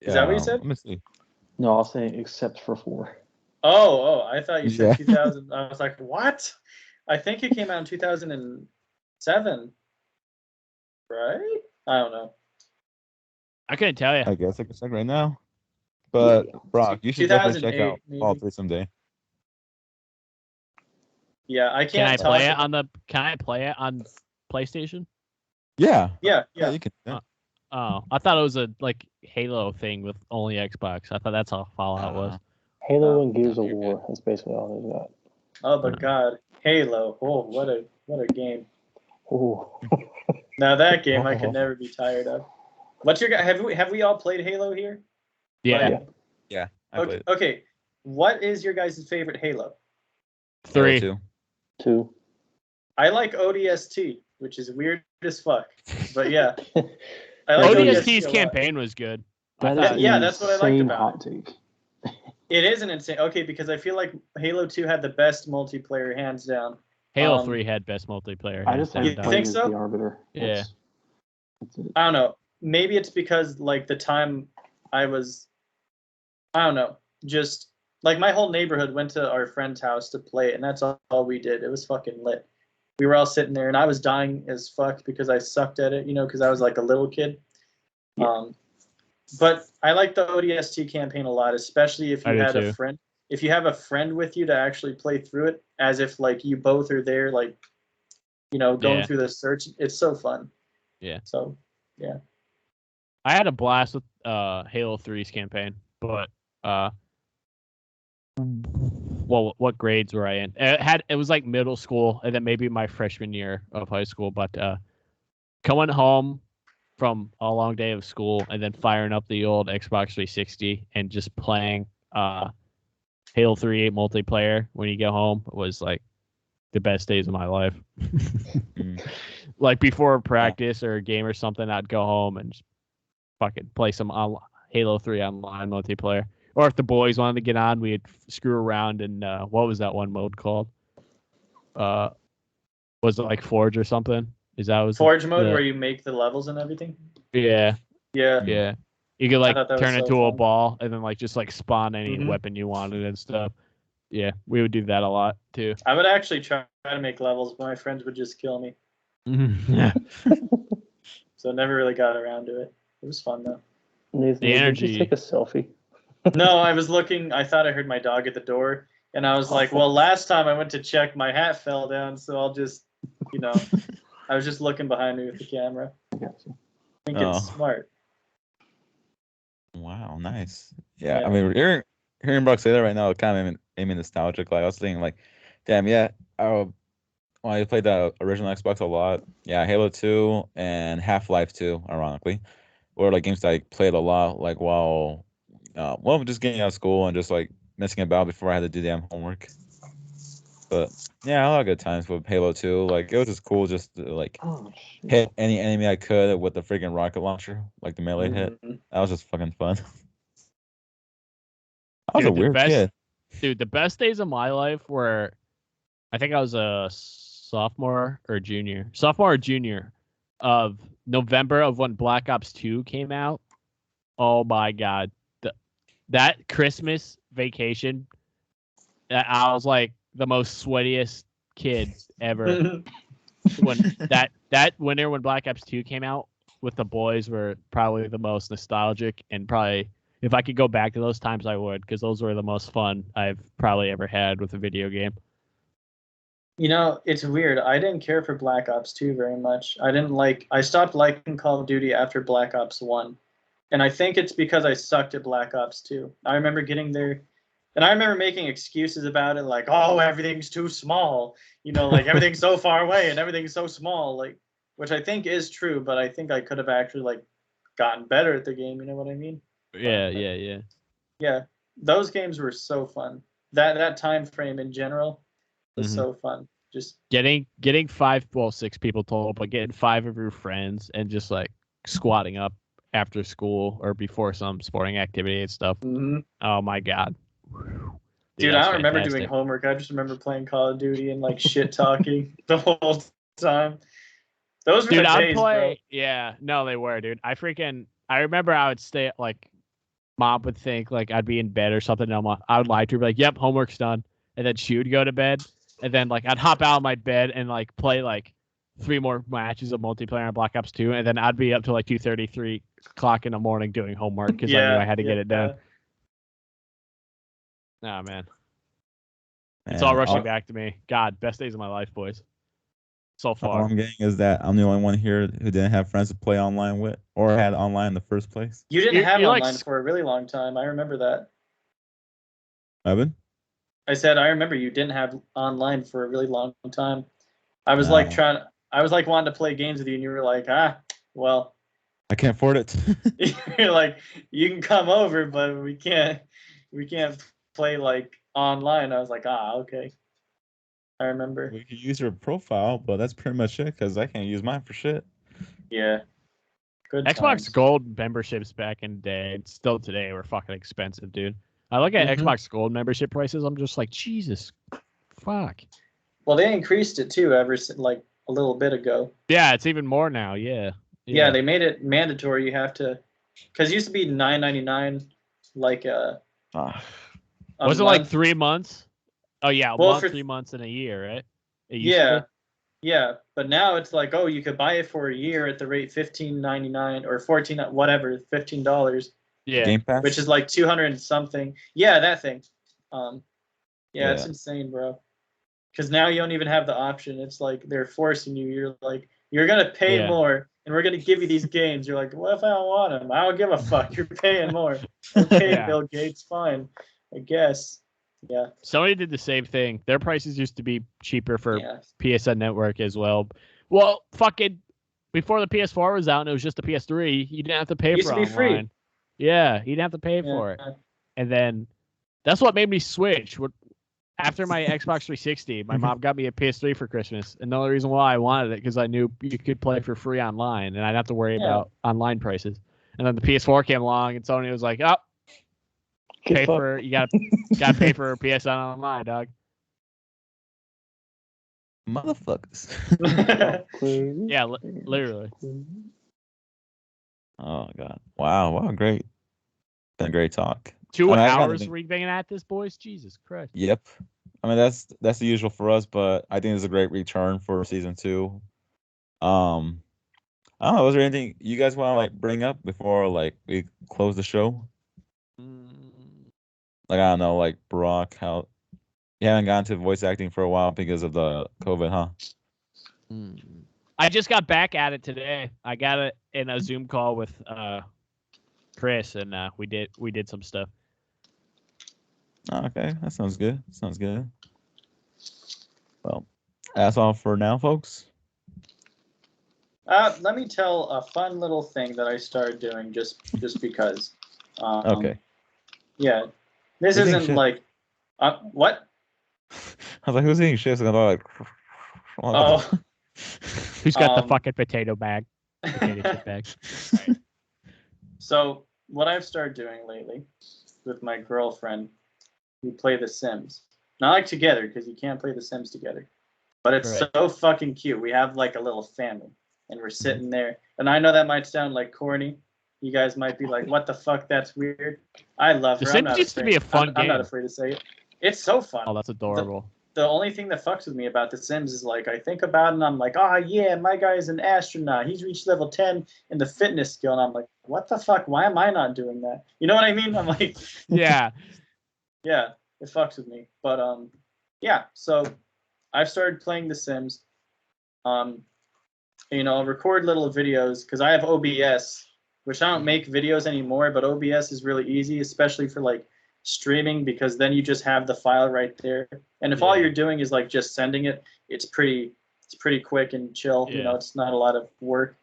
Speaker 4: Is that what you said?
Speaker 5: Let me see.
Speaker 3: No, I'll say except for 4.
Speaker 4: Oh, I thought you said
Speaker 5: Yeah.
Speaker 4: 2000. I was like, what? I think it came out in 2007. Right? I don't know.
Speaker 1: I couldn't tell you.
Speaker 5: I guess I can check right now. But Brock, you should definitely check
Speaker 4: 2008
Speaker 5: out
Speaker 4: maybe.
Speaker 5: Fallout 3 someday.
Speaker 4: Yeah, I
Speaker 1: Can I
Speaker 4: can't
Speaker 1: play
Speaker 4: talk
Speaker 1: it on the? Can I play it on PlayStation?
Speaker 5: Yeah.
Speaker 4: Yeah.
Speaker 5: You can. Yeah.
Speaker 1: Oh, I thought it was a like Halo thing with only Xbox. I thought that's how Fallout was.
Speaker 3: Halo and Gears of War. That's basically all they got.
Speaker 4: Oh, but God, Halo. Oh, what a game.
Speaker 3: Oh.
Speaker 4: Now that game I could never be tired of. What's your have we all played Halo here?
Speaker 1: Yeah.
Speaker 3: Yeah.
Speaker 5: I played it.
Speaker 4: Okay. What is your guys' favorite Halo?
Speaker 1: 3.
Speaker 5: Halo
Speaker 3: 2.
Speaker 4: I like ODST, which is weird as fuck. But yeah. I
Speaker 3: like
Speaker 1: ODST's
Speaker 4: a lot.
Speaker 1: campain was good.
Speaker 3: That
Speaker 1: I thought,
Speaker 3: is
Speaker 4: Yeah, that's what I liked
Speaker 3: insane
Speaker 4: about
Speaker 3: hot take.
Speaker 4: It is an insane. Okay, because I feel like Halo 2 had the best multiplayer, hands down.
Speaker 1: Halo 3 had best multiplayer.
Speaker 3: I just
Speaker 1: hands
Speaker 3: like
Speaker 1: down.
Speaker 4: You think
Speaker 3: playing
Speaker 4: so?
Speaker 3: as the Arbiter.
Speaker 1: Yeah.
Speaker 3: That's it.
Speaker 4: I don't know. Maybe it's because like the time I was, I don't know, just like my whole neighborhood went to our friend's house to play it, and that's all we did. It was fucking lit. We were all sitting there, and I was dying as fuck because I sucked at it, because I was like a little kid. But I like the ODST campaign a lot, especially if you had a friend. If you have a friend with you to actually play through it, as if like you both are there, like going through the search. It's so fun.
Speaker 1: Yeah.
Speaker 4: So, yeah.
Speaker 1: I had a blast with Halo 3's campaign, but well, what grades were I in? It was like middle school, and then maybe my freshman year of high school. But coming home from a long day of school and then firing up the old Xbox 360 and just playing Halo 3 multiplayer when you get home was like the best days of my life. Like before practice or a game or something, I'd go home and just fucking play some Halo 3 online multiplayer. Or if the boys wanted to get on, we'd screw around and what was that one mode called? Was it like Forge or something? Is that was
Speaker 4: Forge mode where you make the levels and everything?
Speaker 1: Yeah.
Speaker 4: Yeah.
Speaker 1: Yeah. You could like turn into
Speaker 4: so
Speaker 1: a
Speaker 4: fun.
Speaker 1: ball and then like just like spawn any weapon you wanted and stuff. Yeah, we would do that a lot too.
Speaker 4: I would actually try to make levels, but my friends would just kill me.
Speaker 1: Yeah.
Speaker 4: So I never really got around to it. It was fun though.
Speaker 3: Nathan,
Speaker 1: The energy.
Speaker 3: Just take a selfie.
Speaker 4: No, I was looking. I thought I heard my dog at the door, and I was like, "Well, last time I went to check, my hat fell down, so I'll just, I was just looking behind me with the camera. I think it's smart."
Speaker 5: Wow, nice. Yeah, I mean, hearing Brock say that right now, it kind of made me nostalgic. Like I was thinking, like, damn, yeah, I played the original Xbox a lot. Yeah, Halo 2 and Half-Life 2, ironically, were like games that I played a lot, like while just getting out of school and just like messing about before I had to do damn homework. But yeah, a lot of good times with Halo 2. Like it was just cool just to like hit any enemy I could with the freaking rocket launcher, like the melee hit. That was just fucking fun. I was a weird kid.
Speaker 1: Dude, the best days of my life were, I think I was a sophomore or junior of November of when Black Ops 2 came out. Oh my God. That Christmas vacation, I was like the most sweatiest kid ever. When that winter when Black Ops 2 came out with the boys were probably the most nostalgic, and probably if I could go back to those times I would, because those were the most fun I've probably ever had with a video game.
Speaker 4: It's weird. I didn't care for Black Ops 2 very much. I stopped liking Call of Duty after Black Ops 1. And I think it's because I sucked at Black Ops 2. I remember getting there, and I remember making excuses about it, like, oh, everything's too small. Like everything's so far away and everything's so small, like, which I think is true, but I think I could have actually like gotten better at the game. You know what I mean?
Speaker 1: Yeah.
Speaker 4: Yeah, those games were so fun. That time frame in general was so fun. Just
Speaker 1: getting 6 people total, but getting 5 of your friends and just like squatting up after school or before some sporting activity and stuff. Oh my God.
Speaker 4: Dude, I don't remember doing homework. I just remember playing Call of Duty and like shit talking the whole time. Those were the days, bro.
Speaker 1: Yeah, no, they were, dude. I remember I would stay like, mom would think like I'd be in bed or something. And I would lie to her, be like, "Yep, homework's done," and then she would go to bed, and then like I'd hop out of my bed and like play like 3 more matches of multiplayer on Black Ops 2, and then I'd be up till like 2:30, 3 o'clock in the morning doing homework because I knew I had to get it done. Nah, man. It's all rushing back to me. God, best days of my life, boys. So far.
Speaker 5: All I'm getting is that I'm the only one here who didn't have friends to play online with or had online in the first place.
Speaker 4: You didn't have online for a really long time. I remember that.
Speaker 5: Evan?
Speaker 4: I said I remember you didn't have online for a really long time. I was wanting to play games with you, and you were like, well,
Speaker 5: I can't afford it.
Speaker 4: You're like, you can come over, but we can't play like online. I was like, okay. I remember.
Speaker 5: We can use your profile, but that's pretty much it because I can't use mine for shit.
Speaker 4: Yeah. Good
Speaker 1: Xbox
Speaker 4: times.
Speaker 1: Gold memberships back in the day, and still today, were fucking expensive, dude. I look at Xbox Gold membership prices, I'm just like, Jesus, fuck.
Speaker 4: Well, they increased it too, like a little bit ago.
Speaker 1: Yeah, it's even more now. Yeah.
Speaker 4: Yeah, they made it mandatory. You have to, because it used to be $9.99, like
Speaker 1: was it like 3 months? Oh yeah, a month, 3 months, and a year, right?
Speaker 4: Yeah. But now it's like, you could buy it for a year at the rate $15.99 or $14, whatever, $15.
Speaker 1: Yeah,
Speaker 5: Game Pass?
Speaker 4: Which is like 200 and something. Yeah, that thing. Yeah, it's insane, bro. Because now you don't even have the option. It's like they're forcing you. You're like, you're gonna pay more, and we're gonna give you these games. You're like, what if I don't want them? I don't give a fuck. You're paying more. Okay, Bill Gates, fine, I guess. Yeah.
Speaker 1: Sony did the same thing. Their prices used to be cheaper for PSN Network as well. Well, fucking before the PS4 was out and it was just the PS3, you didn't have to pay for it online. Free. Yeah, you didn't have to pay for it. And then that's what made me switch. After my Xbox 360, my mom got me a PS3 for Christmas. And the only reason why I wanted it because I knew you could play for free online and I'd have to worry about online prices. And then the PS4 came along and Sony was like, you gotta pay for PSN online, dog.
Speaker 5: motherfuckers.
Speaker 1: Yeah, literally.
Speaker 5: Oh god! Wow! Great, been a great talk.
Speaker 1: 2 hours we've been at this, boys. Jesus Christ.
Speaker 5: Yep. I mean that's the usual for us, but I think it's a great return for season 2. I don't know. Was there anything you guys want to like bring up before like we close the show? Like I don't know, like Brock, how you haven't gone to voice acting for a while because of the COVID, huh?
Speaker 1: I just got back at it today. I got it in a Zoom call with Chris, and we did some stuff.
Speaker 5: Oh, okay, that sounds good. Well, that's all for now, folks.
Speaker 4: Let me tell a fun little thing that I started doing just because.
Speaker 5: Okay.
Speaker 4: Yeah, this isn't like. What?
Speaker 5: I was like, who's eating chips? And I'm like,
Speaker 4: oh.
Speaker 1: Who's got the fucking potato chip bag?
Speaker 4: Right. So what I've started doing lately with my girlfriend, we play The Sims. Not like together, because you can't play The Sims together. But it's so fucking cute. We have like a little family, and we're sitting there. And I know that might sound like corny. You guys might be like, what the fuck? That's weird. I love her.
Speaker 1: The Sims used to be a fun game.
Speaker 4: I'm not afraid to say it. It's so fun.
Speaker 1: Oh, that's adorable.
Speaker 4: The only thing that fucks with me about The Sims is like I think about it and I'm like, oh yeah, my guy's an astronaut. He's reached level 10 in the fitness skill. And I'm like, what the fuck? Why am I not doing that? You know what I mean? I'm like,
Speaker 1: yeah.
Speaker 4: Yeah, it fucks with me. But yeah, so I've started playing The Sims. Record little videos because I have OBS, which I don't make videos anymore, but OBS is really easy, especially for like streaming, because then you just have the file right there. And if all you're doing is like just sending it, it's pretty quick and chill.
Speaker 1: Yeah.
Speaker 4: It's not a lot of work.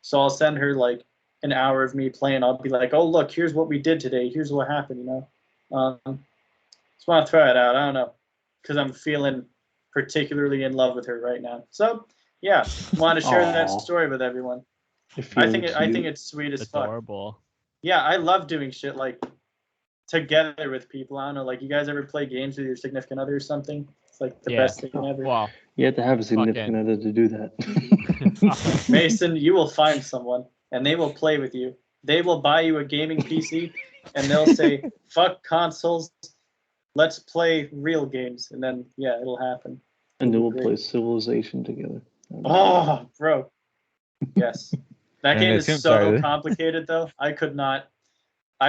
Speaker 4: So I'll send her like an hour of me playing. I'll be like, oh look, here's what we did today. Here's what happened. Just want to throw it out. I don't know, because I'm feeling particularly in love with her right now. So yeah, want to share that story with everyone. I think it's sweet as fuck.
Speaker 1: Adorable.
Speaker 4: Yeah, I love doing shit like together with people. I don't know, like you guys ever play games with your significant other or something? It's like the best thing ever.
Speaker 1: Wow.
Speaker 3: You have to have a significant other to do that.
Speaker 4: Mason, you will find someone and they will play with you. They will buy you a gaming PC and they'll say, fuck consoles, let's play real games. And then, yeah, it'll happen.
Speaker 3: And then we'll play Civilization together.
Speaker 4: Oh, bro. Yes. That game is so complicated, though. I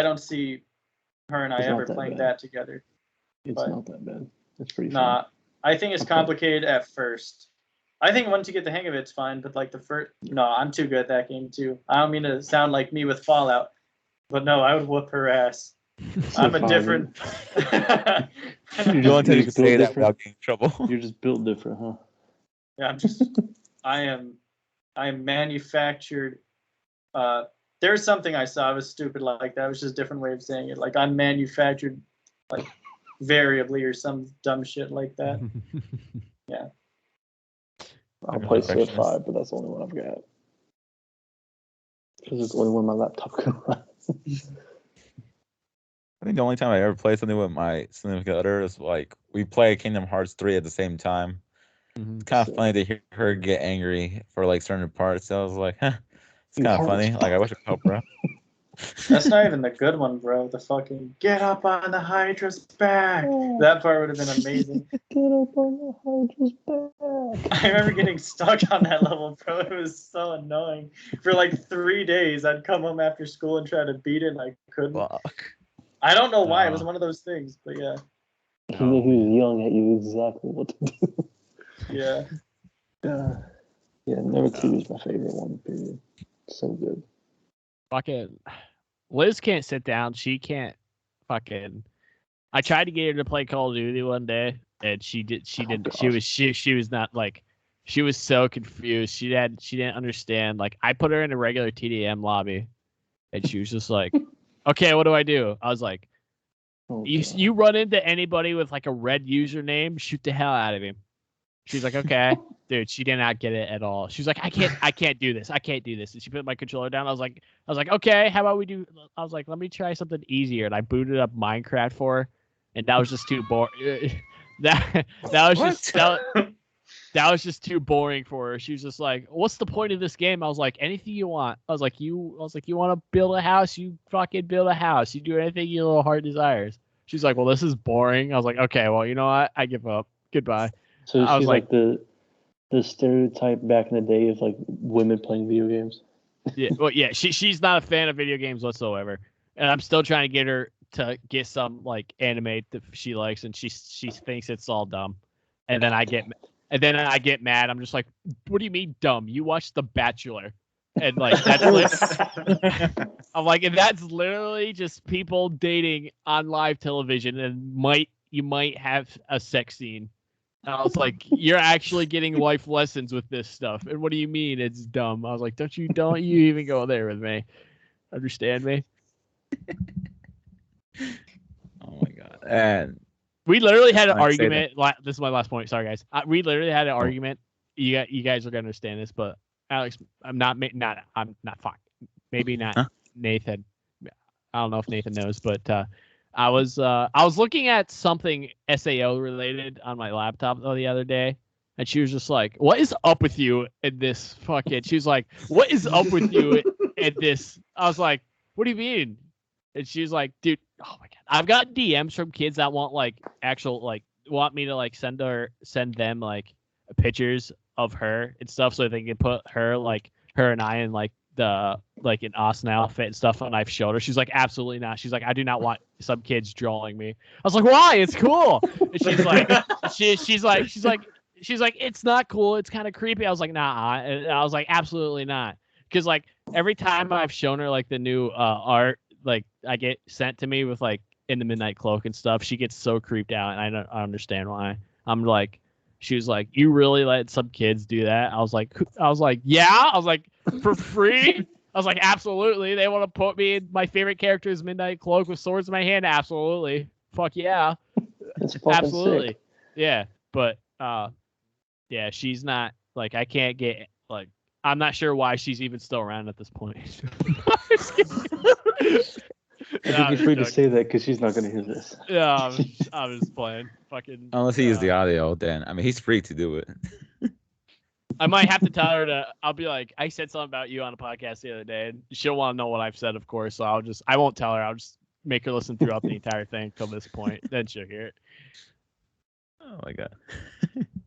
Speaker 4: don't see her and I ever playing that together.
Speaker 3: It's not that bad. It's pretty
Speaker 4: fun. I think it's complicated at first. I think once you get the hang of it, it's fine. But like I'm too good at that game too. I don't mean to sound like me with Fallout, but no, I would whoop her ass. I'm a different.
Speaker 5: You don't think you can say that without getting in trouble.
Speaker 3: You're just built different, huh?
Speaker 4: Yeah, I am manufactured. There's something I saw. I was stupid like that. It was just a different way of saying it. Like I'm manufactured, like variably or some dumb shit like that. Yeah.
Speaker 3: I'll play Civ 5, but that's the only one I've got. Because it's the only one my laptop can run.
Speaker 5: I think the only time I ever played something with my significant other is like we play Kingdom Hearts 3 at the same time. It's kind of funny to hear her get angry for like certain parts. So I was like, huh, it's kind of funny. Like I wish I could help her out.
Speaker 4: That's not even the good one, bro. The fucking get up on the Hydra's back. That part would have been amazing.
Speaker 3: Get up on the Hydra's back.
Speaker 4: I remember getting stuck on that level, bro. It was so annoying. For like 3 days, I'd come home after school and try to beat it, and I couldn't.
Speaker 5: Fuck.
Speaker 4: I don't know why. It was one of those things, but yeah.
Speaker 3: He knew he was young at you exactly what to do.
Speaker 4: Yeah.
Speaker 3: Yeah, Never 2 is my favorite one, period. So good.
Speaker 1: Fucking Liz can't sit down. She can't fucking. I tried to get her to play Call of Duty one day, and she didn't. She was not like. She was so confused. She didn't understand. Like I put her in a regular TDM lobby, and she was just like, "Okay, what do I do?" I was like, "You run into anybody with like a red username, shoot the hell out of him." She's like, "Okay." Dude, she did not get it at all. She was like, I can't do this. I can't do this. And she put my controller down. I was like, okay, how about we do? I was like, let me try something easier. And I booted up Minecraft for her, and that was just too boring. that was just that was just too boring for her. She was just like, "What's the point of this game?" I was like, "Anything you want." I was like, "You want to build a house? You fucking build a house. You do anything your little heart desires." She's like, "Well, this is boring." I was like, "Okay, well, you know what? I give up. Goodbye."
Speaker 3: So
Speaker 1: I was
Speaker 3: she's like the stereotype back in the day of like women playing video games.
Speaker 1: Yeah, well, yeah, she's not a fan of video games whatsoever, and I'm still trying to get her to get some like anime that she likes, and she thinks it's all dumb, and then I get mad. I'm just like, what do you mean dumb? You watched The Bachelor, and like that's I'm like, and that's literally just people dating on live television, and you might have a sex scene. And I was like, you're actually getting life lessons with this stuff. And what do you mean it's dumb? I was like, don't you even go there with me. Understand me?
Speaker 5: Oh my god. And
Speaker 1: we literally had an argument. This is my last point. Sorry, guys. We literally had an argument. You guys are gonna understand this, but Alex, I'm not fine. Maybe not Nathan. I don't know if Nathan knows, but I was looking at something SAO related on my laptop the other day, and she was just like, "What is up with you in this fucking?" She was like, "What is up with you in this?" I was like, "What do you mean?" And she was like, "Dude, oh my god, I've got DMs from kids that want like actual like want me to like send them like pictures of her and stuff so they can put her and I in like the like an Austin outfit and stuff, and I've showed her. She's like, absolutely not. She's like, I do not want some kids drawing me. I was like, why? It's cool. And she's like, she's like, it's not cool. It's kind of creepy. I was like, nah. And I was like, absolutely not. Because like every time I've shown her like the new art, like I get sent to me with like In the Midnight Cloak and stuff, she gets so creeped out, and I understand why. I'm like, she was like, you really let some kids do that? I was like, yeah. I was like, for free? I was like, absolutely. They want to put me in my favorite character is Midnight Cloak with swords in my hand? Absolutely. Fuck yeah. Absolutely.
Speaker 3: Sick.
Speaker 1: Yeah. But yeah, she's not like, I can't get like, I'm not sure why she's even still around at this point.
Speaker 3: I think you're free to say that because she's not going to hear this.
Speaker 1: Yeah, I was playing. Fucking.
Speaker 5: Unless he uses the audio, then I mean he's free to do it.
Speaker 1: I might have to tell her to. I'll be like, I said something about you on a podcast the other day, and she'll want to know what I've said, of course. So I won't tell her. I'll just make her listen throughout the entire thing till this point. Then she'll hear it.
Speaker 5: Oh my god.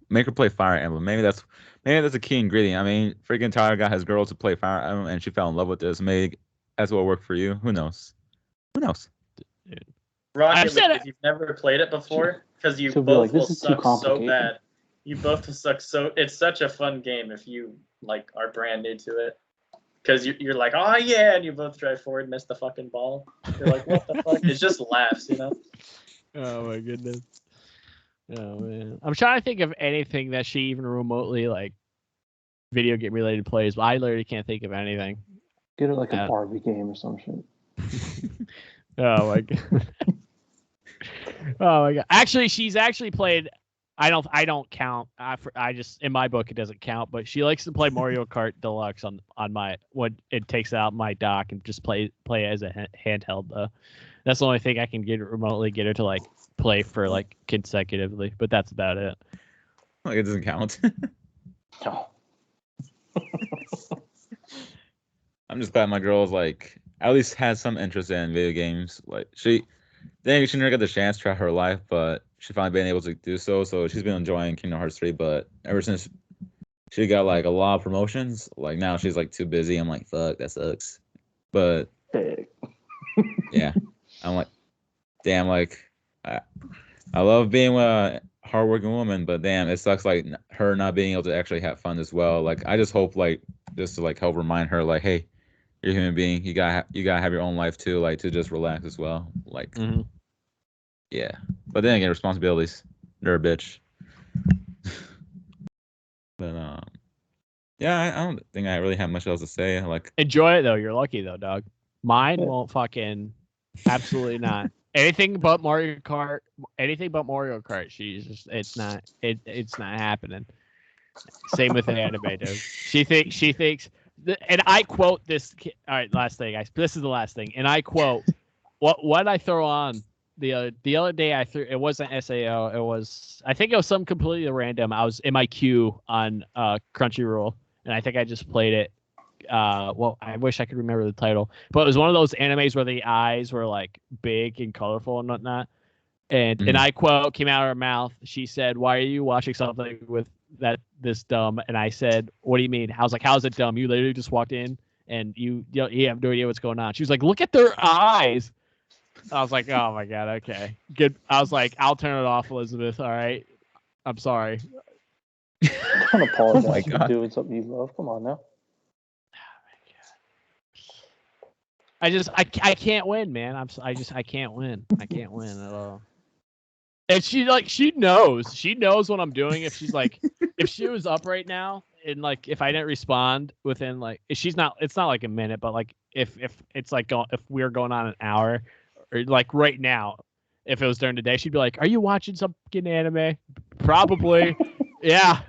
Speaker 5: Make her play Fire Emblem. Maybe that's a key ingredient. I mean, freaking Tyler got his girl to play Fire Emblem, and she fell in love with this. Maybe that's what worked for you. Who knows? Who knows?
Speaker 1: Dude.
Speaker 4: Rocket League, if you've never played it before, because you both will suck so bad. You both will suck so. It's such a fun game if you like are brand new to it. Because you're like, oh yeah, and you both drive forward, miss the fucking ball. You're like, what the fuck? It just laughs, you know.
Speaker 1: Oh my goodness. Oh man, I'm trying to think of anything that she even remotely like video game related plays, but I literally can't think of anything.
Speaker 3: Get her like a Barbie game or some shit.
Speaker 1: Oh my god. Oh my god. Actually, she's actually played. I don't count. I just in my book it doesn't count. But she likes to play Mario Kart Deluxe on my when it takes out my dock and just play it as a handheld. Though that's the only thing I can remotely get her to like play for like consecutively. But that's about it.
Speaker 5: Like it doesn't count.
Speaker 3: No.
Speaker 5: I'm just glad my girl's like at least has some interest in video games. Like she never got the chance throughout her life, but she finally been able to do so. So she's been enjoying Kingdom Hearts 3. But ever since she got like a lot of promotions, like now she's like too busy. I'm like, fuck, that sucks. But yeah, I'm like, damn, like I love being a hardworking woman, but damn, it sucks like her not being able to actually have fun as well. Like I just hope like just to like help remind her like, hey, you're a human being. You gotta have your own life too, like to just relax as well. Like, yeah. But then again, responsibilities. They're a bitch. But yeah, I don't think I really have much else to say. Like,
Speaker 1: enjoy it though. You're lucky though, dog. Mine won't fucking absolutely not. Anything but Mario Kart. Anything but Mario Kart. It's not happening. Same with the anime, dude. She thinks. And I quote this. All right, last thing, guys. This is the last thing. And I quote, what I throw on the other day I threw. It wasn't SAO. I think it was something completely random. I was in my queue on Crunchyroll, and I think I just played it. Well, I wish I could remember the title, but it was one of those animes where the eyes were like big and colorful and whatnot. And an I quote came out of her mouth. She said, "Why are you watching something with this dumb?" And I said, "What do you mean?" I was like, "How's it dumb? You literally just walked in and you have no idea what's going on." She was like, "Look at their eyes." I was like, "Oh my god, okay, good." I was like, "I'll turn it off, Elizabeth. All right, I'm sorry."
Speaker 3: I can't apologize for doing something you love. Come on now.
Speaker 1: I can't win, man. I can't win. I can't win at all. And she knows what I'm doing. If she's like, if she was up right now and like, if I didn't respond within like, it's not like a minute, but like if it's like, if we're going on an hour or like right now, if it was during the day, she'd be like, "Are you watching some fucking anime?" Probably. Yeah.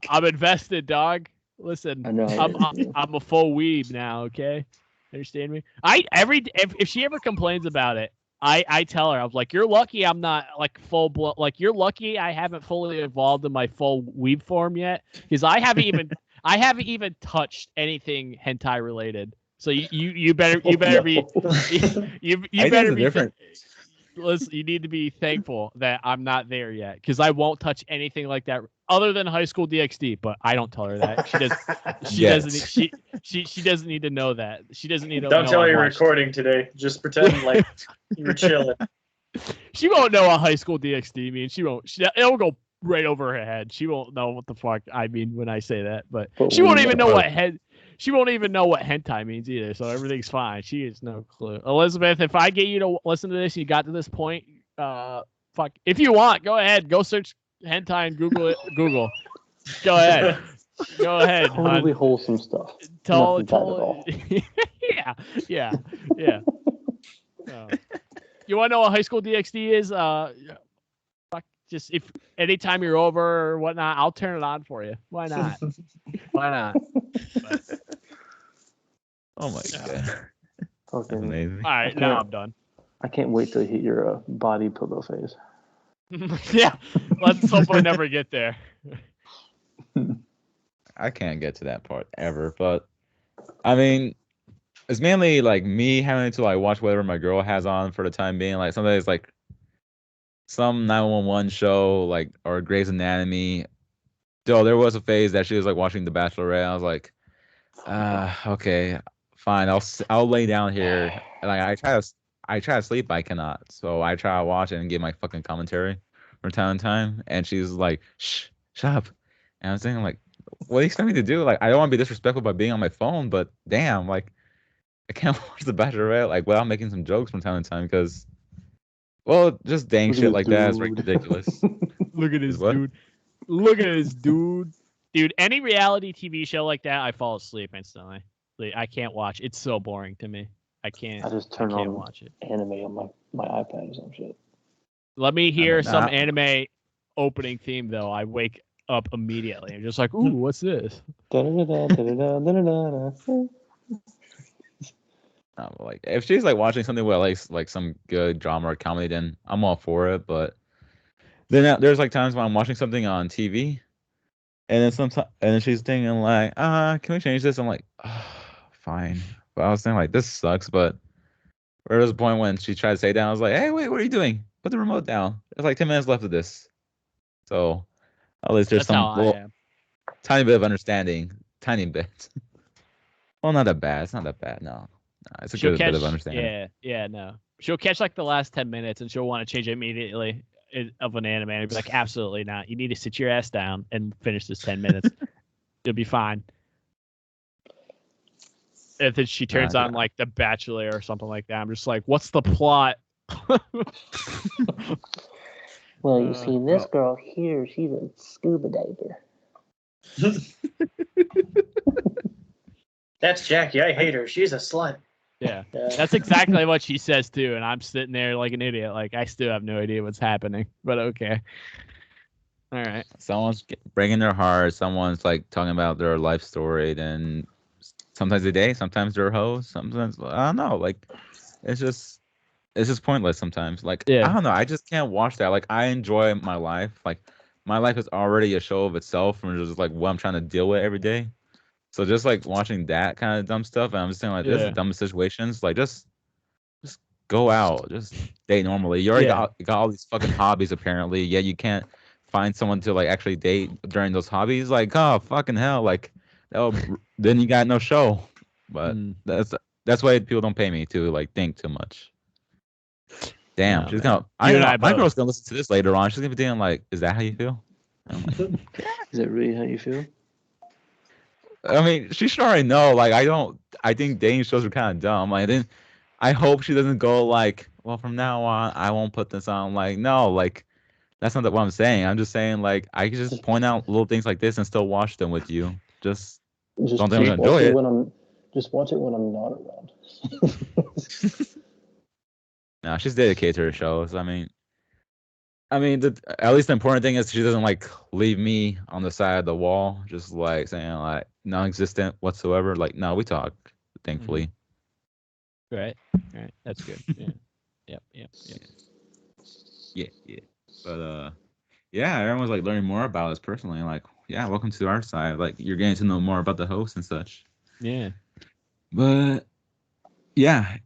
Speaker 1: I'm invested, dog. Listen, I'm a full weeb now. Okay. Understand me? If she ever complains about it, I tell her, I was like, "You're lucky I'm not like full blood. Like you're lucky I haven't fully evolved in my full weeb form yet, because I haven't even touched anything hentai related. So you better be different. Listen, you need to be thankful that I'm not there yet, because I won't touch anything like that other than High School DxD. But I don't tell her that. She doesn't need to know that. She doesn't need to.
Speaker 4: Don't tell her you're recording today. Just pretend like you were chilling.
Speaker 1: She won't know what High School DxD means. She won't. It'll go right over her head. She won't know what the fuck I mean when I say that. But she won't even know what She won't even know what hentai means either, so everything's fine. She has no clue. Elizabeth, if I get you to listen to this, you got to this point, fuck. If you want, go ahead. Go search hentai and Google it. Google. Go ahead. Go ahead.
Speaker 3: Totally wholesome stuff.
Speaker 1: Yeah. You want to know what High School DxD is? Just if anytime you're over or whatnot, I'll turn it on for you. Why not? Why not? But,
Speaker 5: oh my god.
Speaker 3: Okay.
Speaker 5: That's amazing.
Speaker 1: All right, now I'm done.
Speaker 3: I can't wait to hit your body pillow phase.
Speaker 1: Yeah, let's hope I never get there.
Speaker 5: I can't get to that part ever, but I mean, it's mainly like me having to like watch whatever my girl has on for the time being. Like sometimes like some 911 show, like, or Grey's Anatomy. Though there was a phase that she was like watching The Bachelorette. I was like, okay, fine. I'll lay down here. And like I try to sleep, but I cannot. So I try to watch it and give my fucking commentary from time to time. And she's like, shh, shut up. And I was thinking like, what do you expect me to do? Like, I don't want to be disrespectful by being on my phone, but damn, like, I can't watch The Bachelorette like without making some jokes from time to time because, well, just dang shit like that is ridiculous.
Speaker 1: Look at this dude. Look at this dude. Dude, any reality TV show like that, I fall asleep instantly. Like, I can't watch. It's so boring to me. I can't watch it.
Speaker 3: Anime on my iPad or some shit.
Speaker 1: Let me hear some anime opening theme though. I wake up immediately. I'm just like, ooh, what's this?
Speaker 5: Like if she's like watching something with like some good drama or comedy, then I'm all for it. But then there's like times when I'm watching something on TV, and then she's thinking like, can we change this? I'm like, fine. But I was thinking like, this sucks. But there was a point when she tried to say down, I was like, hey, wait, what are you doing? Put the remote down. There's like 10 minutes left of this. So at least there's some little, tiny bit of understanding. Tiny bit. Well, not that bad. It's not that bad. No. It's a good bit of understanding.
Speaker 1: Yeah, no. She'll catch like the last 10 minutes and she'll want to change it immediately of an anime and be like, absolutely not. You need to sit your ass down and finish this 10 minutes. You'll be fine. And then she turns on like The Bachelor or something like that. I'm just like, what's the plot?
Speaker 3: Well, you see, this girl here, she's a scuba diver.
Speaker 4: That's Jackie. I hate her. She's a slut.
Speaker 1: Yeah, that's exactly what she says too. And I'm sitting there like an idiot. Like, I still have no idea what's happening. But okay. All right.
Speaker 5: Someone's breaking their heart. Someone's like talking about their life story. Then sometimes they date. Sometimes they're hoes. Sometimes, I don't know. Like, it's just it's just pointless sometimes. Like,
Speaker 1: Yeah.
Speaker 5: I don't know. I just can't watch that. Like, I enjoy my life. Like, my life is already a show of itself, and just like what I'm trying to deal with every day. So just like watching that kind of dumb stuff, and I'm just saying like, this is dumb situations. Like, just go out, just date normally. You already got all these fucking hobbies apparently. Yeah, you can't find someone to like actually date during those hobbies. Like, oh fucking hell, like, then you got no show. But that's why people don't pay me to like think too much. Damn, she's gonna. My girl's gonna listen to this later on. She's gonna be thinking like, "Is that how you feel?" I'm like,
Speaker 3: is that really how you feel?
Speaker 5: I mean, she should already know. Like, I think dating shows are kind of dumb. Like, I hope she doesn't go like, "Well, from now on, I won't put this on." Like, no, like, that's not what I'm saying. I'm just saying like, I can just point out little things like this and still watch them with you. Just don't think I'm gonna enjoy it.
Speaker 3: Just watch it when I'm not around.
Speaker 5: No, she's dedicated to her shows. I mean, at least the important thing is she doesn't like leave me on the side of the wall, just like saying like non-existent whatsoever. Like, no, we talk, thankfully.
Speaker 1: Right. That's good. Yeah.
Speaker 5: Yeah. But yeah, everyone's like learning more about us personally. Like, yeah, welcome to our side. Like, you're getting to know more about the host and such.
Speaker 1: Yeah.
Speaker 5: But yeah,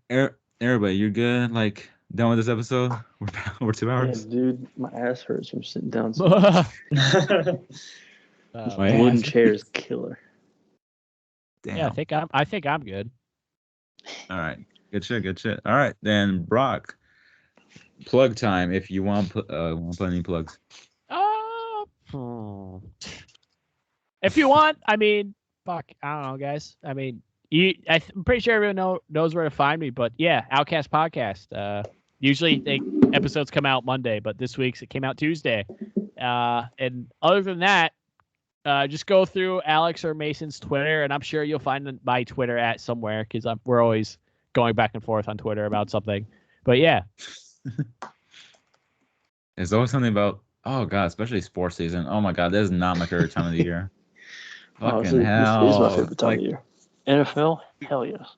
Speaker 5: everybody, you're good. Like, done with this episode? We're 2 hours.
Speaker 3: Yeah, dude, my ass hurts from sitting down.
Speaker 1: Wooden
Speaker 3: chair is killer.
Speaker 5: Damn.
Speaker 1: Yeah, I think I'm good.
Speaker 5: All right, good shit. All right, then Brock, plug time. If you want to put any plugs.
Speaker 1: If you want, I mean, fuck, I don't know, guys. I mean, I'm pretty sure everyone knows where to find me, but yeah, Outcast Podcast. Usually episodes come out Monday, but this week's it came out Tuesday. And other than that, just go through Alex or Mason's Twitter, and I'm sure you'll find my Twitter at somewhere because we're always going back and forth on Twitter about something. But yeah,
Speaker 5: there's always something about especially sports season. Oh my god, this is not my favorite time of the year. Fucking hell,
Speaker 3: this is my favorite time of the year. NFL, hell yes.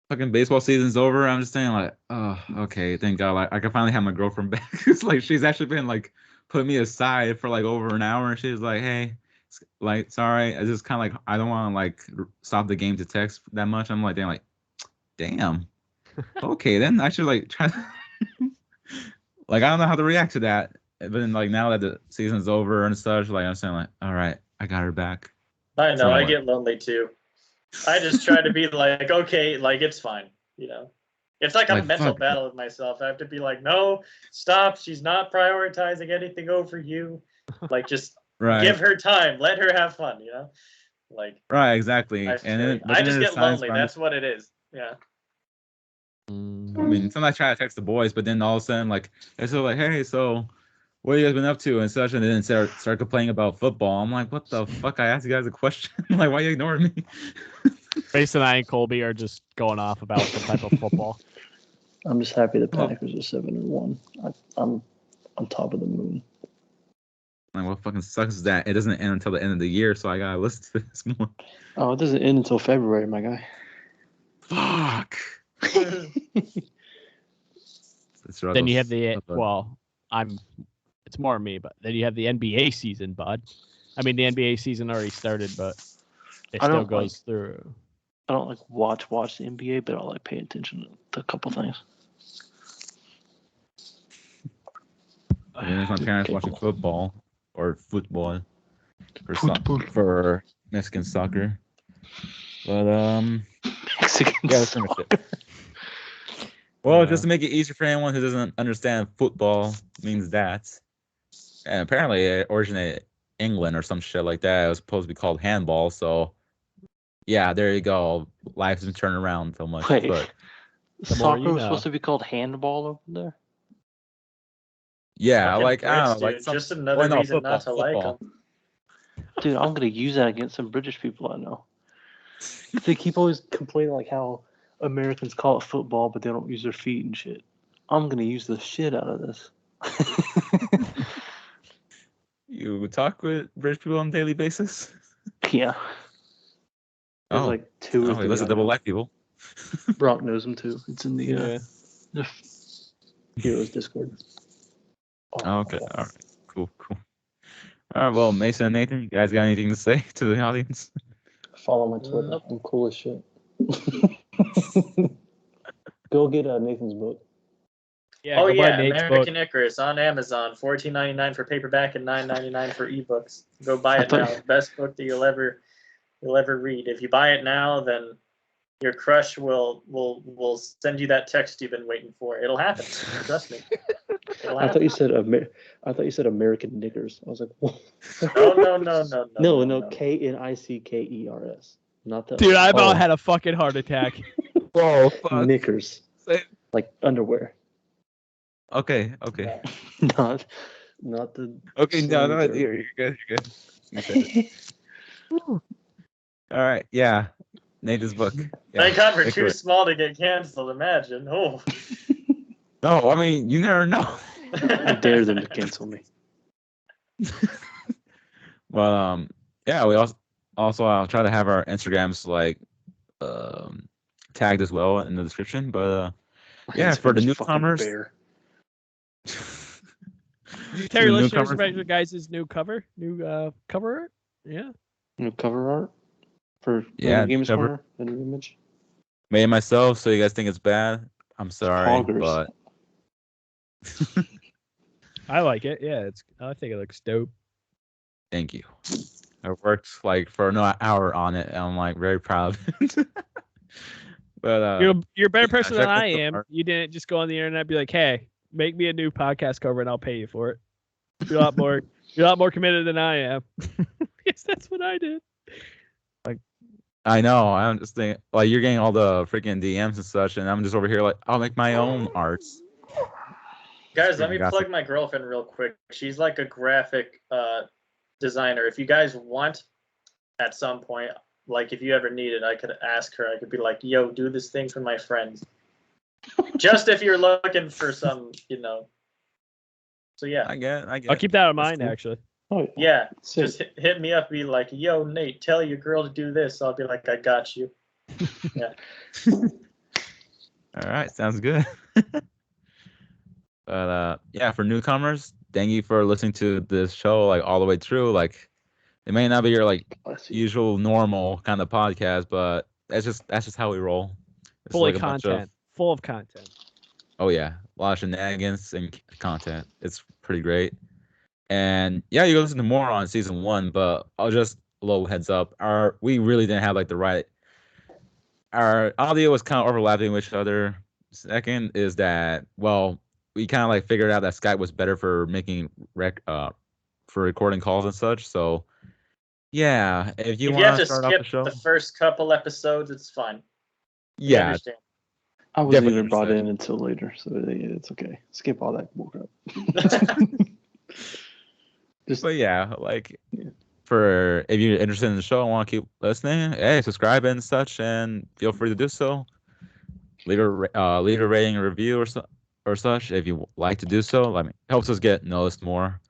Speaker 5: Fucking baseball season's over. I'm just saying like, oh, okay, thank God. Like, I can finally have my girlfriend back. It's like she's actually been like putting me aside for like over an hour, and she's like, hey, like, sorry, I just kind of like I don't want to like stop the game to text that much. I'm like, damn. Okay, then I should like try. Like, I don't know how to react to that. But then like now that the season's over and such, like I'm saying like, all right, I got her back.
Speaker 4: I know, I get lonely too. I just try to be like, okay, like it's fine, you know. It's like a mental battle with myself. I have to be like, no, stop. She's not prioritizing anything over you. Like, just give her time. Let her have fun, you know. Like,
Speaker 5: right, exactly.
Speaker 4: I just get lonely. That's what it is. Yeah.
Speaker 5: I mean, sometimes I try to text the boys, but then all of a sudden, like, they're still like, hey, so what have you guys been up to and such, and then start complaining about football. I'm like, what the fuck? I asked you guys a question. Like, why are you ignoring me?
Speaker 1: Mason and I and Colby are just going off about some type of football.
Speaker 3: I'm just happy the Packers are 7-1. I'm on top of the moon.
Speaker 5: Like, what fucking sucks is that it doesn't end until the end of the year, so I gotta listen to this more.
Speaker 3: Oh, it doesn't end until February, my guy.
Speaker 5: Fuck.
Speaker 1: Then you have it's more me, but then you have the NBA season, bud. I mean, the NBA season already started, but it still goes through.
Speaker 3: I don't like watch the NBA, but I'll like pay attention to a couple things.
Speaker 5: And if my parents watching football or for Mexican soccer, but
Speaker 3: Mexican soccer.
Speaker 5: Well, just to make it easier for anyone who doesn't understand football, means that. And apparently it originated in England or some shit like that. It was supposed to be called handball, so yeah, there you go. Life's been turning around so much.
Speaker 3: Wait,
Speaker 5: but
Speaker 3: soccer was supposed to be called handball over there?
Speaker 5: Yeah,
Speaker 4: fucking
Speaker 5: like,
Speaker 4: Brits,
Speaker 5: I don't know,
Speaker 4: dude.
Speaker 5: like
Speaker 4: just another reason not to like them.
Speaker 3: Dude, I'm gonna use that against some British people I know. They keep always complaining like how Americans call it football, but they don't use their feet and shit. I'm gonna use the shit out of this.
Speaker 5: You talk with British people on a daily basis?
Speaker 3: Yeah. There's like two or three.
Speaker 5: Listen to double black people.
Speaker 3: Brock knows them too. It's in the Heroes Discord.
Speaker 5: Okay. All right. Cool. All right. Well, Mason and Nathan, you guys got anything to say to the audience?
Speaker 3: Follow my Twitter.
Speaker 4: Nope.
Speaker 3: I'm cool as shit. Go get Nathan's book.
Speaker 1: Yeah, go buy Nate's
Speaker 4: American
Speaker 1: book.
Speaker 4: Icarus on Amazon, $14.99 for paperback and $9.99 for ebooks. Go buy it now. Best book that you'll ever read. If you buy it now, then your crush will send you that text you've been waiting for. It'll happen. Trust me.
Speaker 3: I thought you said American Knickers. I was like, whoa.
Speaker 4: No.
Speaker 3: No, Knickers. Not the.
Speaker 1: Dude, I about had a fucking heart attack.
Speaker 5: Whoa, fuck.
Speaker 3: Knickers. Like underwear.
Speaker 5: Okay.
Speaker 3: Not the.
Speaker 5: Okay, no, you're good. You said it. All right, yeah. Nathan's book. Yeah.
Speaker 4: Thank God we're too small to get canceled. Imagine. Oh.
Speaker 5: No, I mean you never know.
Speaker 3: I dare them to cancel me.
Speaker 5: Well, yeah. We also I'll try to have our Instagrams like tagged as well in the description. But yeah, for the newcomers.
Speaker 1: Terry, let's share some your guys' new cover art. Yeah.
Speaker 3: New cover art for Games Corner, the new image.
Speaker 5: Made it myself, so you guys think it's bad? I'm sorry,
Speaker 3: Hoggers.
Speaker 5: but
Speaker 1: I like it. Yeah, I think it looks dope.
Speaker 5: Thank you. I worked like for an hour on it, and I'm like very proud. But
Speaker 1: you're a better person than I am. You didn't just go on the internet and be like, "Hey, make me a new podcast cover, and I'll pay you for it." You're a lot more committed than I am. Yes, that's what I did.
Speaker 5: Like, I know. I'm just thinking, like, you're getting all the freaking DMs and such, and I'm just over here like, I'll make my own arts.
Speaker 4: Guys, let me plug my girlfriend real quick. She's like a graphic designer. If you guys want, at some point, like if you ever need it, I could ask her. I could be like, "Yo, do this thing for my friends." Just if you're looking for some, So yeah,
Speaker 5: I get.
Speaker 1: I'll keep that in mind, actually.
Speaker 3: Oh
Speaker 4: yeah. Just hit me up. Be like, "Yo, Nate, tell your girl to do this." I'll be like, "I got you." Yeah.
Speaker 5: All right, sounds good. But yeah, for newcomers, thank you for listening to this show like all the way through. Like, it may not be your like usual normal kind of podcast, but that's just how we roll. It's
Speaker 1: full of content.
Speaker 5: Oh yeah, a lot of shenanigans and content. It's pretty great. And yeah, you can listen to more on season 1, but I'll just a little heads up. We really didn't have like our audio was kind of overlapping with each other. Second is that, well, we kind of like figured out that Skype was better for making for recording calls and such. So yeah, if you want to start off the show,
Speaker 4: the first couple episodes, it's fine.
Speaker 5: Yeah, understand.
Speaker 3: I wasn't even brought in until later, so it's okay. Skip all that bullcrap.
Speaker 5: But yeah, like for if you're interested in the show and want to keep listening, hey, subscribe and such, and feel free to do so. Leave a rating, a review, or such if you like to do so. I mean, it helps us get noticed more.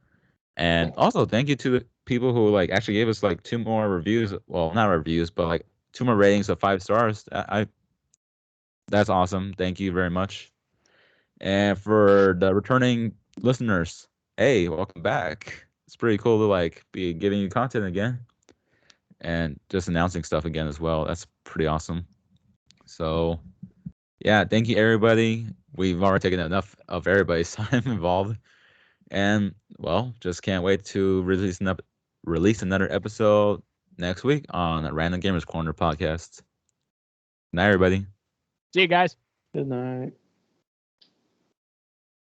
Speaker 5: And also, thank you to the people who like actually gave us like 2 more reviews. Well, not reviews, but like 2 more ratings of 5 stars. That's awesome. Thank you very much. And for the returning listeners, hey, welcome back. It's pretty cool to like be giving you content again and just announcing stuff again as well. That's pretty awesome. So yeah, thank you everybody. We've already taken enough of everybody's time involved. And well, just can't wait to release another episode next week on a Random Gamers Corner podcast. Good night, everybody.
Speaker 1: See you guys.
Speaker 3: Good night.